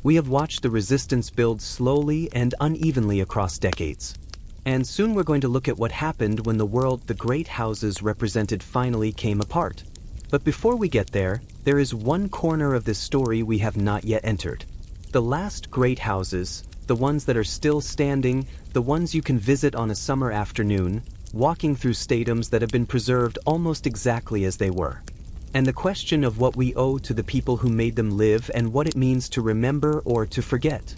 S1: We have watched the resistance build slowly and unevenly across decades. And soon we're going to look at what happened when the world the great houses represented finally came apart. But before we get there is one corner of this story we have not yet entered. The last great houses, the ones that are still standing, the ones you can visit on a summer afternoon, walking through statums that have been preserved almost exactly as they were. And the question of what we owe to the people who made them live and what it means to remember or to forget.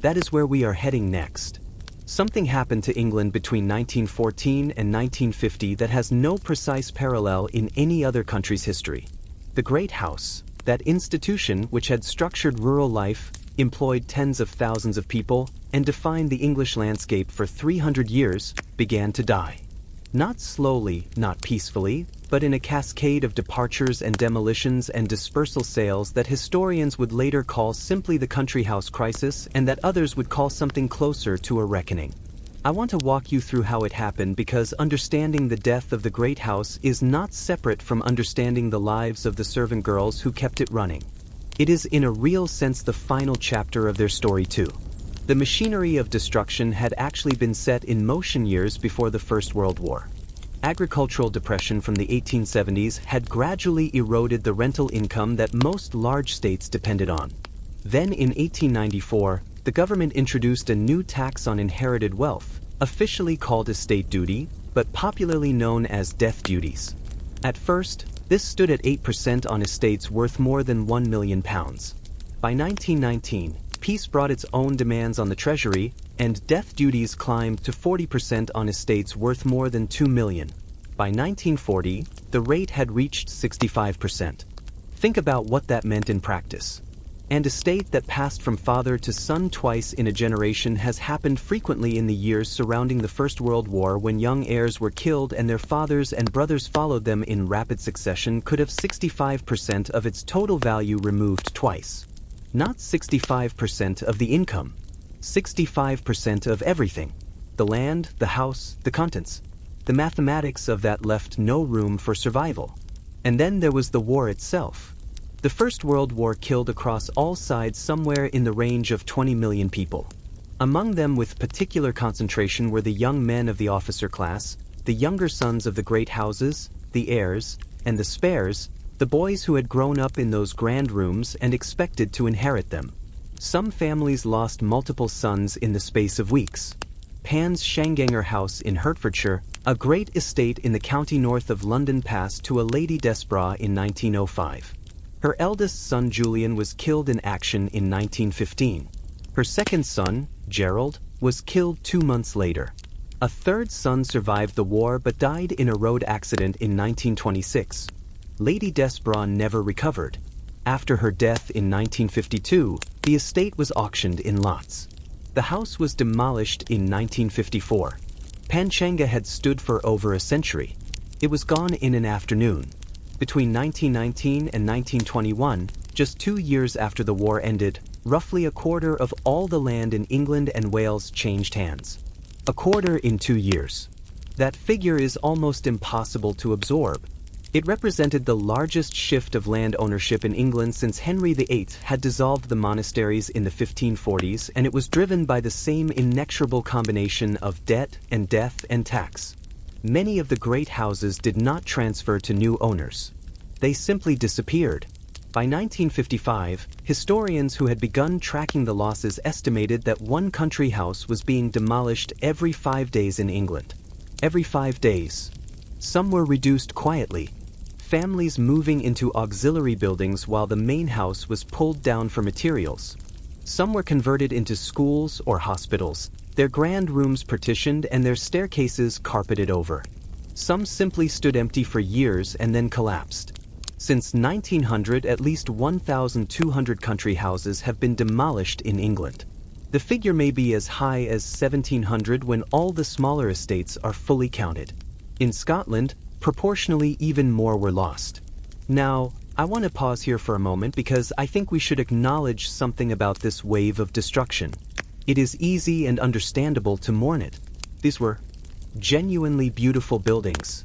S1: That is where we are heading next. Something happened to England between 1914 and 1950 that has no precise parallel in any other country's history. The Great House, that institution which had structured rural life, employed tens of thousands of people, and defined the English landscape for 300 years, began to die. Not slowly, not peacefully, but in a cascade of departures and demolitions and dispersal sales that historians would later call simply the country house crisis and that others would call something closer to a reckoning. I want to walk you through how it happened because understanding the death of the great house is not separate from understanding the lives of the servant girls who kept it running. It is in a real sense the final chapter of their story too. The machinery of destruction had actually been set in motion years before the First World War. Agricultural depression from the 1870s had gradually eroded the rental income that most large states depended on. Then in 1894, the government introduced a new tax on inherited wealth, officially called estate duty, but popularly known as death duties. At first, this stood at 8% on estates worth more than £1 million. By 1919, peace brought its own demands on the Treasury, and death duties climbed to 40% on estates worth more than $2 million. By 1940, the rate had reached 65%. Think about what that meant in practice. An estate that passed from father to son twice in a generation has happened frequently in the years surrounding the First World War when young heirs were killed and their fathers and brothers followed them in rapid succession could have 65% of its total value removed twice. Not 65% of the income. 65% of everything. The land, the house, the contents. The mathematics of that left no room for survival. And then there was the war itself. The First World War killed across all sides somewhere in the range of 20 million people. Among them with particular concentration were the young men of the officer class, the younger sons of the great houses, the heirs, and the spares, the boys who had grown up in those grand rooms and expected to inherit them. Some families lost multiple sons in the space of weeks. Pan's Shanganger House in Hertfordshire, a great estate in the county north of London, passed to a Lady Desborough in 1905. Her eldest son Julian was killed in action in 1915. Her second son, Gerald, was killed 2 months later. A third son survived the war but died in a road accident in 1926. Lady Desborough never recovered. After her death in 1952, the estate was auctioned in lots. The house was demolished in 1954. Panchanga had stood for over a century. It was gone in an afternoon. Between 1919 and 1921, just 2 years after the war ended, roughly a quarter of all the land in England and Wales changed hands. A quarter in 2 years. That figure is almost impossible to absorb. It represented the largest shift of land ownership in England since Henry VIII had dissolved the monasteries in the 1540s, and it was driven by the same inexorable combination of debt and death and tax. Many of the great houses did not transfer to new owners. They simply disappeared. By 1955, historians who had begun tracking the losses estimated that one country house was being demolished every 5 days in England. Every 5 days. Some were reduced quietly. Families moving into auxiliary buildings while the main house was pulled down for materials. Some were converted into schools or hospitals, their grand rooms partitioned and their staircases carpeted over. Some simply stood empty for years and then collapsed. Since 1900, at least 1,200 country houses have been demolished in England. The figure may be as high as 1,700 when all the smaller estates are fully counted. In Scotland, proportionally even more were lost. Now, I want to pause here for a moment because I think we should acknowledge something about this wave of destruction. It is easy and understandable to mourn it. These were genuinely beautiful buildings.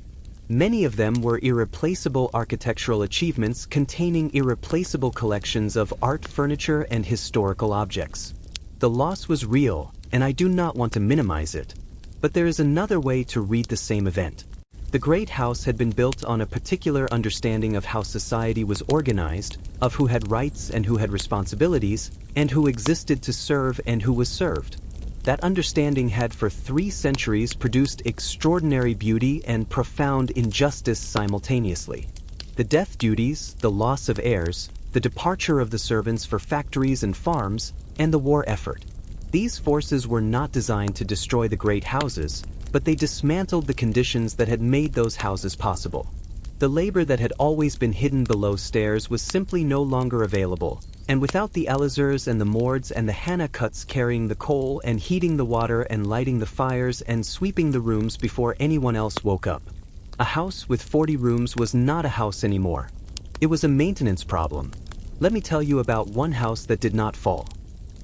S1: Many of them were irreplaceable architectural achievements containing irreplaceable collections of art, furniture, and historical objects. The loss was real, and I do not want to minimize it. But there is another way to read the same event. The great house had been built on a particular understanding of how society was organized, of who had rights and who had responsibilities, and who existed to serve and who was served. That understanding had for 3 centuries produced extraordinary beauty and profound injustice simultaneously. The death duties, the loss of heirs, the departure of the servants for factories and farms, and the war effort. These forces were not designed to destroy the great houses, but they dismantled the conditions that had made those houses possible. The labor that had always been hidden below stairs was simply no longer available, and without the Alizers and the Mords and the Hannah Cuts carrying the coal and heating the water and lighting the fires and sweeping the rooms before anyone else woke up. A house with 40 rooms was not a house anymore. It was a maintenance problem. Let me tell you about one house that did not fall.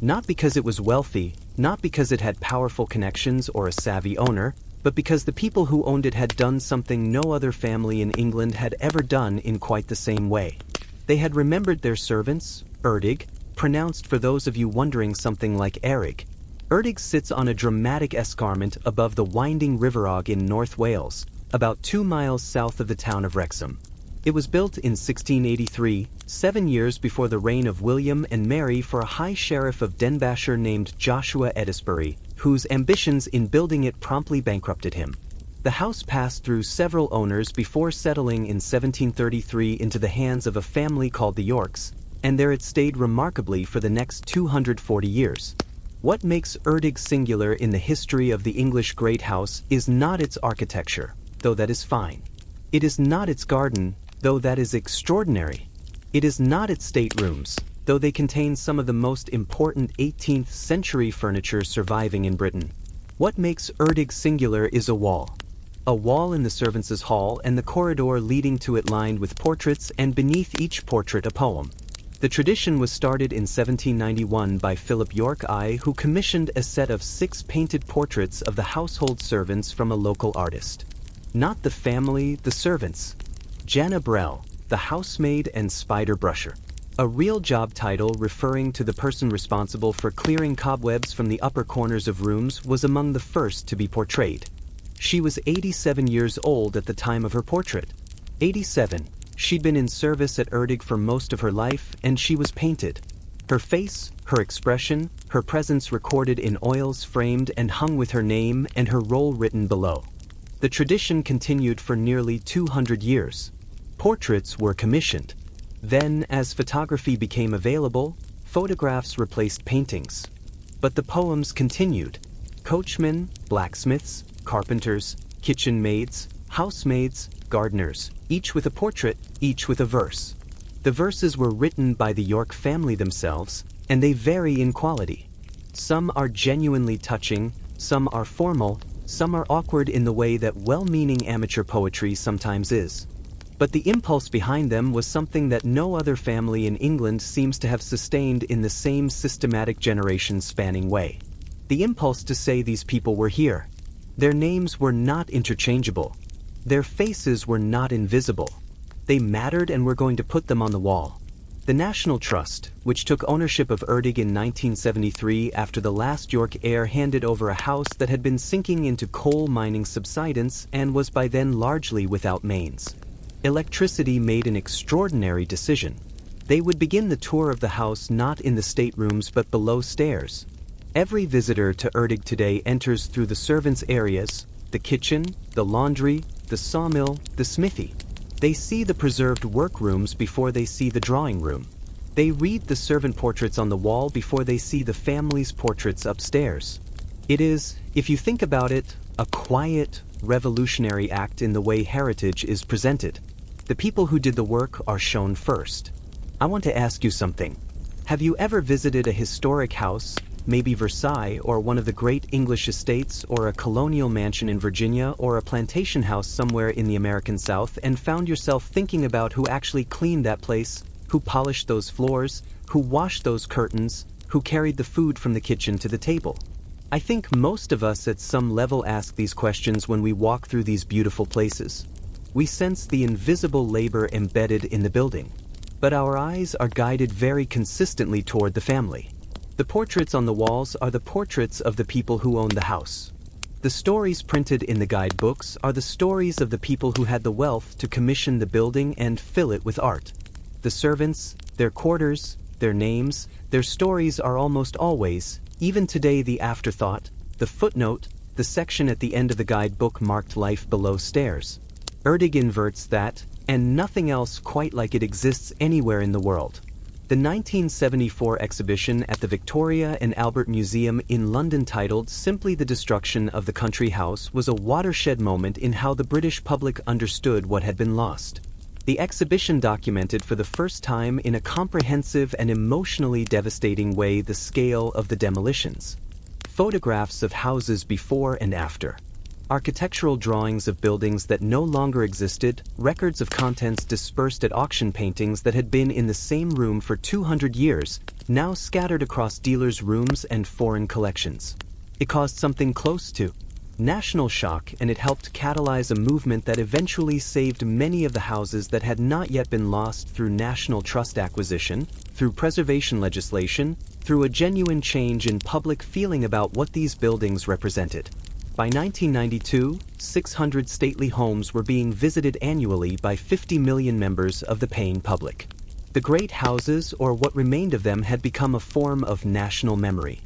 S1: Not because it was wealthy, not because it had powerful connections or a savvy owner, but because the people who owned it had done something no other family in England had ever done in quite the same way. They had remembered their servants, Erdig, pronounced for those of you wondering something like Erig. Erdig sits on a dramatic escarpment above the winding River Og in North Wales, about 2 miles south of the town of Wrexham. It was built in 1683, 7 years before the reign of William and Mary, for a high sheriff of Denbighshire named Joshua Edisbury, whose ambitions in building it promptly bankrupted him. The house passed through several owners before settling in 1733 into the hands of a family called the Yorks, and there it stayed remarkably for the next 240 years. What makes Erdig singular in the history of the English great house is not its architecture, though that is fine. It is not its garden, though that is extraordinary. It is not its staterooms, though they contain some of the most important 18th century furniture surviving in Britain. What makes Erdig singular is a wall. A wall in the servants' hall and the corridor leading to it lined with portraits, and beneath each portrait a poem. The tradition was started in 1791 by Philip York I, who commissioned a set of 6 painted portraits of the household servants from a local artist. Not the family, the servants. Jana Brell, the housemaid and spider brusher. A real job title referring to the person responsible for clearing cobwebs from the upper corners of rooms was among the first to be portrayed. She was 87 years old at the time of her portrait. 87. She'd been in service at Erdig for most of her life, and she was painted. Her face, her expression, her presence recorded in oils framed and hung with her name and her role written below. The tradition continued for nearly 200 years. Portraits were commissioned. Then, as photography became available, photographs replaced paintings. But the poems continued. Coachmen, blacksmiths, carpenters, kitchen maids, housemaids, gardeners, each with a portrait, each with a verse. The verses were written by the York family themselves, and they vary in quality. Some are genuinely touching, some are formal, some are awkward in the way that well-meaning amateur poetry sometimes is. But the impulse behind them was something that no other family in England seems to have sustained in the same systematic generation-spanning way. The impulse to say these people were here. Their names were not interchangeable. Their faces were not invisible. They mattered, and we're going to put them on the wall. The National Trust, which took ownership of Erdig in 1973 after the last York heir handed over a house that had been sinking into coal mining subsidence and was by then largely without mains. Electricity made an extraordinary decision. They would begin the tour of the house not in the staterooms but below stairs. Every visitor to Erdig today enters through the servants' areas, the kitchen, the laundry, the sawmill, the smithy. They see the preserved workrooms before they see the drawing room. They read the servant portraits on the wall before they see the family's portraits upstairs. It is, if you think about it, a quiet, revolutionary act in the way heritage is presented. The people who did the work are shown first. I want to ask you something. Have you ever visited a historic house, maybe Versailles or one of the great English estates, or a colonial mansion in Virginia, or a plantation house somewhere in the American South, and found yourself thinking about who actually cleaned that place, who polished those floors, who washed those curtains, who carried the food from the kitchen to the table? I think most of us at some level ask these questions when we walk through these beautiful places. We sense the invisible labor embedded in the building, but our eyes are guided very consistently toward the family. The portraits on the walls are the portraits of the people who own the house. The stories printed in the guidebooks are the stories of the people who had the wealth to commission the building and fill it with art. The servants, their quarters, their names, their stories are almost always, even today, the afterthought, the footnote, the section at the end of the guidebook marked life below stairs. Erdig inverts that, and nothing else quite like it exists anywhere in the world. The 1974 exhibition at the Victoria and Albert Museum in London, titled simply "The Destruction of the Country House," was a watershed moment in how the British public understood what had been lost. The exhibition documented for the first time in a comprehensive and emotionally devastating way the scale of the demolitions. Photographs of houses before and after. Architectural drawings of buildings that no longer existed, records of contents dispersed at auction, paintings that had been in the same room for 200 years, now scattered across dealers' rooms and foreign collections. It caused something close to national shock, and it helped catalyze a movement that eventually saved many of the houses that had not yet been lost through national trust acquisition, through preservation legislation, through a genuine change in public feeling about what these buildings represented. By 1992, 600 stately homes were being visited annually by 50 million members of the paying public. The great houses, or what remained of them, had become a form of national memory.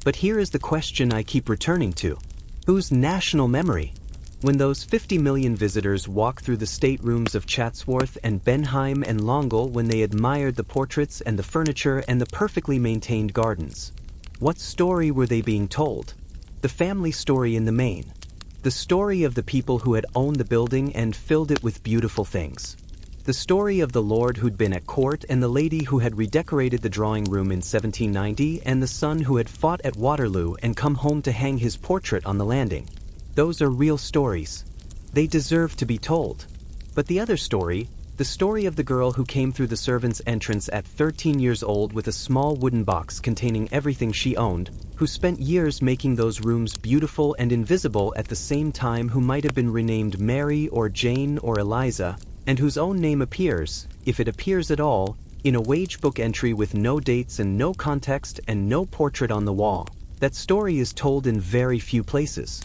S1: But here is the question I keep returning to. Whose national memory? When those 50 million visitors walked through the staterooms of Chatsworth and Benheim and Longueuil, when they admired the portraits and the furniture and the perfectly maintained gardens, what story were they being told? The family story in the main. The story of the people who had owned the building and filled it with beautiful things. The story of the lord who'd been at court and the lady who had redecorated the drawing room in 1790 and the son who had fought at Waterloo and come home to hang his portrait on the landing. Those are real stories. They deserve to be told. But the other story, the story of the girl who came through the servants' entrance at 13 years old with a small wooden box containing everything she owned, who spent years making those rooms beautiful and invisible at the same time, who might have been renamed Mary or Jane or Eliza, and whose own name appears, if it appears at all, in a wage book entry with no dates and no context and no portrait on the wall. That story is told in very few places.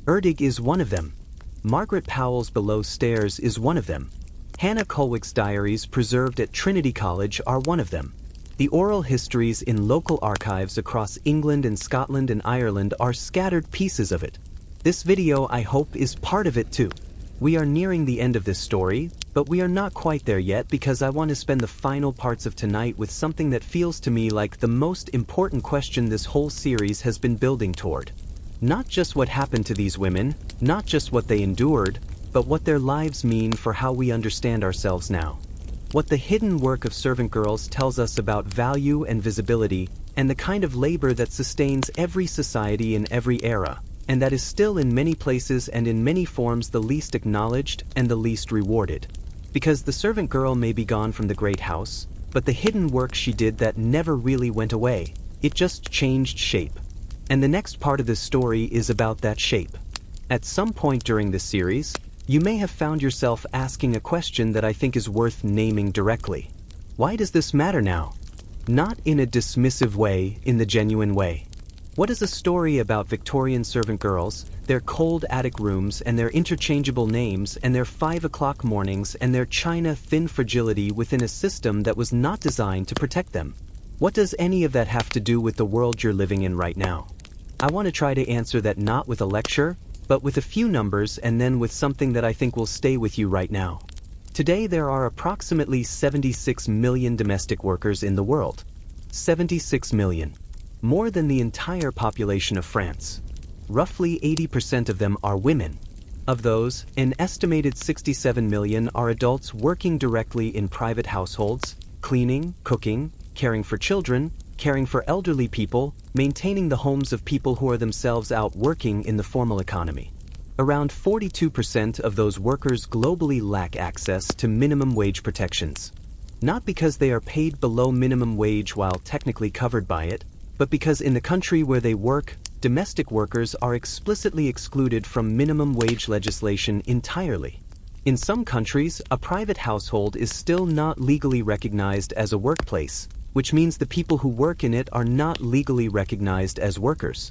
S1: Erdig is one of them. Margaret Powell's Below Stairs is one of them. Hannah Colwick's diaries preserved at Trinity College are one of them. The oral histories in local archives across England and Scotland and Ireland are scattered pieces of it. This video, I hope, is part of it too. We are nearing the end of this story, but we are not quite there yet, because I want to spend the final parts of tonight with something that feels to me like the most important question this whole series has been building toward. Not just what happened to these women, not just what they endured, but what their lives mean for how we understand ourselves now. What the hidden work of servant girls tells us about value and visibility, and the kind of labor that sustains every society in every era, and that is still in many places and in many forms the least acknowledged and the least rewarded. Because the servant girl may be gone from the great house, but the hidden work she did that never really went away, it just changed shape. And the next part of this story is about that shape. At some point during this series, you may have found yourself asking a question that I think is worth naming directly. Why does this matter now? Not in a dismissive way, in the genuine way. What is a story about Victorian servant girls, their cold attic rooms and their interchangeable names and their 5 o'clock mornings and their china thin fragility within a system that was not designed to protect them? What does any of that have to do with the world you're living in right now? I want to try to answer that not with a lecture, but with a few numbers, and then with something that I think will stay with you right now. Today there are approximately 76 million domestic workers in the world. 76 million. More than the entire population of France. Roughly 80% of them are women. Of those, an estimated 67 million are adults working directly in private households, cleaning, cooking, caring for children, caring for elderly people, maintaining the homes of people who are themselves out working in the formal economy. Around 42% of those workers globally lack access to minimum wage protections. Not because they are paid below minimum wage while technically covered by it, but because in the country where they work, domestic workers are explicitly excluded from minimum wage legislation entirely. In some countries, a private household is still not legally recognized as a workplace, which means the people who work in it are not legally recognized as workers.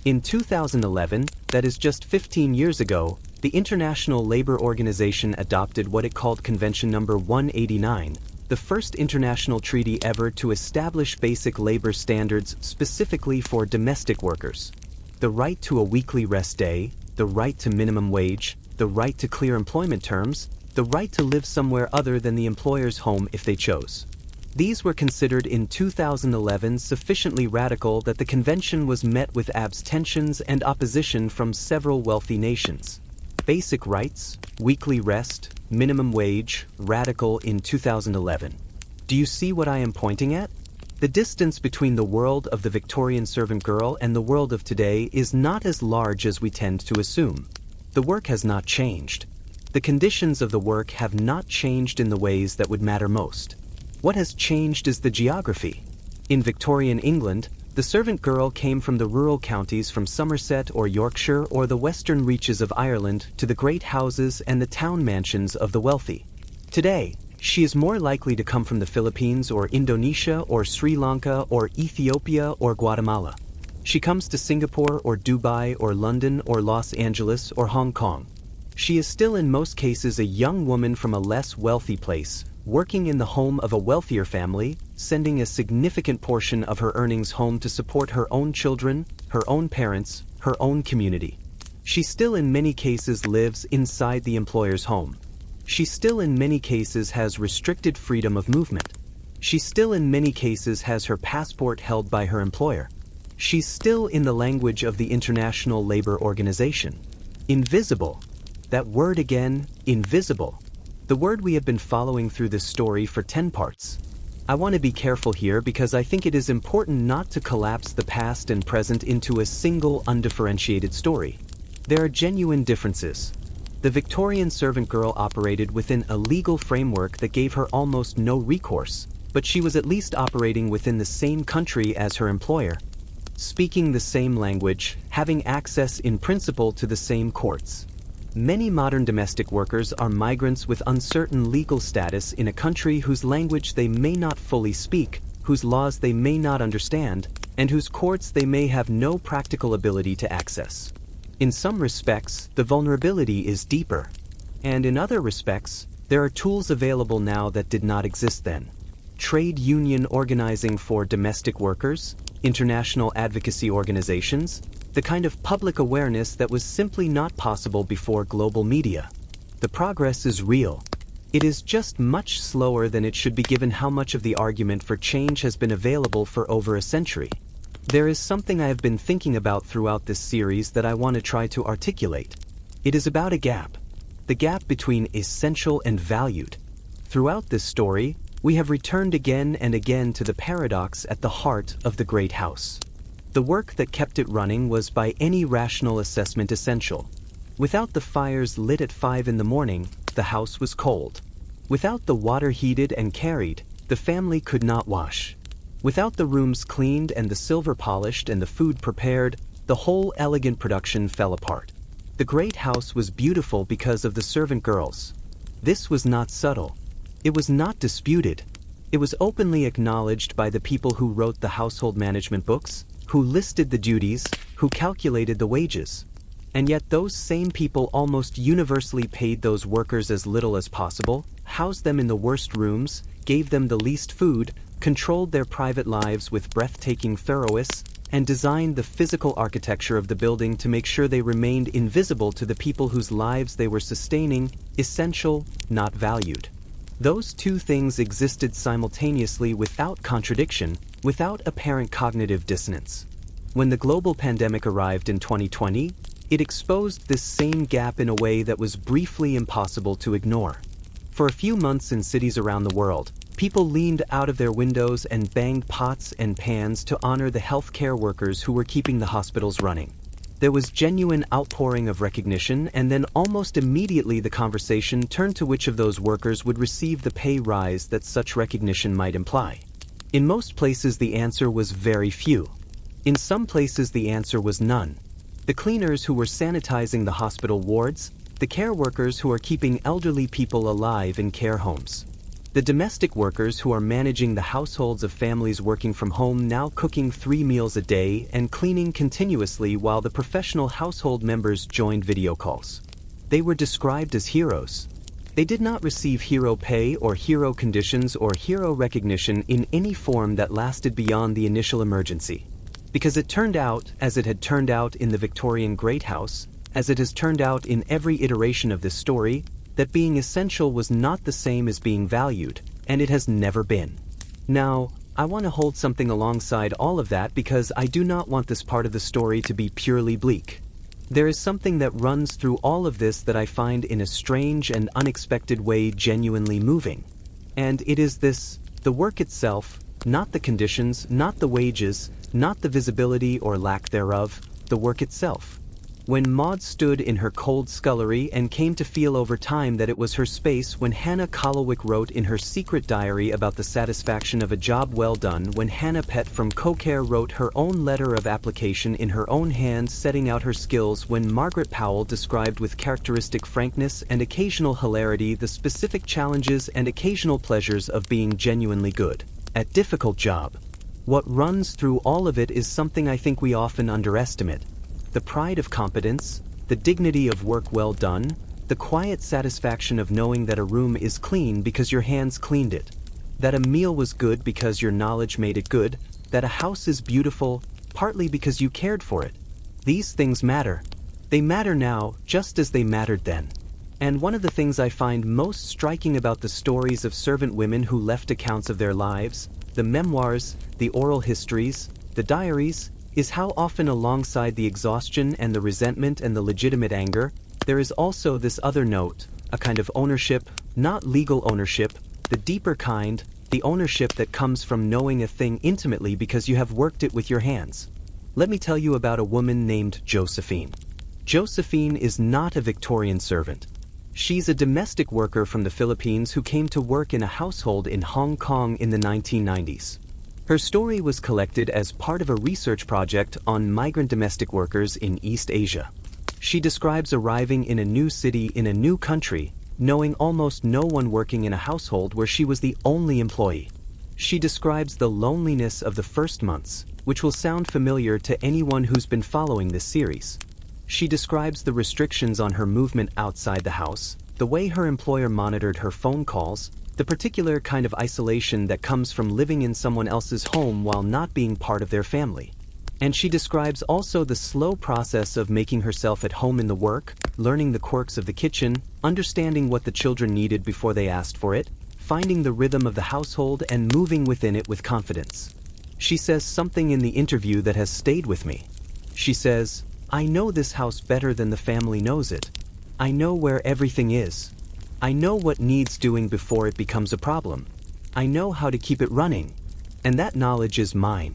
S1: In 2011, that is just 15 years ago, the International Labor Organization adopted what it called Convention Number 189, the first international treaty ever to establish basic labor standards specifically for domestic workers. The right to a weekly rest day, the right to minimum wage, the right to clear employment terms, the right to live somewhere other than the employer's home if they chose. These were considered in 2011 sufficiently radical that the convention was met with abstentions and opposition from several wealthy nations. Basic rights, weekly rest, minimum wage, radical in 2011. Do you see what I am pointing at? The distance between the world of the Victorian servant girl and the world of today is not as large as we tend to assume. The work has not changed. The conditions of the work have not changed in the ways that would matter most. What has changed is the geography. In Victorian England, the servant girl came from the rural counties from Somerset or Yorkshire or the western reaches of Ireland to the great houses and the town mansions of the wealthy. Today, she is more likely to come from the Philippines or Indonesia or Sri Lanka or Ethiopia or Guatemala. She comes to Singapore or Dubai or London or Los Angeles or Hong Kong. She is still in most cases a young woman from a less wealthy place, working in the home of a wealthier family, sending a significant portion of her earnings home to support her own children, her own parents, her own community. She still in many cases lives inside the employer's home. She still in many cases has restricted freedom of movement. She still in many cases has her passport held by her employer. She's still in the language of the International Labor Organization. Invisible. That word again, invisible. The word we have been following through this story for 10 parts. I want to be careful here because I think it is important not to collapse the past and present into a single undifferentiated story. There are genuine differences. The Victorian servant girl operated within a legal framework that gave her almost no recourse, but she was at least operating within the same country as her employer, speaking the same language, having access in principle to the same courts. Many modern domestic workers are migrants with uncertain legal status in a country whose language they may not fully speak, whose laws they may not understand, and whose courts they may have no practical ability to access. In some respects, the vulnerability is deeper. And in other respects, there are tools available now that did not exist then. Trade union organizing for domestic workers, international advocacy organizations, the kind of public awareness that was simply not possible before global media. The progress is real. It is just much slower than it should be given how much of the argument for change has been available for over a century. There is something I have been thinking about throughout this series that I want to try to articulate. It is about a gap. The gap between essential and valued. Throughout this story, we have returned again and again to the paradox at the heart of the great house. The work that kept it running was by any rational assessment essential. Without the fires lit at 5 in the morning, the house was cold. Without the water heated and carried, the family could not wash. Without the rooms cleaned and the silver polished and the food prepared, the whole elegant production fell apart. The great house was beautiful because of the servant girls. This was not subtle. It was not disputed. It was openly acknowledged by the people who wrote the household management books, who listed the duties, who calculated the wages. And yet those same people almost universally paid those workers as little as possible, housed them in the worst rooms, gave them the least food, controlled their private lives with breathtaking thoroughness, and designed the physical architecture of the building to make sure they remained invisible to the people whose lives they were sustaining, essential, not valued. Those two things existed simultaneously without contradiction, without apparent cognitive dissonance. When the global pandemic arrived in 2020, it exposed this same gap in a way that was briefly impossible to ignore. For a few months in cities around the world, people leaned out of their windows and banged pots and pans to honor the healthcare workers who were keeping the hospitals running. There was genuine outpouring of recognition, and then almost immediately the conversation turned to which of those workers would receive the pay rise that such recognition might imply. In most places the answer was very few. In some places the answer was none. The cleaners who were sanitizing the hospital wards, the care workers who are keeping elderly people alive in care homes. The domestic workers who are managing the households of families working from home, now cooking 3 meals a day and cleaning continuously while the professional household members joined video calls. They were described as heroes. They did not receive hero pay or hero conditions or hero recognition in any form that lasted beyond the initial emergency. Because it turned out, as it had turned out in the Victorian Great House, as it has turned out in every iteration of this story, that being essential was not the same as being valued, and it has never been. Now, I want to hold something alongside all of that because I do not want this part of the story to be purely bleak. There is something that runs through all of this that I find in a strange and unexpected way genuinely moving. And it is this: the work itself, not the conditions, not the wages, not the visibility or lack thereof, the work itself. When Maud stood in her cold scullery and came to feel over time that it was her space, when Hannah Colowick wrote in her secret diary about the satisfaction of a job well done, when Hannah Pett from Cocare wrote her own letter of application in her own hand setting out her skills, when Margaret Powell described with characteristic frankness and occasional hilarity the specific challenges and occasional pleasures of being genuinely good at difficult job. What runs through all of it is something I think we often underestimate: the pride of competence, the dignity of work well done, the quiet satisfaction of knowing that a room is clean because your hands cleaned it, that a meal was good because your knowledge made it good, that a house is beautiful partly because you cared for it. These things matter. They matter now just as they mattered then. And one of the things I find most striking about the stories of servant women who left accounts of their lives, the memoirs, the oral histories, the diaries, is how often alongside the exhaustion and the resentment and the legitimate anger, there is also this other note, a kind of ownership, not legal ownership, the deeper kind, the ownership that comes from knowing a thing intimately because you have worked it with your hands. Let me tell you about a woman named Josephine. Josephine is not a Victorian servant. She's a domestic worker from the Philippines who came to work in a household in Hong Kong in the 1990s. Her story was collected as part of a research project on migrant domestic workers in East Asia. She describes arriving in a new city in a new country, knowing almost no one working in a household where she was the only employee. She describes the loneliness of the first months, which will sound familiar to anyone who's been following this series. She describes the restrictions on her movement outside the house, the way her employer monitored her phone calls, the particular kind of isolation that comes from living in someone else's home while not being part of their family. And she describes also the slow process of making herself at home in the work, learning the quirks of the kitchen, understanding what the children needed before they asked for it, finding the rhythm of the household and moving within it with confidence. She says something in the interview that has stayed with me. She says, "I know this house better than the family knows it. I know where everything is. I know what needs doing before it becomes a problem. I know how to keep it running. And that knowledge is mine.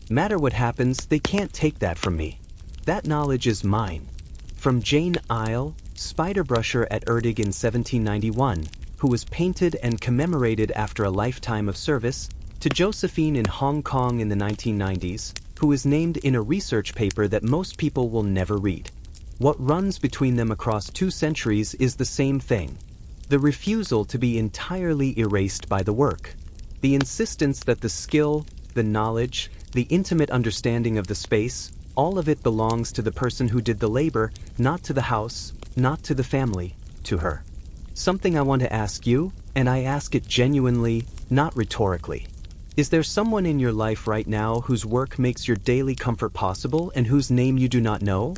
S1: Matter what happens, they can't take that from me. That knowledge is mine." From Jane Isle, spider brusher at Erdig in 1791, who was painted and commemorated after a lifetime of service, to Josephine in Hong Kong in the 1990s, who is named in a research paper that most people will never read. What runs between them across 2 centuries is the same thing: the refusal to be entirely erased by the work, the insistence that the skill, the knowledge, the intimate understanding of the space, all of it belongs to the person who did the labor, not to the house, not to the family, to her. Something I want to ask you, and I ask it genuinely, not rhetorically. Is there someone in your life right now whose work makes your daily comfort possible and whose name you do not know?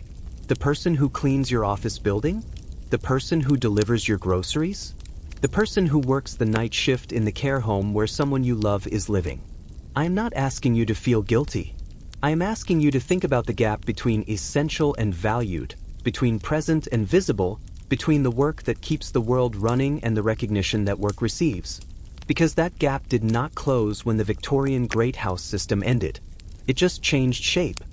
S1: The person who cleans your office building? The person who delivers your groceries? The person who works the night shift in the care home where someone you love is living? I am not asking you to feel guilty. I am asking you to think about the gap between essential and valued, between present and visible, between the work that keeps the world running and the recognition that work receives. Because that gap did not close when the Victorian Great House system ended. It just changed shape.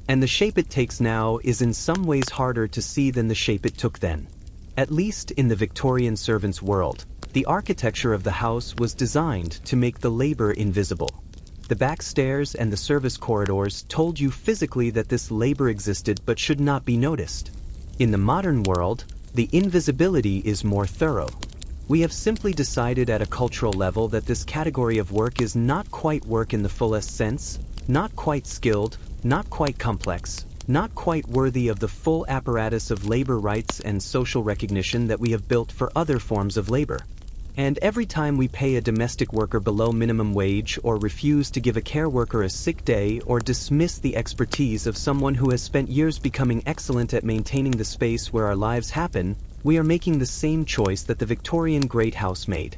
S1: And the shape it takes now is in some ways harder to see than the shape it took then. At least in the Victorian servant's world, the architecture of the house was designed to make the labor invisible. The back stairs and the service corridors told you physically that this labor existed but should not be noticed. In the modern world, the invisibility is more thorough. We have simply decided at a cultural level that this category of work is not quite work in the fullest sense, not quite skilled, not quite complex, not quite worthy of the full apparatus of labor rights and social recognition that we have built for other forms of labor. And every time we pay a domestic worker below minimum wage or refuse to give a care worker a sick day or dismiss the expertise of someone who has spent years becoming excellent at maintaining the space where our lives happen, we are making the same choice that the Victorian Great House made.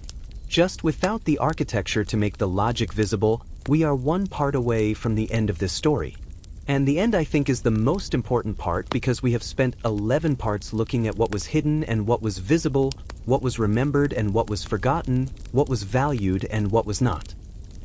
S1: Just without the architecture to make the logic visible, we are one part away from the end of this story. And the end, I think, is the most important part because we have spent 11 parts looking at what was hidden and what was visible, what was remembered and what was forgotten, what was valued and what was not.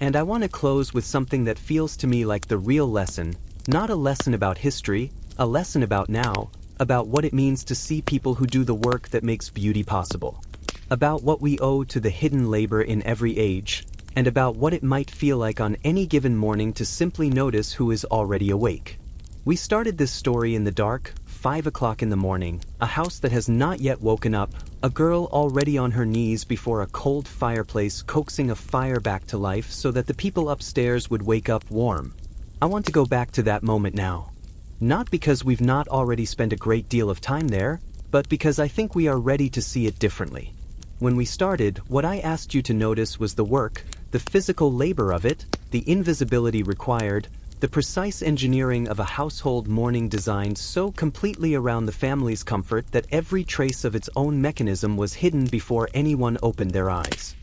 S1: And I want to close with something that feels to me like the real lesson, not a lesson about history, a lesson about now, about what it means to see people who do the work that makes beauty possible, about what we owe to the hidden labor in every age, and about what it might feel like on any given morning to simply notice who is already awake. We started this story in the dark, 5 o'clock in the morning, a house that has not yet woken up, a girl already on her knees before a cold fireplace coaxing a fire back to life so that the people upstairs would wake up warm. I want to go back to that moment now. Not because we've not already spent a great deal of time there, but because I think we are ready to see it differently. When we started, what I asked you to notice was the work, the physical labor of it, the invisibility required, the precise engineering of a household morning designed so completely around the family's comfort that every trace of its own mechanism was hidden before anyone opened their eyes.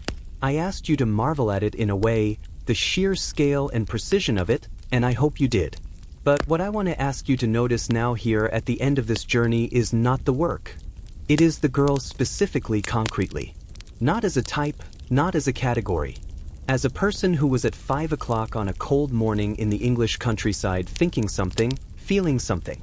S1: I asked you to marvel at it in a way, the sheer scale and precision of it, and I hope you did. But what I want to ask you to notice now here at the end of this journey is not the work. It is the girl specifically, concretely. Not as a type, not as a category. As a person who was at 5 o'clock on a cold morning in the English countryside thinking something, feeling something.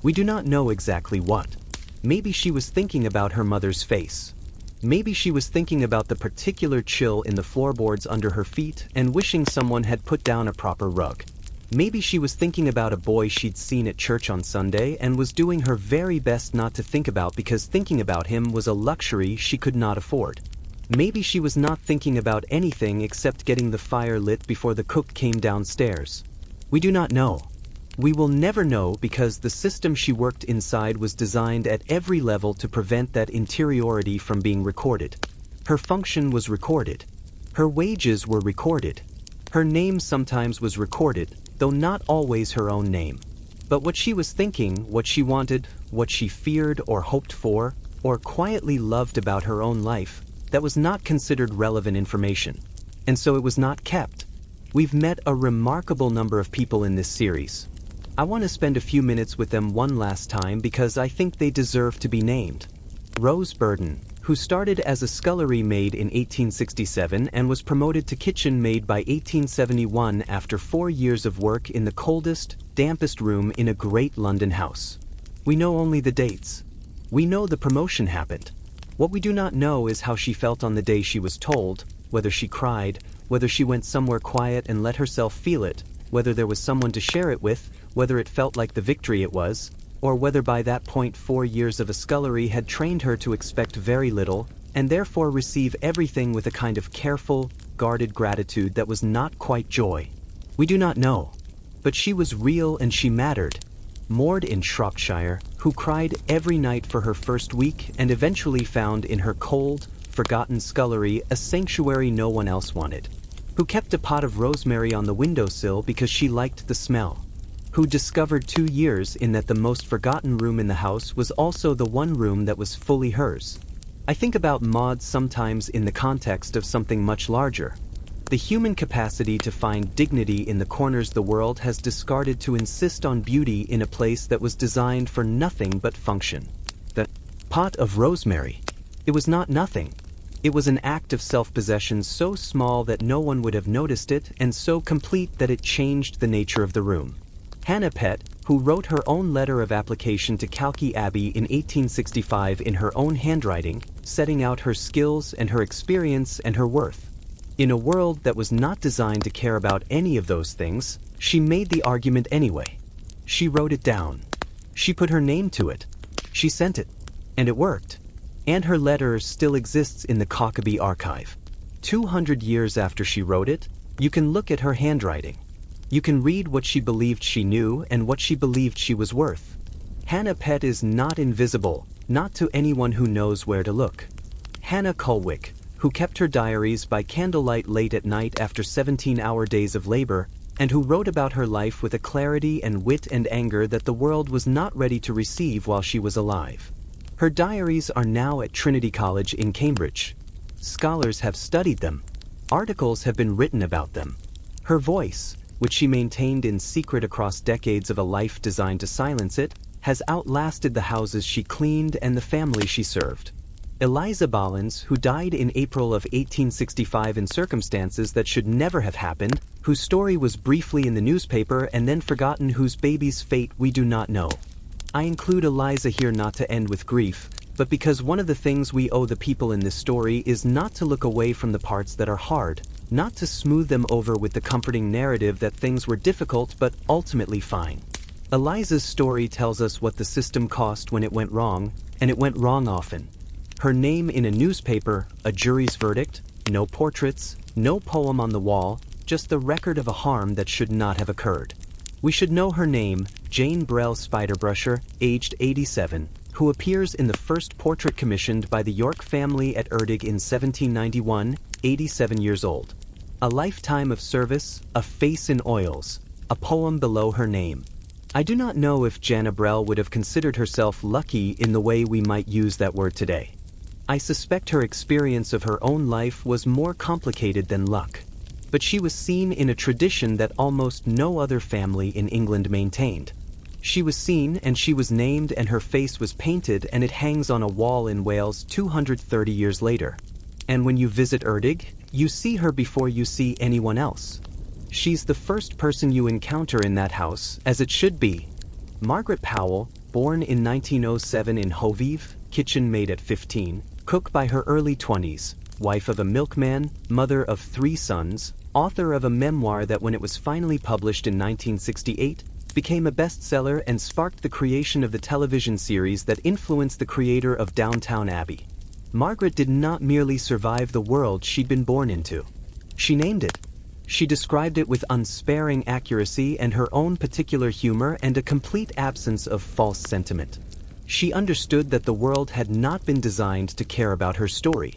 S1: We do not know exactly what. Maybe she was thinking about her mother's face. Maybe she was thinking about the particular chill in the floorboards under her feet and wishing someone had put down a proper rug. Maybe she was thinking about a boy she'd seen at church on Sunday and was doing her very best not to think about because thinking about him was a luxury she could not afford. Maybe she was not thinking about anything except getting the fire lit before the cook came downstairs. We do not know. We will never know because the system she worked inside was designed at every level to prevent that interiority from being recorded. Her function was recorded. Her wages were recorded. Her name sometimes was recorded, though not always her own name. But what she was thinking, what she wanted, what she feared or hoped for, or quietly loved about her own life, that was not considered relevant information, and so it was not kept. We've met a remarkable number of people in this series. I want to spend a few minutes with them one last time because I think they deserve to be named. Rose Burden, who started as a scullery maid in 1867 and was promoted to kitchen maid by 1871 after 4 years of work in the coldest, dampest room in a great London house. We know only the dates. We know the promotion happened. What we do not know is how she felt on the day she was told, whether she cried, whether she went somewhere quiet and let herself feel it, whether there was someone to share it with, whether it felt like the victory it was, or whether by that point 4 years of a scullery had trained her to expect very little, and therefore receive everything with a kind of careful, guarded gratitude that was not quite joy. We do not know. But she was real and she mattered. Maud in Shropshire, who cried every night for her first week and eventually found in her cold, forgotten scullery a sanctuary no one else wanted. Who kept a pot of rosemary on the windowsill because she liked the smell. Who discovered 2 years in that the most forgotten room in the house was also the one room that was fully hers. I think about Maud sometimes in the context of something much larger. The human capacity to find dignity in the corners the world has discarded to insist on beauty in a place that was designed for nothing but function. The pot of rosemary. It was not nothing. It was an act of self-possession so small that no one would have noticed it and so complete that it changed the nature of the room. Hannah Pett, who wrote her own letter of application to Calkie Abbey in 1865 in her own handwriting, setting out her skills and her experience and her worth. In a world that was not designed to care about any of those things, she made the argument anyway. She wrote it down. She put her name to it. She sent it. And it worked. And her letter still exists in the Cockabee archive. 200 years after she wrote it, you can look at her handwriting. You can read what she believed she knew and what she believed she was worth. Hannah Pett is not invisible, not to anyone who knows where to look. Hannah Culwick, who kept her diaries by candlelight late at night after 17-hour days of labor, and who wrote about her life with a clarity and wit and anger that the world was not ready to receive while she was alive. Her diaries are now at Trinity College in Cambridge. Scholars have studied them. Articles have been written about them. Her voice, which she maintained in secret across decades of a life designed to silence it, has outlasted the houses she cleaned and the family she served. Eliza Bollins, who died in April of 1865 in circumstances that should never have happened, whose story was briefly in the newspaper and then forgotten, whose baby's fate we do not know. I include Eliza here not to end with grief, but because one of the things we owe the people in this story is not to look away from the parts that are hard, not to smooth them over with the comforting narrative that things were difficult but ultimately fine. Eliza's story tells us what the system cost when it went wrong, and it went wrong often. Her name in a newspaper, a jury's verdict, no portraits, no poem on the wall, just the record of a harm that should not have occurred. We should know her name, Jane Brell Spiderbrusher, aged 87, who appears in the first portrait commissioned by the York family at Erdig in 1791, 87 years old. A lifetime of service, a face in oils, a poem below her name. I do not know if Jana Brell would have considered herself lucky in the way we might use that word today. I suspect her experience of her own life was more complicated than luck. But she was seen in a tradition that almost no other family in England maintained. She was seen and she was named and her face was painted, and it hangs on a wall in Wales 230 years later. And when you visit Erdig, you see her before you see anyone else. She's the first person you encounter in that house, as it should be. Margaret Powell, born in 1907 in Hovive, kitchen maid at 15, cook by her early 20s, wife of a milkman, mother of 3 sons, author of a memoir that when it was finally published in 1968, became a bestseller and sparked the creation of the television series that influenced the creator of Downton Abbey. Margaret did not merely survive the world she'd been born into. She named it. She described it with unsparing accuracy and her own particular humor and a complete absence of false sentiment. She understood that the world had not been designed to care about her story,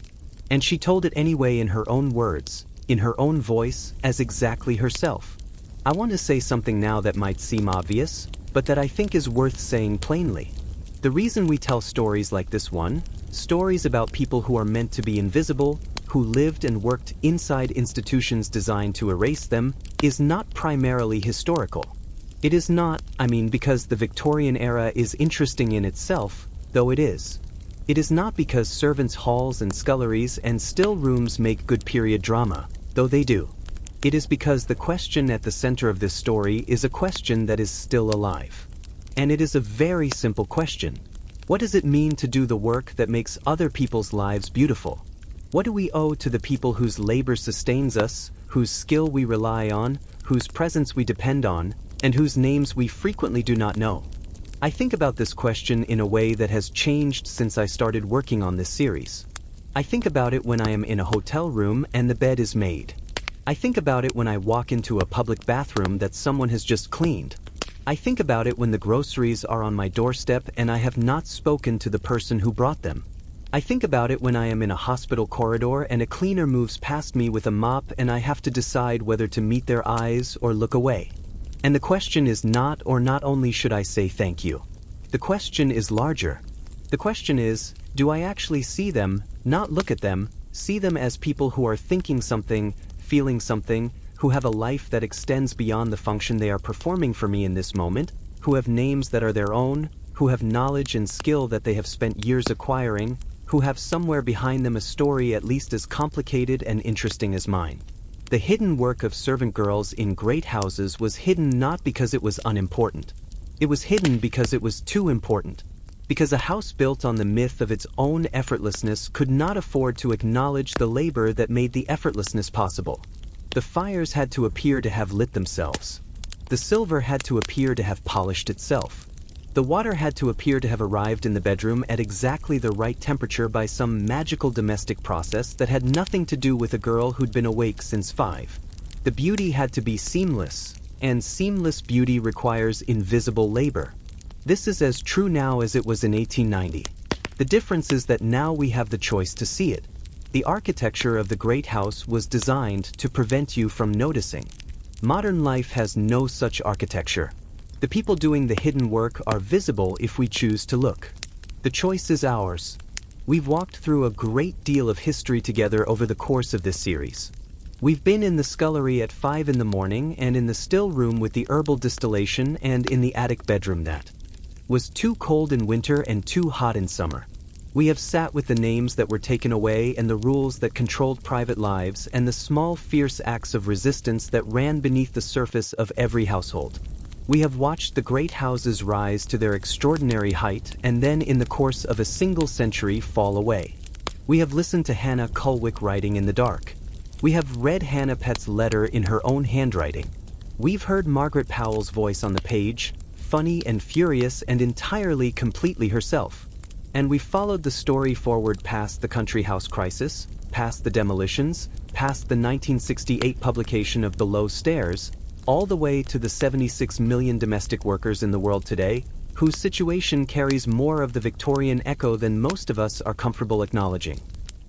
S1: and she told it anyway in her own words, in her own voice, as exactly herself. I want to say something now that might seem obvious, but that I think is worth saying plainly. The reason we tell stories like this one, stories about people who are meant to be invisible, who lived and worked inside institutions designed to erase them, is not primarily historical. It is not, because the Victorian era is interesting in itself, though it is. It is not because servants' halls and sculleries and still rooms make good period drama, though they do. It is because the question at the center of this story is a question that is still alive. And it is a very simple question. What does it mean to do the work that makes other people's lives beautiful? What do we owe to the people whose labor sustains us, whose skill we rely on, whose presence we depend on, and whose names we frequently do not know? I think about this question in a way that has changed since I started working on this series. I think about it when I am in a hotel room and the bed is made. I think about it when I walk into a public bathroom that someone has just cleaned. I think about it when the groceries are on my doorstep and I have not spoken to the person who brought them. I think about it when I am in a hospital corridor and a cleaner moves past me with a mop and I have to decide whether to meet their eyes or look away. And the question is not only should I say thank you. The question is larger. The question is, do I actually see them, not look at them, see them as people who are thinking something, feeling something, who have a life that extends beyond the function they are performing for me in this moment, who have names that are their own, who have knowledge and skill that they have spent years acquiring, who have somewhere behind them a story at least as complicated and interesting as mine. The hidden work of servant girls in great houses was hidden not because it was unimportant. It was hidden because it was too important. Because a house built on the myth of its own effortlessness could not afford to acknowledge the labor that made the effortlessness possible. The fires had to appear to have lit themselves. The silver had to appear to have polished itself. The water had to appear to have arrived in the bedroom at exactly the right temperature by some magical domestic process that had nothing to do with a girl who'd been awake since 5. The beauty had to be seamless, and seamless beauty requires invisible labor. This is as true now as it was in 1890. The difference is that now we have the choice to see it. The architecture of the great house was designed to prevent you from noticing. Modern life has no such architecture. The people doing the hidden work are visible if we choose to look. The choice is ours. We've walked through a great deal of history together over the course of this series. We've been in the scullery at 5 in the morning and in the still room with the herbal distillation and in the attic bedroom that was too cold in winter and too hot in summer. We have sat with the names that were taken away and the rules that controlled private lives and the small fierce acts of resistance that ran beneath the surface of every household. We have watched the great houses rise to their extraordinary height and then in the course of a single century fall away. We have listened to Hannah Culwick writing in the dark. We have read Hannah Pett's letter in her own handwriting. We've heard Margaret Powell's voice on the page, funny and furious and entirely completely herself. And we followed the story forward past the country house crisis, past the demolitions, past the 1968 publication of Below Stairs, all the way to the 76 million domestic workers in the world today, whose situation carries more of the Victorian echo than most of us are comfortable acknowledging.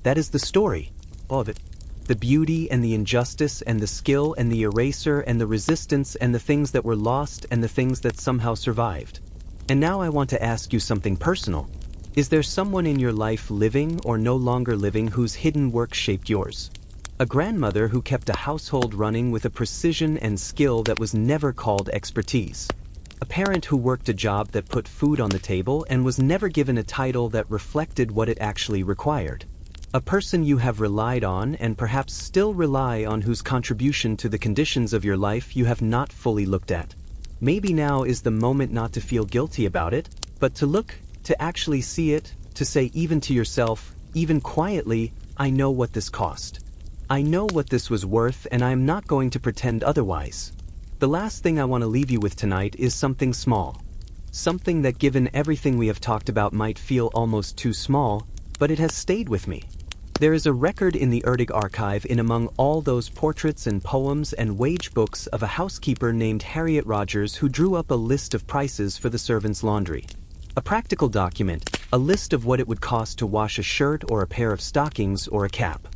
S1: That is the story, all of it. The beauty and the injustice and the skill and the eraser and the resistance and the things that were lost and the things that somehow survived. And now I want to ask you something personal. Is there someone in your life living or no longer living whose hidden work shaped yours? A grandmother who kept a household running with a precision and skill that was never called expertise. A parent who worked a job that put food on the table and was never given a title that reflected what it actually required. A person you have relied on and perhaps still rely on whose contribution to the conditions of your life you have not fully looked at. Maybe now is the moment not to feel guilty about it, but to look, to actually see it, to say even to yourself, even quietly, I know what this cost. I know what this was worth and I am not going to pretend otherwise. The last thing I want to leave you with tonight is something small. Something that given everything we have talked about might feel almost too small, but it has stayed with me. There is a record in the Erdig archive in among all those portraits and poems and wage books of a housekeeper named Harriet Rogers who drew up a list of prices for the servants' laundry. A practical document, a list of what it would cost to wash a shirt or a pair of stockings or a cap.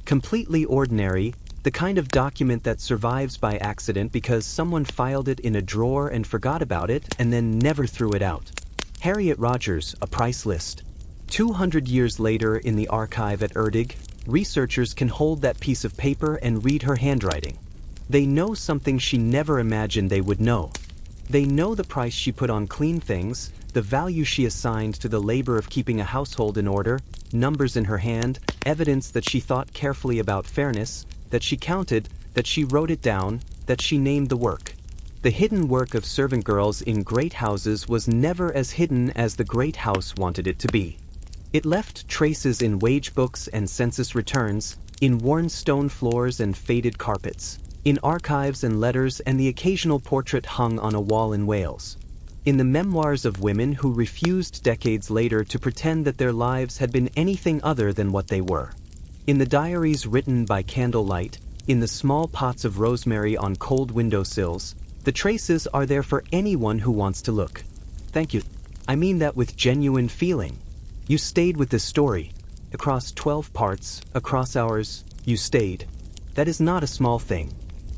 S1: Completely ordinary, the kind of document that survives by accident because someone filed it in a drawer and forgot about it and then never threw it out. Harriet Rogers, a price list. 200 years later in the archive at Erdig, researchers can hold that piece of paper and read her handwriting. They know something she never imagined they would know. They know the price she put on clean things, the value she assigned to the labor of keeping a household in order, numbers in her hand, evidence that she thought carefully about fairness, that she counted, that she wrote it down, that she named the work. The hidden work of servant girls in great houses was never as hidden as the great house wanted it to be. It left traces in wage books and census returns, in worn stone floors and faded carpets, in archives and letters and the occasional portrait hung on a wall in Wales. In the memoirs of women who refused decades later to pretend that their lives had been anything other than what they were. In the diaries written by candlelight, in the small pots of rosemary on cold windowsills, the traces are there for anyone who wants to look. Thank you. I mean that with genuine feeling. You stayed with this story. Across 12 parts, across hours, you stayed. That is not a small thing.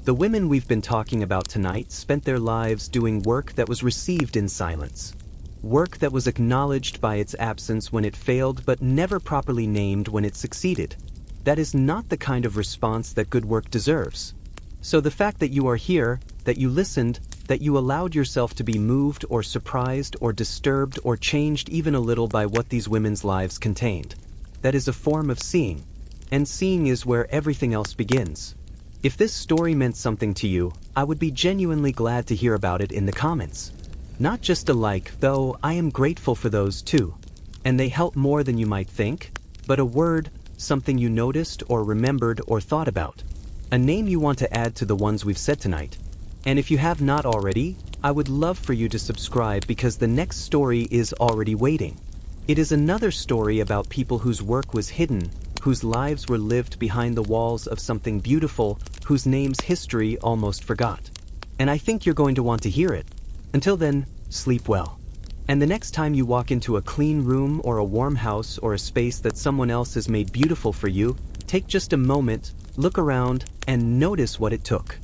S1: The women we've been talking about tonight spent their lives doing work that was received in silence. Work that was acknowledged by its absence when it failed but never properly named when it succeeded. That is not the kind of response that good work deserves. So the fact that you are here, that you listened, that you allowed yourself to be moved or surprised or disturbed or changed even a little by what these women's lives contained, that is a form of seeing. And seeing is where everything else begins. If this story meant something to you, I would be genuinely glad to hear about it in the comments. Not just a like, though I am grateful for those too. And they help more than you might think, but a word, something you noticed or remembered or thought about. A name you want to add to the ones we've said tonight. And if you have not already, I would love for you to subscribe because the next story is already waiting. It is another story about people whose work was hidden, whose lives were lived behind the walls of something beautiful, whose names history almost forgot. And I think you're going to want to hear it. Until then, sleep well. And the next time you walk into a clean room or a warm house or a space that someone else has made beautiful for you, take just a moment, look around, and notice what it took.